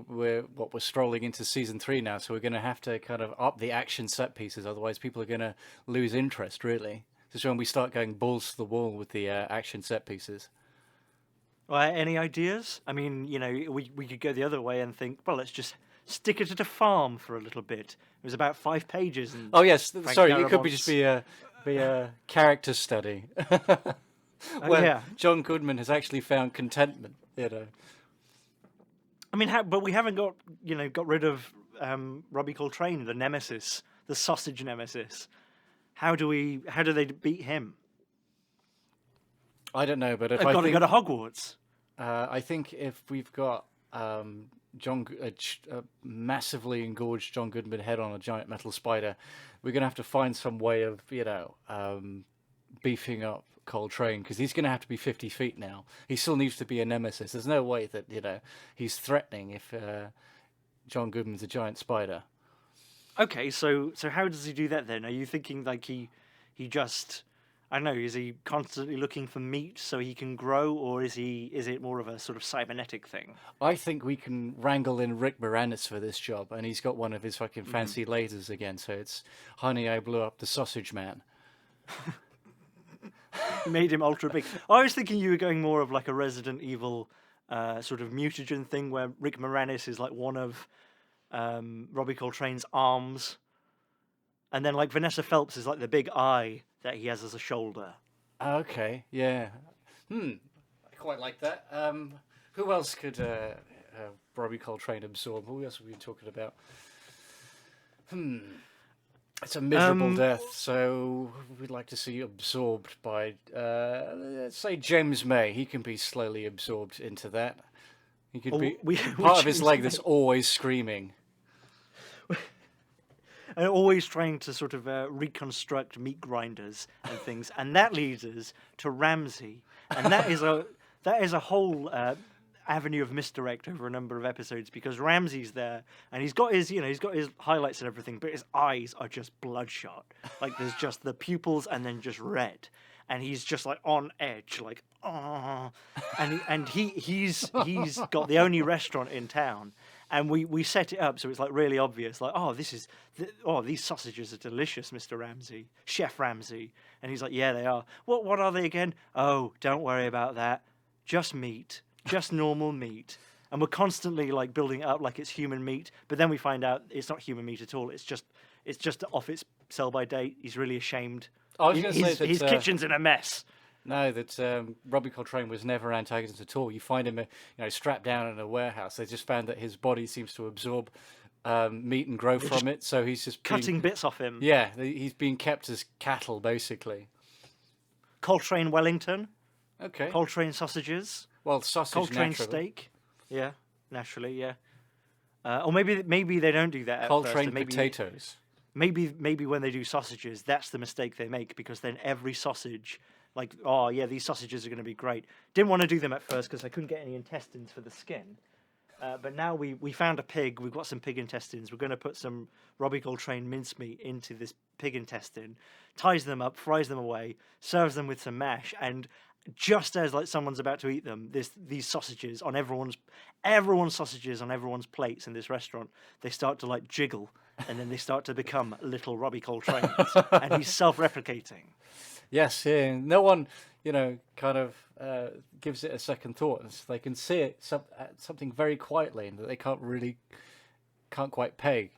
[SPEAKER 2] we're strolling into season 3 now, so we're going to have to kind of up the action set pieces, otherwise people are going to lose interest. Really, this is when we start going balls to the wall with the action set pieces.
[SPEAKER 1] Well, any ideas? I mean, we could go the other way and think, well, let's just stick it at a farm for a little bit. It was about 5 pages. And
[SPEAKER 2] oh yes,
[SPEAKER 1] Frank
[SPEAKER 2] sorry, it
[SPEAKER 1] Darabont's-
[SPEAKER 2] could just be a character study. Where
[SPEAKER 1] yeah.
[SPEAKER 2] John Goodman has actually found contentment.
[SPEAKER 1] I mean, but we haven't got rid of Robbie Coltrane, the nemesis, the sausage nemesis. How do they beat him?
[SPEAKER 2] I don't know, but if
[SPEAKER 1] They've got to go to Hogwarts.
[SPEAKER 2] I think if we've got massively engorged John Goodman head on a giant metal spider, we're going to have to find some way of beefing up Coltrane, because he's going to have to be 50 feet now. He still needs to be a nemesis. There's no way that he's threatening if John Goodman's a giant spider.
[SPEAKER 1] Okay, so how does he do that then? Are you thinking like he just, I don't know, is he constantly looking for meat so he can grow, or is it more of a sort of cybernetic thing?
[SPEAKER 2] I think we can wrangle in Rick Moranis for this job, and he's got one of his fucking fancy lasers again, so it's honey, I blew up the sausage man.
[SPEAKER 1] You made him ultra big. I was thinking you were going more of like a Resident Evil sort of mutagen thing where Rick Moranis is like one of Robbie Coltrane's arms, and then like Vanessa Phelps is like the big eye that he has as a shoulder.
[SPEAKER 2] Okay, yeah. I quite like that. Who else could Robbie Coltrane absorb? Who else have we been talking about? It's a miserable death, so we'd like to see absorbed by, let's say, James May. He can be slowly absorbed into that. He could be part of his leg that's always screaming.
[SPEAKER 1] And always trying to sort of reconstruct meat grinders and things. And that leads us to Ramsey. And that is a whole avenue of misdirect over a number of episodes, because Ramsey's there and he's got his highlights and everything, but his eyes are just bloodshot. Like there's just the pupils and then just red. And he's just like on edge, like oh, and he's got the only restaurant in town, and we set it up so it's like really obvious, like these sausages are delicious, Mr. Ramsey, Chef Ramsey, and he's like, yeah, they are. What are they again? Oh, don't worry about that, just meat. just normal meat. And we're constantly like building it up like it's human meat, but then we find out it's not human meat at all. It's just off its sell-by date. He's really ashamed.
[SPEAKER 2] I was going to say that
[SPEAKER 1] His kitchen's in a mess.
[SPEAKER 2] No, that Robbie Coltrane was never an antagonist at all. You find him, strapped down in a warehouse. They just found that his body seems to absorb meat and grow from it, so he's just
[SPEAKER 1] Cutting bits off him.
[SPEAKER 2] Yeah, he's being kept as cattle, basically.
[SPEAKER 1] Coltrane Wellington.
[SPEAKER 2] Okay.
[SPEAKER 1] Coltrane sausages.
[SPEAKER 2] Well, sausage
[SPEAKER 1] Coltrane
[SPEAKER 2] naturally.
[SPEAKER 1] steak. Yeah, naturally, yeah. Or maybe they don't do that at
[SPEAKER 2] Coltrane
[SPEAKER 1] first. Maybe,
[SPEAKER 2] potatoes.
[SPEAKER 1] Maybe when they do sausages, that's the mistake they make, because then every sausage, like, oh yeah, these sausages are going to be great. Didn't want to do them at first because I couldn't get any intestines for the skin. But now we found a pig. We've got some pig intestines. We're going to put some Robbie Coltrane mincemeat into this pig intestine, ties them up, fries them away, serves them with some mash, and just as like someone's about to eat them, these sausages on everyone's sausages on everyone's plates in this restaurant, they start to like jiggle, and then they start to become little Robbie Coltranes, and he's self-replicating.
[SPEAKER 2] Yes, yeah. No one, kind of gives it a second thought. They can see it something very quietly, and that they can't quite peg.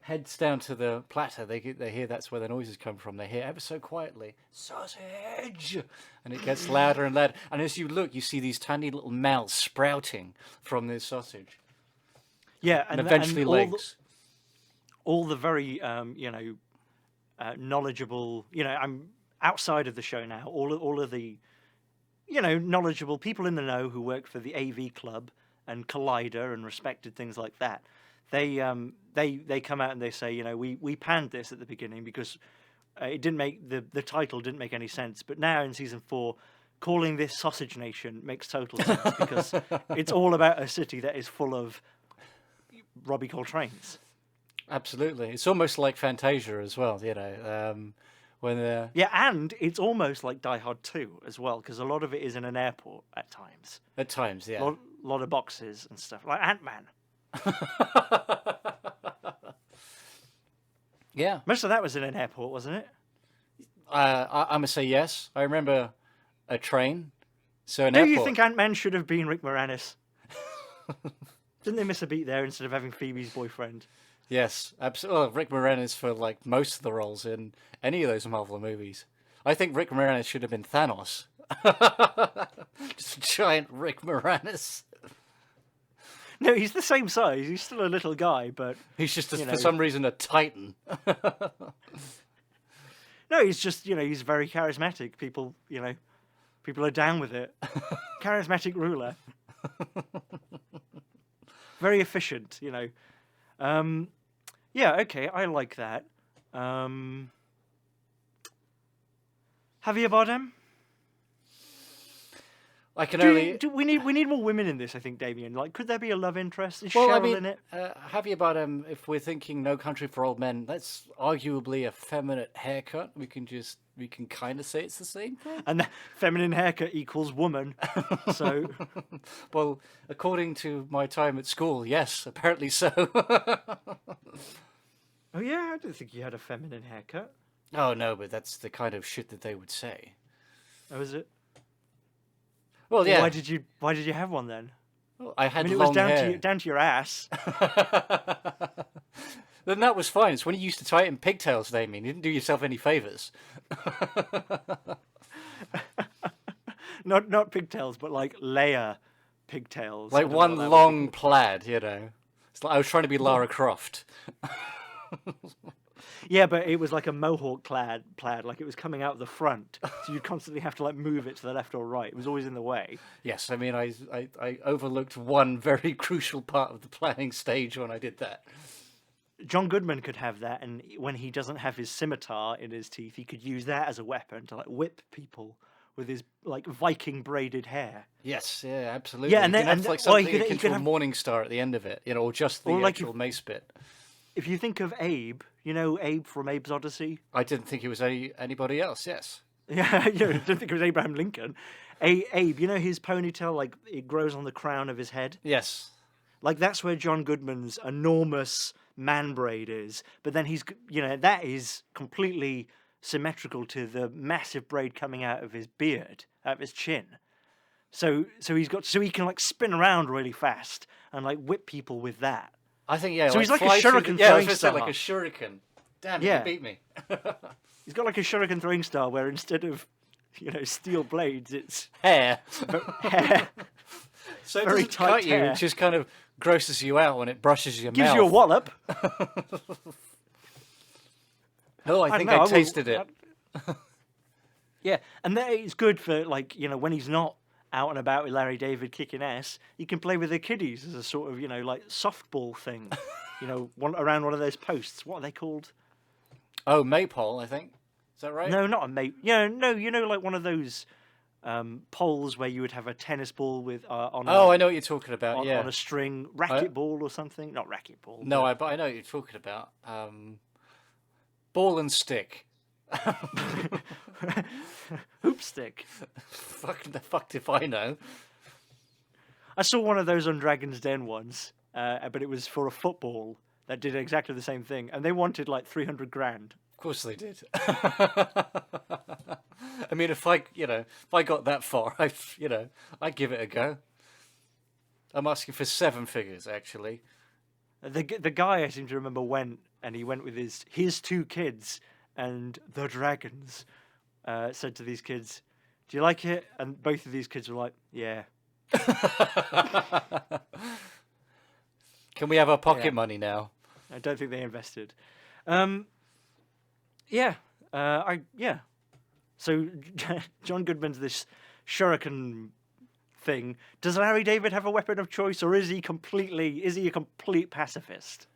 [SPEAKER 2] Heads down to the platter, they hear that's where the noises come from. They hear ever so quietly, sausage, and it gets louder and louder. And as you look, you see these tiny little mouths sprouting from this sausage.
[SPEAKER 1] Yeah,
[SPEAKER 2] and eventually legs.
[SPEAKER 1] All the very knowledgeable. I'm outside of the show now. All of the knowledgeable people in the know who work for the AV Club and Collider and respected things like that. They come out and they say, we panned this at the beginning because it didn't make the title didn't make any sense. But now in season 4, calling this Sausage Nation makes total sense because it's all about a city that is full of Robbie Coltranes.
[SPEAKER 2] Absolutely, it's almost like Fantasia as well. When
[SPEAKER 1] yeah, and it's almost like Die Hard 2 as well, because a lot of it is in an airport at times.
[SPEAKER 2] At times, yeah.
[SPEAKER 1] A lot of boxes and stuff, like Ant-Man.
[SPEAKER 2] Yeah.
[SPEAKER 1] Most of that was in an airport, wasn't it?
[SPEAKER 2] I'm going to say yes. I remember a train. So an
[SPEAKER 1] Do
[SPEAKER 2] airport.
[SPEAKER 1] you think Ant-Man should have been Rick Moranis? Didn't they miss a beat there instead of having Phoebe's boyfriend?
[SPEAKER 2] Yes, absolutely. Well, Rick Moranis for like most of the roles in any of those Marvel movies. I think Rick Moranis should have been Thanos. Just a giant Rick Moranis.
[SPEAKER 1] No, he's the same size. He's still a little guy, but
[SPEAKER 2] he's just for some reason a titan.
[SPEAKER 1] No, he's just he's very charismatic. People are down with it. Charismatic ruler. Very efficient. Yeah, okay, I like that. Javier Bardem.
[SPEAKER 2] I can only.
[SPEAKER 1] We need more women in this. I think, Damien. Like, could there be a love interest? Is
[SPEAKER 2] Well,
[SPEAKER 1] Cheryl in it?
[SPEAKER 2] Javier Bardem. If we're thinking No Country for Old Men, that's arguably a feminine haircut. We can kind of say it's the same thing.
[SPEAKER 1] And the feminine haircut equals woman. So,
[SPEAKER 2] well, according to my time at school, yes, apparently so.
[SPEAKER 1] Oh yeah, I don't think you had a feminine haircut.
[SPEAKER 2] Oh no, but that's the kind of shit that they would say.
[SPEAKER 1] Oh, is it?
[SPEAKER 2] Well, yeah.
[SPEAKER 1] Why did you have one then?
[SPEAKER 2] Well, I had
[SPEAKER 1] it
[SPEAKER 2] long
[SPEAKER 1] was down
[SPEAKER 2] hair.
[SPEAKER 1] down to your ass.
[SPEAKER 2] Then that was fine. It's when you used to tie it in pigtails, Damien. You didn't do yourself any favours.
[SPEAKER 1] Not pigtails, but like layer pigtails.
[SPEAKER 2] Like one long plaid, It's like I was trying to be Lara Croft.
[SPEAKER 1] Yeah, but it was like a mohawk plaid, like it was coming out the front, so you'd constantly have to like move it to the left or right. It was always in the way.
[SPEAKER 2] Yes, I mean I overlooked one very crucial part of the planning stage when I did that.
[SPEAKER 1] John Goodman could have that, and when he doesn't have his scimitar in his teeth, he could use that as a weapon to like whip people with his like Viking braided hair.
[SPEAKER 2] Yes, yeah, absolutely.
[SPEAKER 1] Yeah, and then
[SPEAKER 2] have, like something akin to a morning star at the end of it, or just the actual mace bit.
[SPEAKER 1] If you think of Abe, Abe from Abe's Odyssey.
[SPEAKER 2] I didn't think it was anybody else. Yes.
[SPEAKER 1] Yeah, I didn't think it was Abraham Lincoln. Abe, his ponytail, like it grows on the crown of his head.
[SPEAKER 2] Yes.
[SPEAKER 1] Like that's where John Goodman's enormous man braid is. But then he's, that is completely symmetrical to the massive braid coming out of his beard, out of his chin. So he can like spin around really fast and like whip people with that.
[SPEAKER 2] I think yeah.
[SPEAKER 1] So he's like a
[SPEAKER 2] fly through
[SPEAKER 1] shuriken
[SPEAKER 2] yeah, I
[SPEAKER 1] throwing
[SPEAKER 2] was gonna say,
[SPEAKER 1] star.
[SPEAKER 2] like a shuriken. Damn,
[SPEAKER 1] Yeah.
[SPEAKER 2] you beat me.
[SPEAKER 1] He's got like a shuriken throwing star where instead of steel blades, it's
[SPEAKER 2] Hair.
[SPEAKER 1] hair.
[SPEAKER 2] So it
[SPEAKER 1] Very
[SPEAKER 2] doesn't
[SPEAKER 1] tight
[SPEAKER 2] cut you.
[SPEAKER 1] hair.
[SPEAKER 2] It just kind of grosses you out when it brushes your
[SPEAKER 1] Gives
[SPEAKER 2] mouth.
[SPEAKER 1] you a wallop.
[SPEAKER 2] Oh, I
[SPEAKER 1] don't
[SPEAKER 2] think
[SPEAKER 1] know,
[SPEAKER 2] I
[SPEAKER 1] will-
[SPEAKER 2] tasted it.
[SPEAKER 1] Yeah, and that is good for like when he's not out and about with Larry David kicking ass. You can play with the kiddies as a sort of like softball thing. Around one of those posts. What are they called?
[SPEAKER 2] Oh, maypole, I think. Is that right?
[SPEAKER 1] No, not a mate. Yeah, no, like one of those poles where you would have a tennis ball with on.
[SPEAKER 2] Oh, I know what you're talking about.
[SPEAKER 1] On,
[SPEAKER 2] Yeah.
[SPEAKER 1] on a string, racquetball or something. Not racquetball.
[SPEAKER 2] No, but I know what you're talking about. Ball and stick.
[SPEAKER 1] Hoop stick.
[SPEAKER 2] Fuck the fuck if I know.
[SPEAKER 1] I saw one of those on Dragon's Den once, but it was for a football that did exactly the same thing, and they wanted like 300 grand.
[SPEAKER 2] Of course they did. I mean, if I got that far, I'd give it a go. I'm asking for 7 figures, actually.
[SPEAKER 1] The guy I seem to remember went, and he went with his 2 kids, and the dragons said to these kids, "Do you like it?" And both of these kids were like, "Yeah."
[SPEAKER 2] Can we have our pocket
[SPEAKER 1] Yeah.
[SPEAKER 2] money now?
[SPEAKER 1] I don't think they invested. Yeah. So John Goodman's this shuriken thing. Does Larry David have a weapon of choice, or is he a complete pacifist?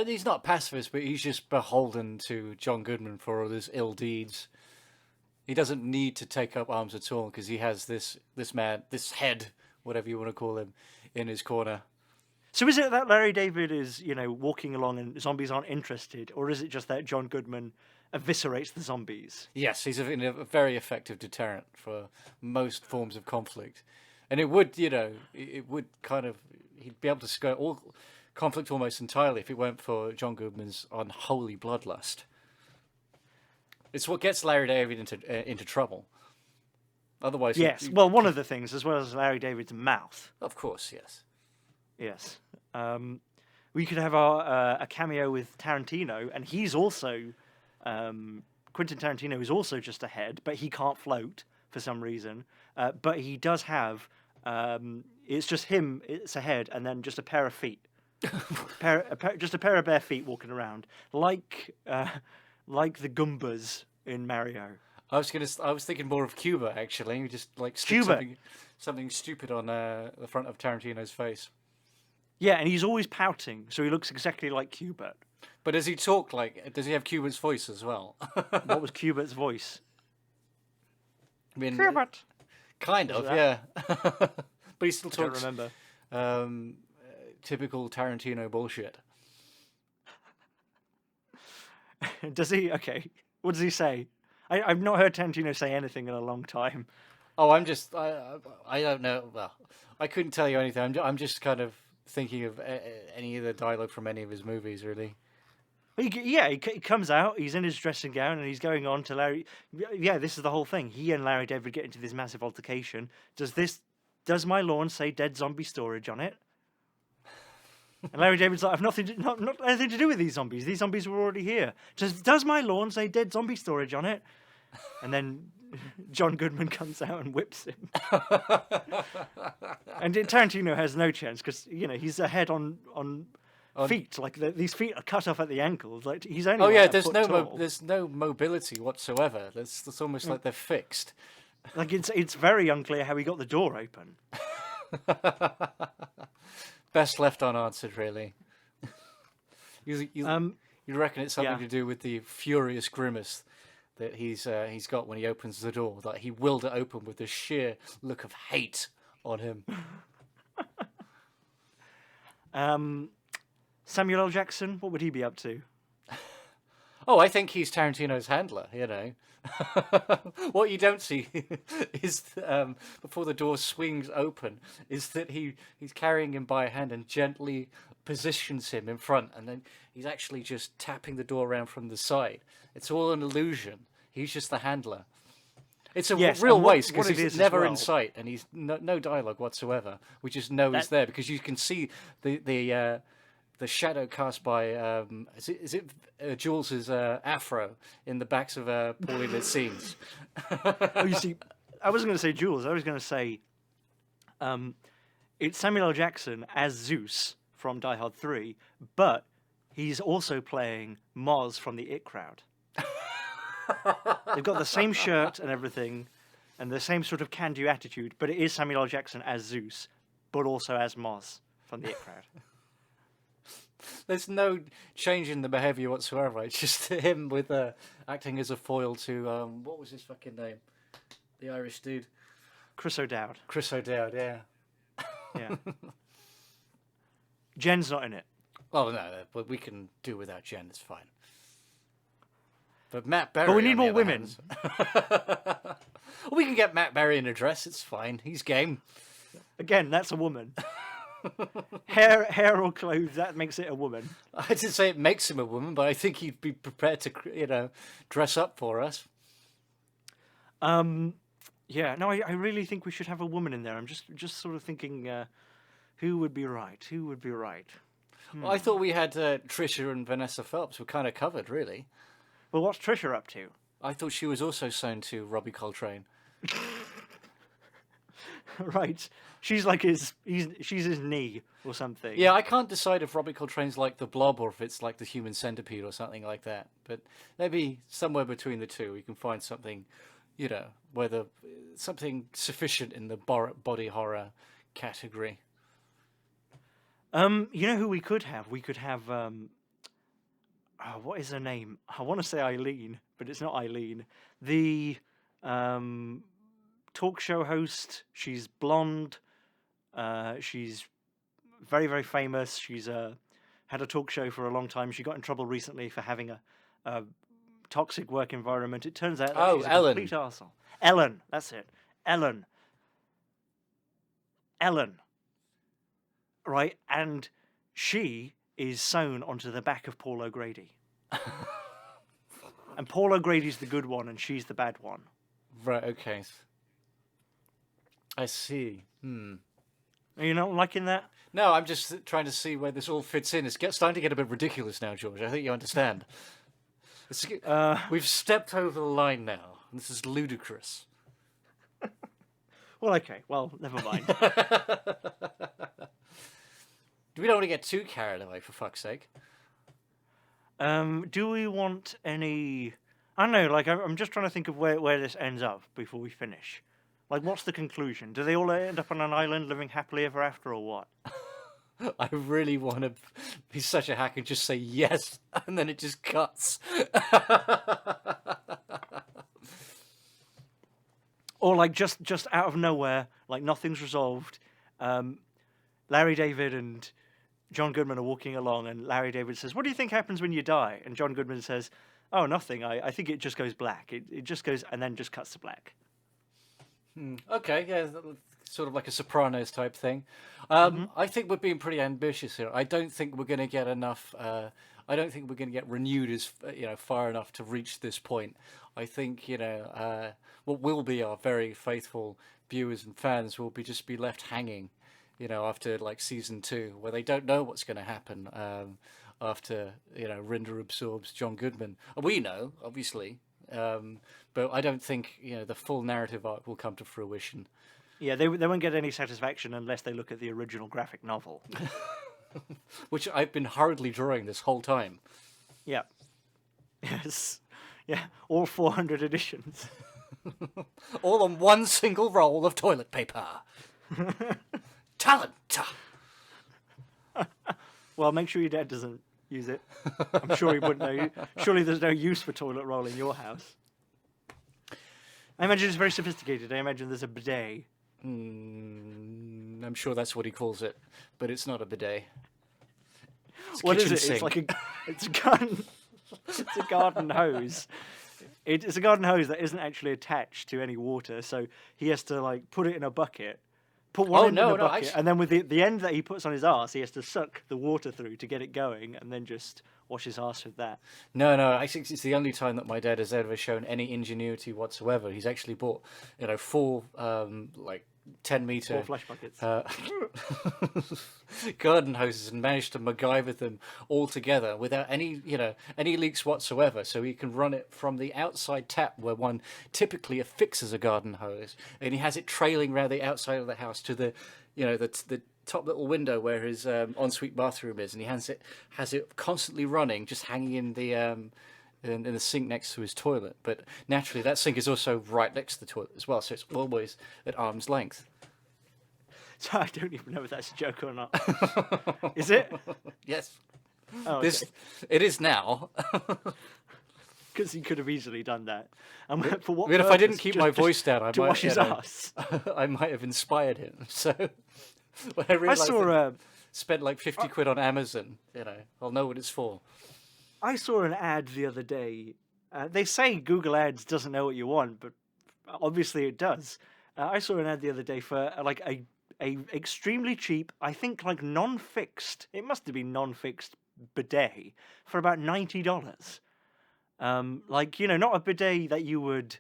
[SPEAKER 2] He's not pacifist, but he's just beholden to John Goodman for all his ill deeds. He doesn't need to take up arms at all because he has this man, this head, whatever you want to call him, in his corner.
[SPEAKER 1] So is it that Larry David is, walking along and zombies aren't interested, or is it just that John Goodman eviscerates the zombies?
[SPEAKER 2] Yes, he's a very effective deterrent for most forms of conflict. And it would, it would kind of, he'd be able to skirt all conflict almost entirely if it weren't for John Goodman's unholy bloodlust. It's what gets Larry David into trouble. Otherwise,
[SPEAKER 1] Yes. Well, one of the things, as well as Larry David's mouth.
[SPEAKER 2] Of course, yes.
[SPEAKER 1] Yes. We could have a cameo with Tarantino, and he's also Quentin Tarantino is also just a head, but he can't float for some reason. But he does have it's just him. It's a head, and then just a pair of feet, just a pair of bare feet walking around, like the Goombas in Mario.
[SPEAKER 2] I was thinking more of Cuba actually. We just like stick
[SPEAKER 1] Cuba.
[SPEAKER 2] something stupid on the front of Tarantino's face.
[SPEAKER 1] Yeah, and he's always pouting, so he looks exactly like Cubert.
[SPEAKER 2] But does he talk like? Does he have Cubert's voice as well?
[SPEAKER 1] What was Cubert's voice?
[SPEAKER 2] I mean,
[SPEAKER 1] Cubert.
[SPEAKER 2] kind of,
[SPEAKER 1] that?
[SPEAKER 2] yeah. But he still
[SPEAKER 1] I don't
[SPEAKER 2] talks
[SPEAKER 1] remember.
[SPEAKER 2] typical Tarantino bullshit.
[SPEAKER 1] Does he? Okay. What does he say? I've not heard Tarantino say anything in a long time.
[SPEAKER 2] Oh, I don't know. Well, I couldn't tell you anything. I'm just kind of thinking of any of the dialogue from any of his movies, really.
[SPEAKER 1] He comes out, he's in his dressing gown, and he's going on to Larry. Yeah, this is the whole thing. He and Larry David get into this massive altercation. Does my lawn say dead zombie storage on it? And Larry David's like, I've not anything to do with these zombies. These zombies were already here. Does my lawn say dead zombie storage on it? And then John Goodman comes out and whips him. And Tarantino has no chance because he's a head on feet. Like these feet are cut off at the ankles. Like he's only.
[SPEAKER 2] Oh
[SPEAKER 1] like
[SPEAKER 2] yeah,
[SPEAKER 1] a
[SPEAKER 2] there's
[SPEAKER 1] foot
[SPEAKER 2] no
[SPEAKER 1] tall.
[SPEAKER 2] there's no mobility whatsoever. It's almost like they're fixed.
[SPEAKER 1] Like it's very unclear how he got the door open.
[SPEAKER 2] Best left unanswered, really. You reckon it's something
[SPEAKER 1] yeah.
[SPEAKER 2] to do with the furious grimace that he's got when he opens the door? That he willed it open with the sheer look of hate on him.
[SPEAKER 1] Samuel L. Jackson, what would he be up to?
[SPEAKER 2] Oh, I think he's Tarantino's handler, What you don't see is before the door swings open is that he's carrying him by a hand and gently positions him in front, and then he's actually just tapping the door around from the side. It's all an illusion. He's just the handler. It's a
[SPEAKER 1] Yes,
[SPEAKER 2] real
[SPEAKER 1] and what-
[SPEAKER 2] waste because
[SPEAKER 1] what it
[SPEAKER 2] he's
[SPEAKER 1] is as
[SPEAKER 2] never in
[SPEAKER 1] well-
[SPEAKER 2] sight and he's no dialogue whatsoever. We just know he's
[SPEAKER 1] That-
[SPEAKER 2] there because you can see the shadow cast by is it Jules's afro in the backs of poorly lit scenes.
[SPEAKER 1] Oh, you see, I wasn't going to say Jules. I was going to say, it's Samuel L. Jackson as Zeus from Die Hard 3, but he's also playing Moz from the It Crowd. They've got the same shirt and everything, and the same sort of can-do attitude, but it is Samuel L. Jackson as Zeus, but also as Moz from the It Crowd.
[SPEAKER 2] There's no change in the behaviour whatsoever. It's just him with acting as a foil to what was his fucking name? The Irish dude.
[SPEAKER 1] Chris O'Dowd.
[SPEAKER 2] Chris O'Dowd, yeah.
[SPEAKER 1] Yeah. Jen's not in it.
[SPEAKER 2] Oh no, but we can do without Jen. It's fine. But Matt Berry.
[SPEAKER 1] But we need
[SPEAKER 2] on the
[SPEAKER 1] more
[SPEAKER 2] other
[SPEAKER 1] women.
[SPEAKER 2] hand- we can get Matt Berry in a dress. It's fine. He's game.
[SPEAKER 1] Again, that's a woman. hair or clothes, that makes it a woman.
[SPEAKER 2] I didn't say it makes him a woman, but I think he'd be prepared to, dress up for us.
[SPEAKER 1] Yeah, no, I really think we should have a woman in there. I'm just sort of thinking, who would be right? Who would be right?
[SPEAKER 2] Well, I thought we had Trisha and Vanessa Phelps were kind of covered, really.
[SPEAKER 1] Well, what's Trisha up to?
[SPEAKER 2] I thought she was also sewn to Robbie Coltrane.
[SPEAKER 1] Right. She's like she's his knee or something.
[SPEAKER 2] Yeah, I can't decide if Robbie Coltrane's like the Blob or if it's like the Human Centipede or something like that. But maybe somewhere between the two, we can find something, something sufficient in the body horror category.
[SPEAKER 1] You know who we could have? We could have what is her name? I want to say Eileen, but it's not Eileen. The talk show host. She's blonde. She's very, very famous. She's had a talk show for a long time. She got in trouble recently for having a toxic work environment. It turns out that she's a
[SPEAKER 2] Ellen.
[SPEAKER 1] complete arsehole. Ellen, that's it. Ellen. Right, and she is sewn onto the back of Paul O'Grady. And Paul O'Grady's the good one, and she's the bad one.
[SPEAKER 2] Right, okay. I see.
[SPEAKER 1] Are you not liking that?
[SPEAKER 2] No, I'm just trying to see where this all fits in. It's starting to get a bit ridiculous now, George. I think you understand. We've stepped over the line now. This is ludicrous.
[SPEAKER 1] Well, okay. Well, never mind.
[SPEAKER 2] We don't want to get too carried away, for fuck's sake.
[SPEAKER 1] Do we want any... I don't know, like, I'm just trying to think of where this ends up before we finish. Like, what's the conclusion? Do they all end up on an island living happily ever after, or what?
[SPEAKER 2] I really want to be such a hack and just say yes, and then it just cuts.
[SPEAKER 1] Or, like, just out of nowhere, like, nothing's resolved. Larry David and John Goodman are walking along, and Larry David says, "What do you think happens when you die?" And John Goodman says, "Oh, nothing. I think it just goes black. It just goes, and then just cuts to black."
[SPEAKER 2] Okay, yeah, sort of like a Sopranos type thing. I think we're being pretty ambitious here. I don't think we're going to get enough. I don't think we're going to get renewed as far enough to reach this point. I think what will be our very faithful viewers and fans will just be left hanging, after like season 2, where they don't know what's going to happen after Rinder absorbs John Goodman. We know, obviously. But I don't think the full narrative arc will come to fruition.
[SPEAKER 1] Yeah, they won't get any satisfaction unless they look at the original graphic novel.
[SPEAKER 2] Which I've been hurriedly drawing this whole time.
[SPEAKER 1] Yeah. Yes. Yeah, all 400 editions.
[SPEAKER 2] All on one single roll of toilet paper. Talent!
[SPEAKER 1] Well, make sure your dad doesn't use it. I'm sure he wouldn't know. Surely there's no use for toilet roll in your house. I imagine it's very sophisticated. I imagine there's a bidet.
[SPEAKER 2] I'm sure that's what he calls it, but it's not a bidet. It's
[SPEAKER 1] What is
[SPEAKER 2] kitchen
[SPEAKER 1] it?
[SPEAKER 2] sink.
[SPEAKER 1] It's like it's a garden. It's a garden hose. It's a garden hose that isn't actually attached to any water, so he has to like put it in a bucket, put one
[SPEAKER 2] Oh,
[SPEAKER 1] end in
[SPEAKER 2] no,
[SPEAKER 1] a
[SPEAKER 2] no,
[SPEAKER 1] bucket, and then with the end that he puts on his arse, he has to suck the water through to get it going, and then just wash his arse with that.
[SPEAKER 2] No, I think it's the only time that my dad has ever shown any ingenuity whatsoever. He's actually bought, 4 like 10-meter
[SPEAKER 1] 4 flush buckets.
[SPEAKER 2] garden hoses and managed to MacGyver them all together without any leaks whatsoever. So he can run it from the outside tap where one typically affixes a garden hose, and he has it trailing around the outside of the house to the top little window where his ensuite bathroom is, and he has it constantly running, just hanging in the in the sink next to his toilet. But naturally, that sink is also right next to the toilet as well, so it's always at arm's length.
[SPEAKER 1] So I don't even know if that's a joke or not. Is it?
[SPEAKER 2] Yes.
[SPEAKER 1] Oh,
[SPEAKER 2] It is now.
[SPEAKER 1] because he could have easily done that. And for what?
[SPEAKER 2] I mean, if I didn't
[SPEAKER 1] purpose?
[SPEAKER 2] keep
[SPEAKER 1] Just-
[SPEAKER 2] my
[SPEAKER 1] just
[SPEAKER 2] voice down, I
[SPEAKER 1] to
[SPEAKER 2] might
[SPEAKER 1] wash his ass.
[SPEAKER 2] I might have inspired him. So when I
[SPEAKER 1] I
[SPEAKER 2] realised
[SPEAKER 1] saw
[SPEAKER 2] spent like 50 quid on Amazon, I'll know what it's for.
[SPEAKER 1] I saw an ad the other day. They say Google Ads doesn't know what you want, but obviously it does. I saw an ad the other day for like a extremely cheap, I think like non-fixed. It must have been non-fixed bidet for about $90. Like not a bidet that you would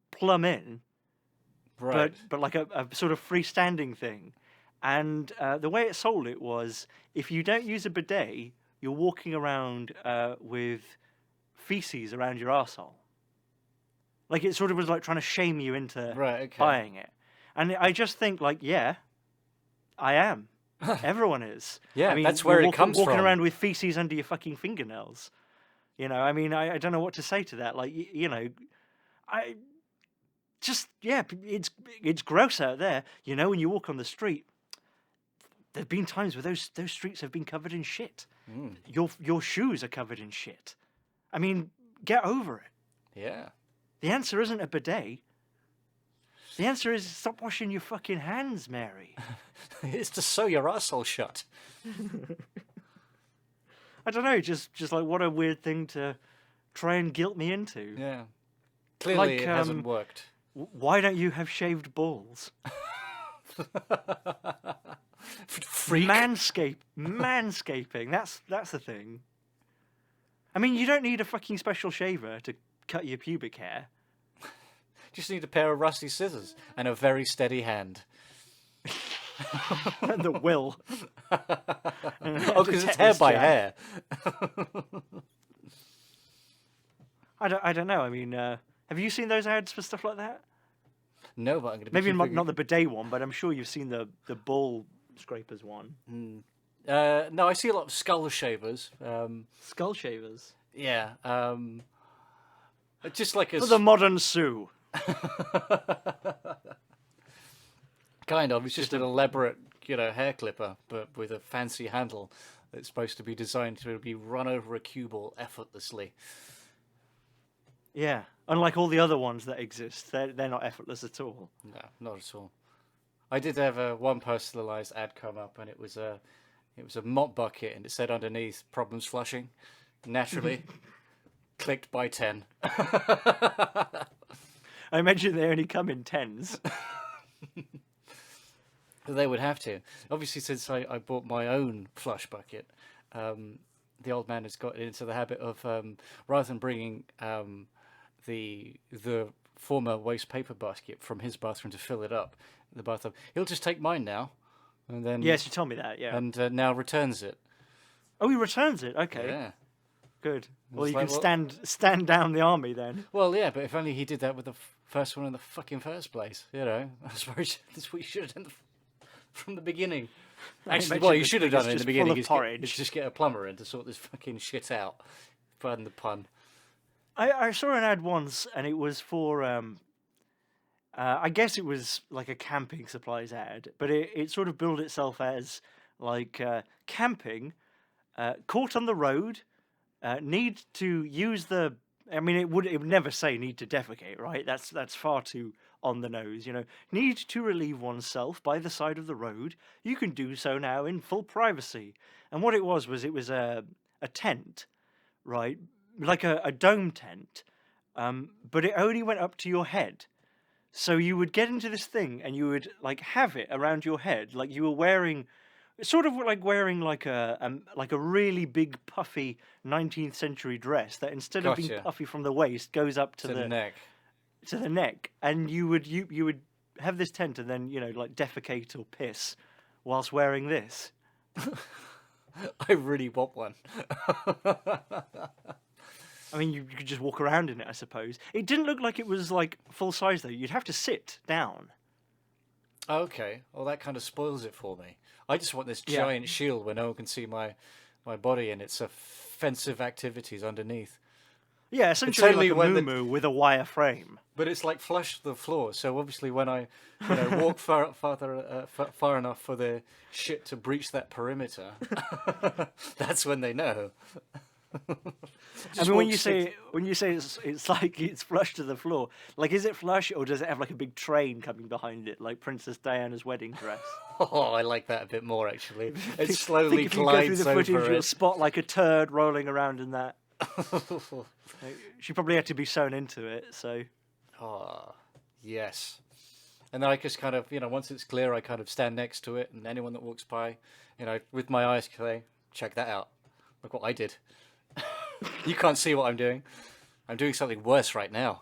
[SPEAKER 1] plumb in,
[SPEAKER 2] Right.
[SPEAKER 1] but like a sort of freestanding thing. And the way it sold it was, if you don't use a bidet, you're walking around with feces around your arsehole. Like it sort of was like trying to shame you into
[SPEAKER 2] Right, okay.
[SPEAKER 1] buying it. And I just think like, yeah, I am. Everyone is.
[SPEAKER 2] Yeah,
[SPEAKER 1] I mean,
[SPEAKER 2] that's where
[SPEAKER 1] you're
[SPEAKER 2] it comes
[SPEAKER 1] walking
[SPEAKER 2] from.
[SPEAKER 1] around with feces under your fucking fingernails. I mean, I don't know what to say to that. Like, I just, yeah, it's gross out there. When you walk on the street, there've been times where those streets have been covered in shit. Your shoes are covered in shit. I mean, get over it.
[SPEAKER 2] Yeah.
[SPEAKER 1] The answer isn't a bidet. The answer is stop washing your fucking hands, Mary.
[SPEAKER 2] It's to sew your asshole shut.
[SPEAKER 1] I don't know, just like what a weird thing to try and guilt me into.
[SPEAKER 2] Yeah. Clearly
[SPEAKER 1] Like,
[SPEAKER 2] it hasn't worked.
[SPEAKER 1] Why don't you have shaved balls?
[SPEAKER 2] Freak.
[SPEAKER 1] Manscaping. That's the thing. I mean, you don't need a fucking special shaver to cut your pubic hair.
[SPEAKER 2] Just need a pair of rusty scissors and a very steady hand.
[SPEAKER 1] And the will.
[SPEAKER 2] Oh, because it's hair by hair.
[SPEAKER 1] I don't know. I mean, have you seen those ads for stuff like that?
[SPEAKER 2] No, but I'm going to be
[SPEAKER 1] Maybe
[SPEAKER 2] keeping...
[SPEAKER 1] not the bidet one, but I'm sure you've seen the ball scrapers one.
[SPEAKER 2] No, I see a lot of skull shavers.
[SPEAKER 1] Skull shavers.
[SPEAKER 2] Yeah. Just like a...
[SPEAKER 1] For the modern Sue.
[SPEAKER 2] Kind of. It's just an elaborate, hair clipper, but with a fancy handle that's supposed to be designed to be run over a cue ball effortlessly.
[SPEAKER 1] Yeah. Unlike all the other ones that exist, they're not effortless at all.
[SPEAKER 2] No, not at all. I did have one personalised ad come up, and it was a mop bucket, and it said underneath "problems flushing." Naturally, clicked by 10.
[SPEAKER 1] I mentioned they only come in 10s.
[SPEAKER 2] They would have to. Obviously, since I bought my own flush bucket, the old man has got into the habit of rather than bringing the former waste paper basket from his bathroom to fill it up in the bathtub, he'll just take mine now, and then
[SPEAKER 1] Yes, you told me that. Yeah.
[SPEAKER 2] and now returns it.
[SPEAKER 1] Oh, he returns it. Okay.
[SPEAKER 2] Yeah.
[SPEAKER 1] Good. Well,
[SPEAKER 2] It's
[SPEAKER 1] you
[SPEAKER 2] like,
[SPEAKER 1] can stand down the army then.
[SPEAKER 2] Well, yeah, but if only he did that with the first one in the fucking first place, That's what you should have done from the beginning. Actually,
[SPEAKER 1] mentioned
[SPEAKER 2] what you
[SPEAKER 1] the
[SPEAKER 2] should have
[SPEAKER 1] thing is
[SPEAKER 2] done in the
[SPEAKER 1] just
[SPEAKER 2] beginning
[SPEAKER 1] full of
[SPEAKER 2] is
[SPEAKER 1] porridge.
[SPEAKER 2] just get a plumber in to sort this fucking shit out. Pardon the pun.
[SPEAKER 1] I saw an ad once, and it was for I guess it was like a camping supplies ad, but it sort of billed itself as like camping, caught on the road, need to use the. I mean, it would never say need to defecate, right? That's far too on the nose, Need to relieve oneself by the side of the road. You can do so now in full privacy. And what it was a tent, right? Like a dome tent, but it only went up to your head. So you would get into this thing and you would like have it around your head, like you were wearing, sort of like wearing like a really big puffy 19th century dress that instead of being
[SPEAKER 2] Gotcha.
[SPEAKER 1] puffy from the waist goes up to
[SPEAKER 2] To the neck.
[SPEAKER 1] to the neck, and you would have this tent and then like defecate or piss whilst wearing this.
[SPEAKER 2] I really want one.
[SPEAKER 1] I mean, you could just walk around in it, I suppose. It didn't look like it was like full size though. You'd have to sit down.
[SPEAKER 2] Okay, well that kind of spoils it for me. I just want this
[SPEAKER 1] Yeah.
[SPEAKER 2] giant shield where no one can see my body and its offensive activities underneath.
[SPEAKER 1] Yeah, essentially
[SPEAKER 2] only
[SPEAKER 1] like a
[SPEAKER 2] when the-
[SPEAKER 1] muumuu with a wire frame.
[SPEAKER 2] But it's like flush to the floor, so obviously when I walk far enough for the shit to breach that perimeter, that's when they know.
[SPEAKER 1] I mean, when you say it's like it's flush to the floor, like is it flush or does it have like a big train coming behind it, like Princess Diana's wedding dress?
[SPEAKER 2] Oh, I like that a bit more actually. It
[SPEAKER 1] I think
[SPEAKER 2] slowly
[SPEAKER 1] if you go through
[SPEAKER 2] glides
[SPEAKER 1] the footage,
[SPEAKER 2] over
[SPEAKER 1] you'll
[SPEAKER 2] it.
[SPEAKER 1] spot like a turd rolling around in that. Like, she probably had to be sewn into it, so.
[SPEAKER 2] Oh, yes. And then I just kind of, once it's clear, I kind of stand next to it, and anyone that walks by, with my eyes, say, check that out. Look what I did. You can't see what I'm doing. I'm doing something worse right now.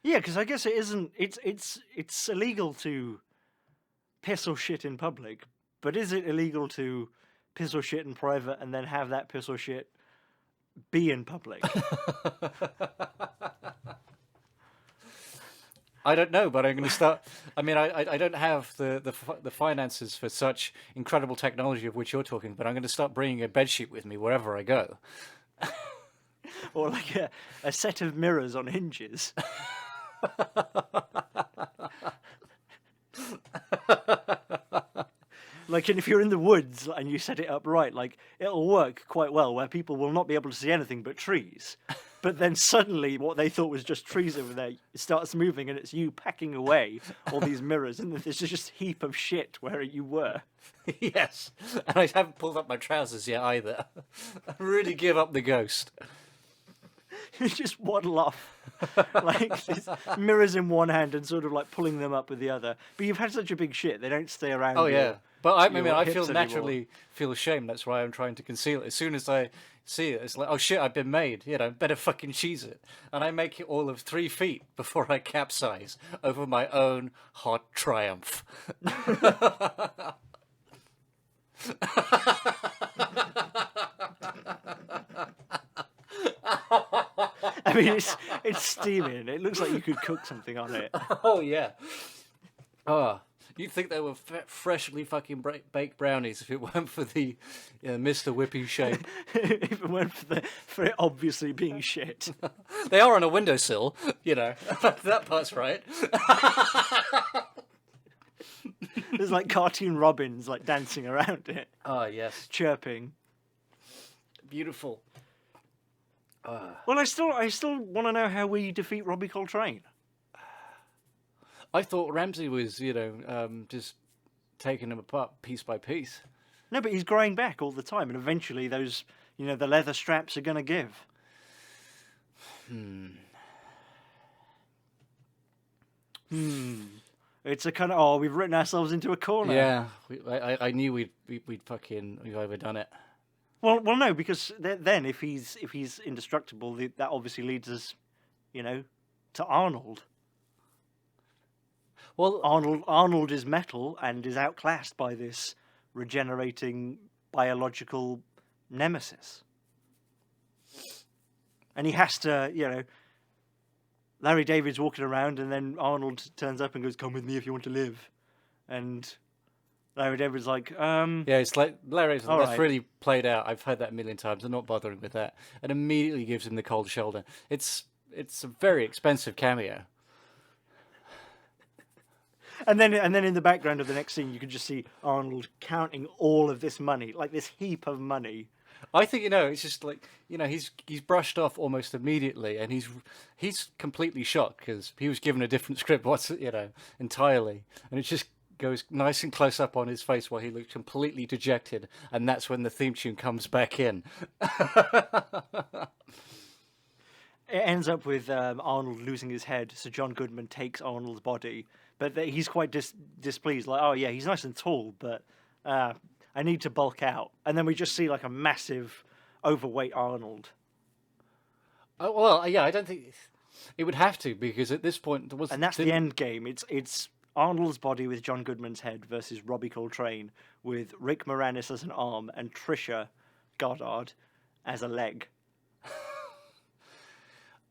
[SPEAKER 1] Yeah, because I guess it isn't. It's illegal to piss or shit in public, but is it illegal to piss or shit in private and then have that piss or shit be in public?
[SPEAKER 2] I don't know, but I'm going to start. I mean, I don't have the finances for such incredible technology of which you're talking, but I'm going to start bringing a bedsheet with me wherever I go.
[SPEAKER 1] Or like a set of mirrors on hinges? Like, and if you're in the woods and you set it up right, like it'll work quite well, where people will not be able to see anything but trees. But then suddenly, what they thought was just trees over there starts moving, and it's you packing away all these mirrors, and there's just a heap of shit where you were.
[SPEAKER 2] Yes, and I haven't pulled up my trousers yet either. I really give up the ghost.
[SPEAKER 1] You just waddle off, like just mirrors in one hand and sort of like pulling them up with the other. But you've had such a big shit; they don't stay around.
[SPEAKER 2] Oh yeah, but I mean, I
[SPEAKER 1] hips
[SPEAKER 2] feel
[SPEAKER 1] anymore.
[SPEAKER 2] naturally feel ashamed. That's why I'm trying to conceal it. As soon as I see it, it's like, oh shit, I've been made. Better fucking cheese it. And I make it all of 3 feet before I capsize over my own hot triumph.
[SPEAKER 1] I mean, it's steaming. It looks like you could cook something on it.
[SPEAKER 2] Oh yeah. Oh, you'd think they were freshly fucking baked brownies if it weren't for the Mr. Whippy shape.
[SPEAKER 1] If it weren't for it obviously being shit.
[SPEAKER 2] They are on a windowsill, that part's right.
[SPEAKER 1] There's like cartoon robins like dancing around it,
[SPEAKER 2] Oh yes,
[SPEAKER 1] chirping.
[SPEAKER 2] beautiful.
[SPEAKER 1] Well, I still want to know how we defeat Robbie Coltrane.
[SPEAKER 2] I thought Ramsey was, just taking him apart piece by piece.
[SPEAKER 1] No, but he's growing back all the time, and eventually those, the leather straps are going to give. It's a kind of, we've written ourselves into a corner.
[SPEAKER 2] Yeah, I knew we'd overdone it.
[SPEAKER 1] Well, no, because then if he's indestructible, that obviously leads us, to Arnold.
[SPEAKER 2] Well,
[SPEAKER 1] Arnold is metal and is outclassed by this regenerating biological nemesis. And he has to, Larry David's walking around and then Arnold turns up and goes, "Come with me if you want to live." And Larry David's like,
[SPEAKER 2] yeah, it's like Larry.
[SPEAKER 1] all
[SPEAKER 2] That's
[SPEAKER 1] right.
[SPEAKER 2] really played out. I've heard that a million times. I'm not bothering with that. And immediately gives him the cold shoulder. It's a very expensive cameo.
[SPEAKER 1] And then in the background of the next scene, you can just see Arnold counting all of this money, like this heap of money.
[SPEAKER 2] I think it's just like he's brushed off almost immediately, and he's completely shocked because he was given a different script. Entirely, and it just goes nice and close up on his face while he looks completely dejected, and that's when the theme tune comes back in.
[SPEAKER 1] it ends up with Arnold losing his head, so John Goodman takes Arnold's body, but he's quite displeased, like, oh yeah, he's nice and tall, but I need to bulk out. And then we just see like a massive, overweight Arnold.
[SPEAKER 2] Oh, well, yeah, I don't think it would have to, because at this point there was.
[SPEAKER 1] And that's the end game. It's Arnold's body with John Goodman's head versus Robbie Coltrane with Rick Moranis as an arm and Trisha Goddard as a leg.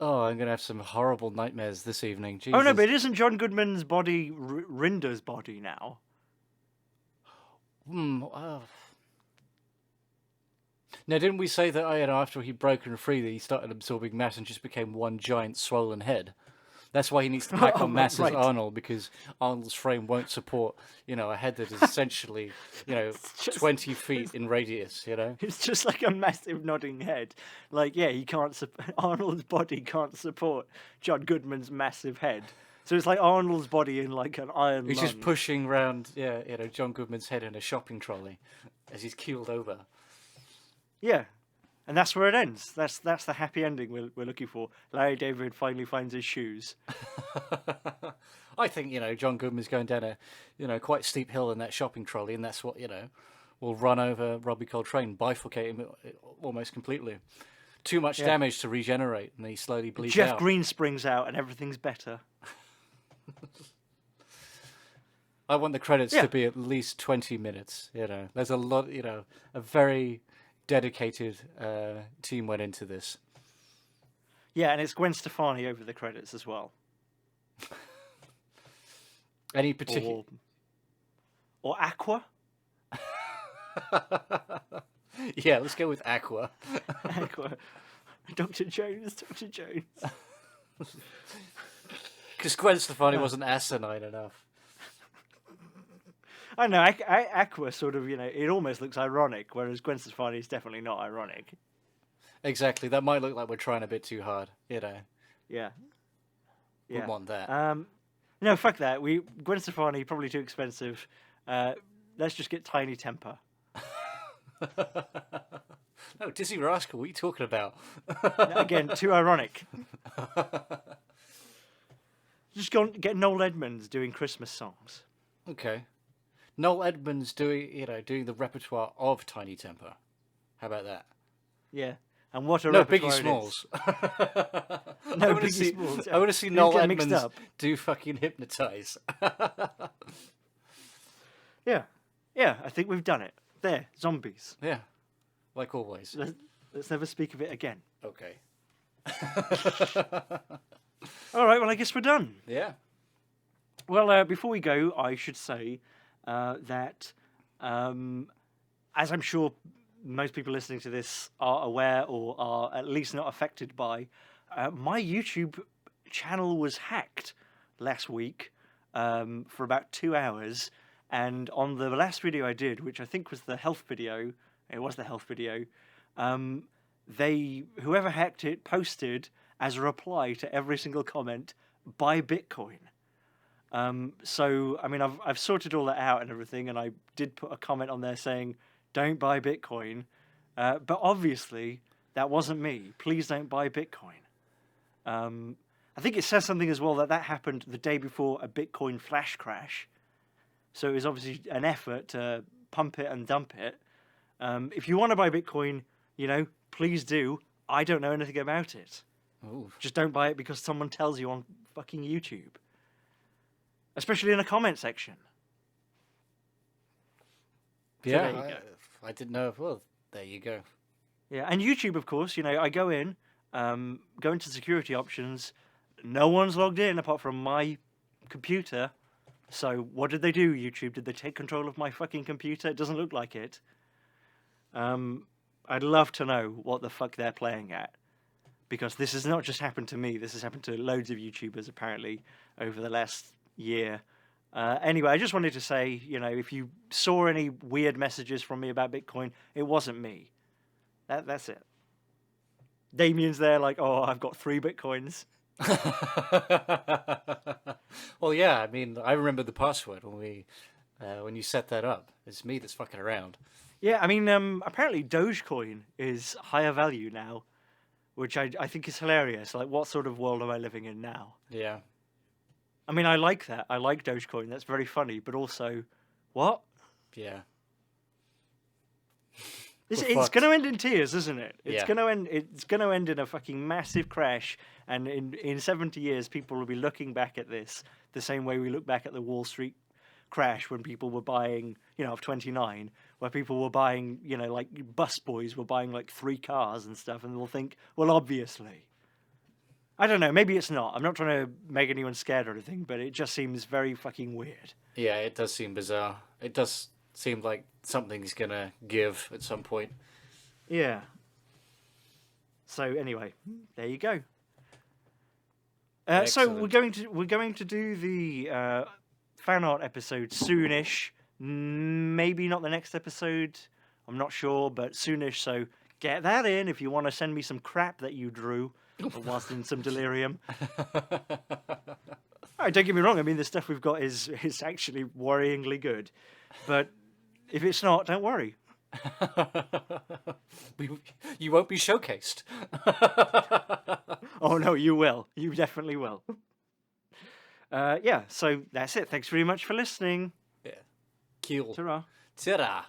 [SPEAKER 2] Oh, I'm gonna have some horrible nightmares this evening. Jesus.
[SPEAKER 1] Oh no, but isn't John Goodman's body Rinder's body now?
[SPEAKER 2] Now, didn't we say that after he'd broken free, that he started absorbing mass and just became one giant swollen head? That's why he needs to pack on mass as Arnold, because Arnold's frame won't support, a head that is essentially, 20 feet in radius,
[SPEAKER 1] It's just like a massive nodding head. Like, yeah, Arnold's body can't support John Goodman's massive head. So it's like Arnold's body in like an iron
[SPEAKER 2] He's
[SPEAKER 1] lung.
[SPEAKER 2] just pushing around, John Goodman's head in a shopping trolley as he's keeled over.
[SPEAKER 1] Yeah. And that's where it ends. That's the happy ending we're looking for. Larry David finally finds his shoes.
[SPEAKER 2] I think, John Goodman's going down a, quite steep hill in that shopping trolley, and that's what, will run over Robbie Coltrane, bifurcate him almost completely. Too much damage to regenerate, and he slowly bleeds out.
[SPEAKER 1] Jeff Green springs out, and everything's better.
[SPEAKER 2] I want the credits to be at least 20 minutes, There's a lot, a very dedicated team went into this.
[SPEAKER 1] Yeah, and it's Gwen Stefani over the credits as well.
[SPEAKER 2] Any particular...
[SPEAKER 1] Or Aqua?
[SPEAKER 2] Yeah, let's go with Aqua.
[SPEAKER 1] Aqua. Dr. Jones.
[SPEAKER 2] Because Gwen Stefani wasn't asinine enough.
[SPEAKER 1] I know, Aqua sort of, it almost looks ironic, whereas Gwen Stefani is definitely not ironic.
[SPEAKER 2] Exactly, that might look like we're trying a bit too hard,
[SPEAKER 1] Yeah.
[SPEAKER 2] Wouldn't want that.
[SPEAKER 1] No, fuck that. Gwen Stefani, probably too expensive. Let's just get Tiny Temper.
[SPEAKER 2] No, Dizzy Rascal, what are you talking about?
[SPEAKER 1] Again, too ironic. Just get Noel Edmonds doing Christmas songs.
[SPEAKER 2] Okay. Noel Edmonds doing the repertoire of Tiny Temper. How about that?
[SPEAKER 1] Yeah. And what a
[SPEAKER 2] no
[SPEAKER 1] repertoire
[SPEAKER 2] Biggie Smalls.
[SPEAKER 1] No Biggie Smalls.
[SPEAKER 2] I want to see Noel Edmonds do fucking Hypnotize.
[SPEAKER 1] Yeah. Yeah, I think we've done it. There, zombies.
[SPEAKER 2] Yeah. Like always.
[SPEAKER 1] Let's never speak of it again.
[SPEAKER 2] Okay.
[SPEAKER 1] All right, well, I guess we're done.
[SPEAKER 2] Yeah.
[SPEAKER 1] Well, before we go, I should say that, as I'm sure most people listening to this are aware or are at least not affected by, my YouTube channel was hacked last week for about 2 hours. And on the last video I did, which I think was the health video, whoever hacked it posted as a reply to every single comment, buy Bitcoin. So, I mean, I've sorted all that out and everything, and I did put a comment on there saying, don't buy Bitcoin. But obviously, that wasn't me. Please don't buy Bitcoin. I think it says something as well that happened the day before a Bitcoin flash crash. So it was obviously an effort to pump it and dump it. If you want to buy Bitcoin, please do. I don't know anything about it.
[SPEAKER 2] Ooh.
[SPEAKER 1] Just don't buy it because someone tells you on fucking YouTube. Especially in a comment section.
[SPEAKER 2] Yeah,
[SPEAKER 1] there you go.
[SPEAKER 2] I didn't know. Well, there you go.
[SPEAKER 1] Yeah, and YouTube, of course, I go in, go into security options. No one's logged in apart from my computer. So what did they do, YouTube? Did they take control of my fucking computer? It doesn't look like it. I'd love to know what the fuck they're playing at. Because this has not just happened to me. This has happened to loads of YouTubers, apparently, over the last year. Anyway, I just wanted to say, if you saw any weird messages from me about Bitcoin, it wasn't me. That's it. Damien's there like, oh, I've got 3 Bitcoins.
[SPEAKER 2] Well, yeah, I mean, I remember the password when you set that up. It's me that's fucking around.
[SPEAKER 1] Yeah, I mean, apparently Dogecoin is higher value now which I think is hilarious. Like, what sort of world am I living in now?
[SPEAKER 2] Yeah.
[SPEAKER 1] I mean, I like that. I like Dogecoin. That's very funny. But also, what?
[SPEAKER 2] Yeah.
[SPEAKER 1] It's
[SPEAKER 2] fucked.
[SPEAKER 1] going to end in tears, isn't it? It's
[SPEAKER 2] Yeah.
[SPEAKER 1] going to end. It's going to end in a fucking massive crash. And in 70 years, people will be looking back at this the same way we look back at the Wall Street crash when people were buying, of 29, where people were buying, like busboys were buying like 3 cars and stuff, and they'll think, well, obviously. I don't know. Maybe it's not. I'm not trying to make anyone scared or anything, but it just seems very fucking weird.
[SPEAKER 2] Yeah, it does seem bizarre. It does seem like something's gonna give at some point.
[SPEAKER 1] Yeah. So anyway, there you go. So we're going to do the fan art episode soonish. Maybe not the next episode. I'm not sure, but soonish. So get that in if you want to send me some crap that you drew whilst in some delirium. Don't get me wrong. I mean, the stuff we've got is actually worryingly good, but if it's not, don't worry.
[SPEAKER 2] You won't be showcased.
[SPEAKER 1] Oh no, you will. You definitely will. Yeah. So that's it. Thanks very much for listening.
[SPEAKER 2] Yeah. Kill.
[SPEAKER 1] Ta-ra.
[SPEAKER 2] Ta-ra.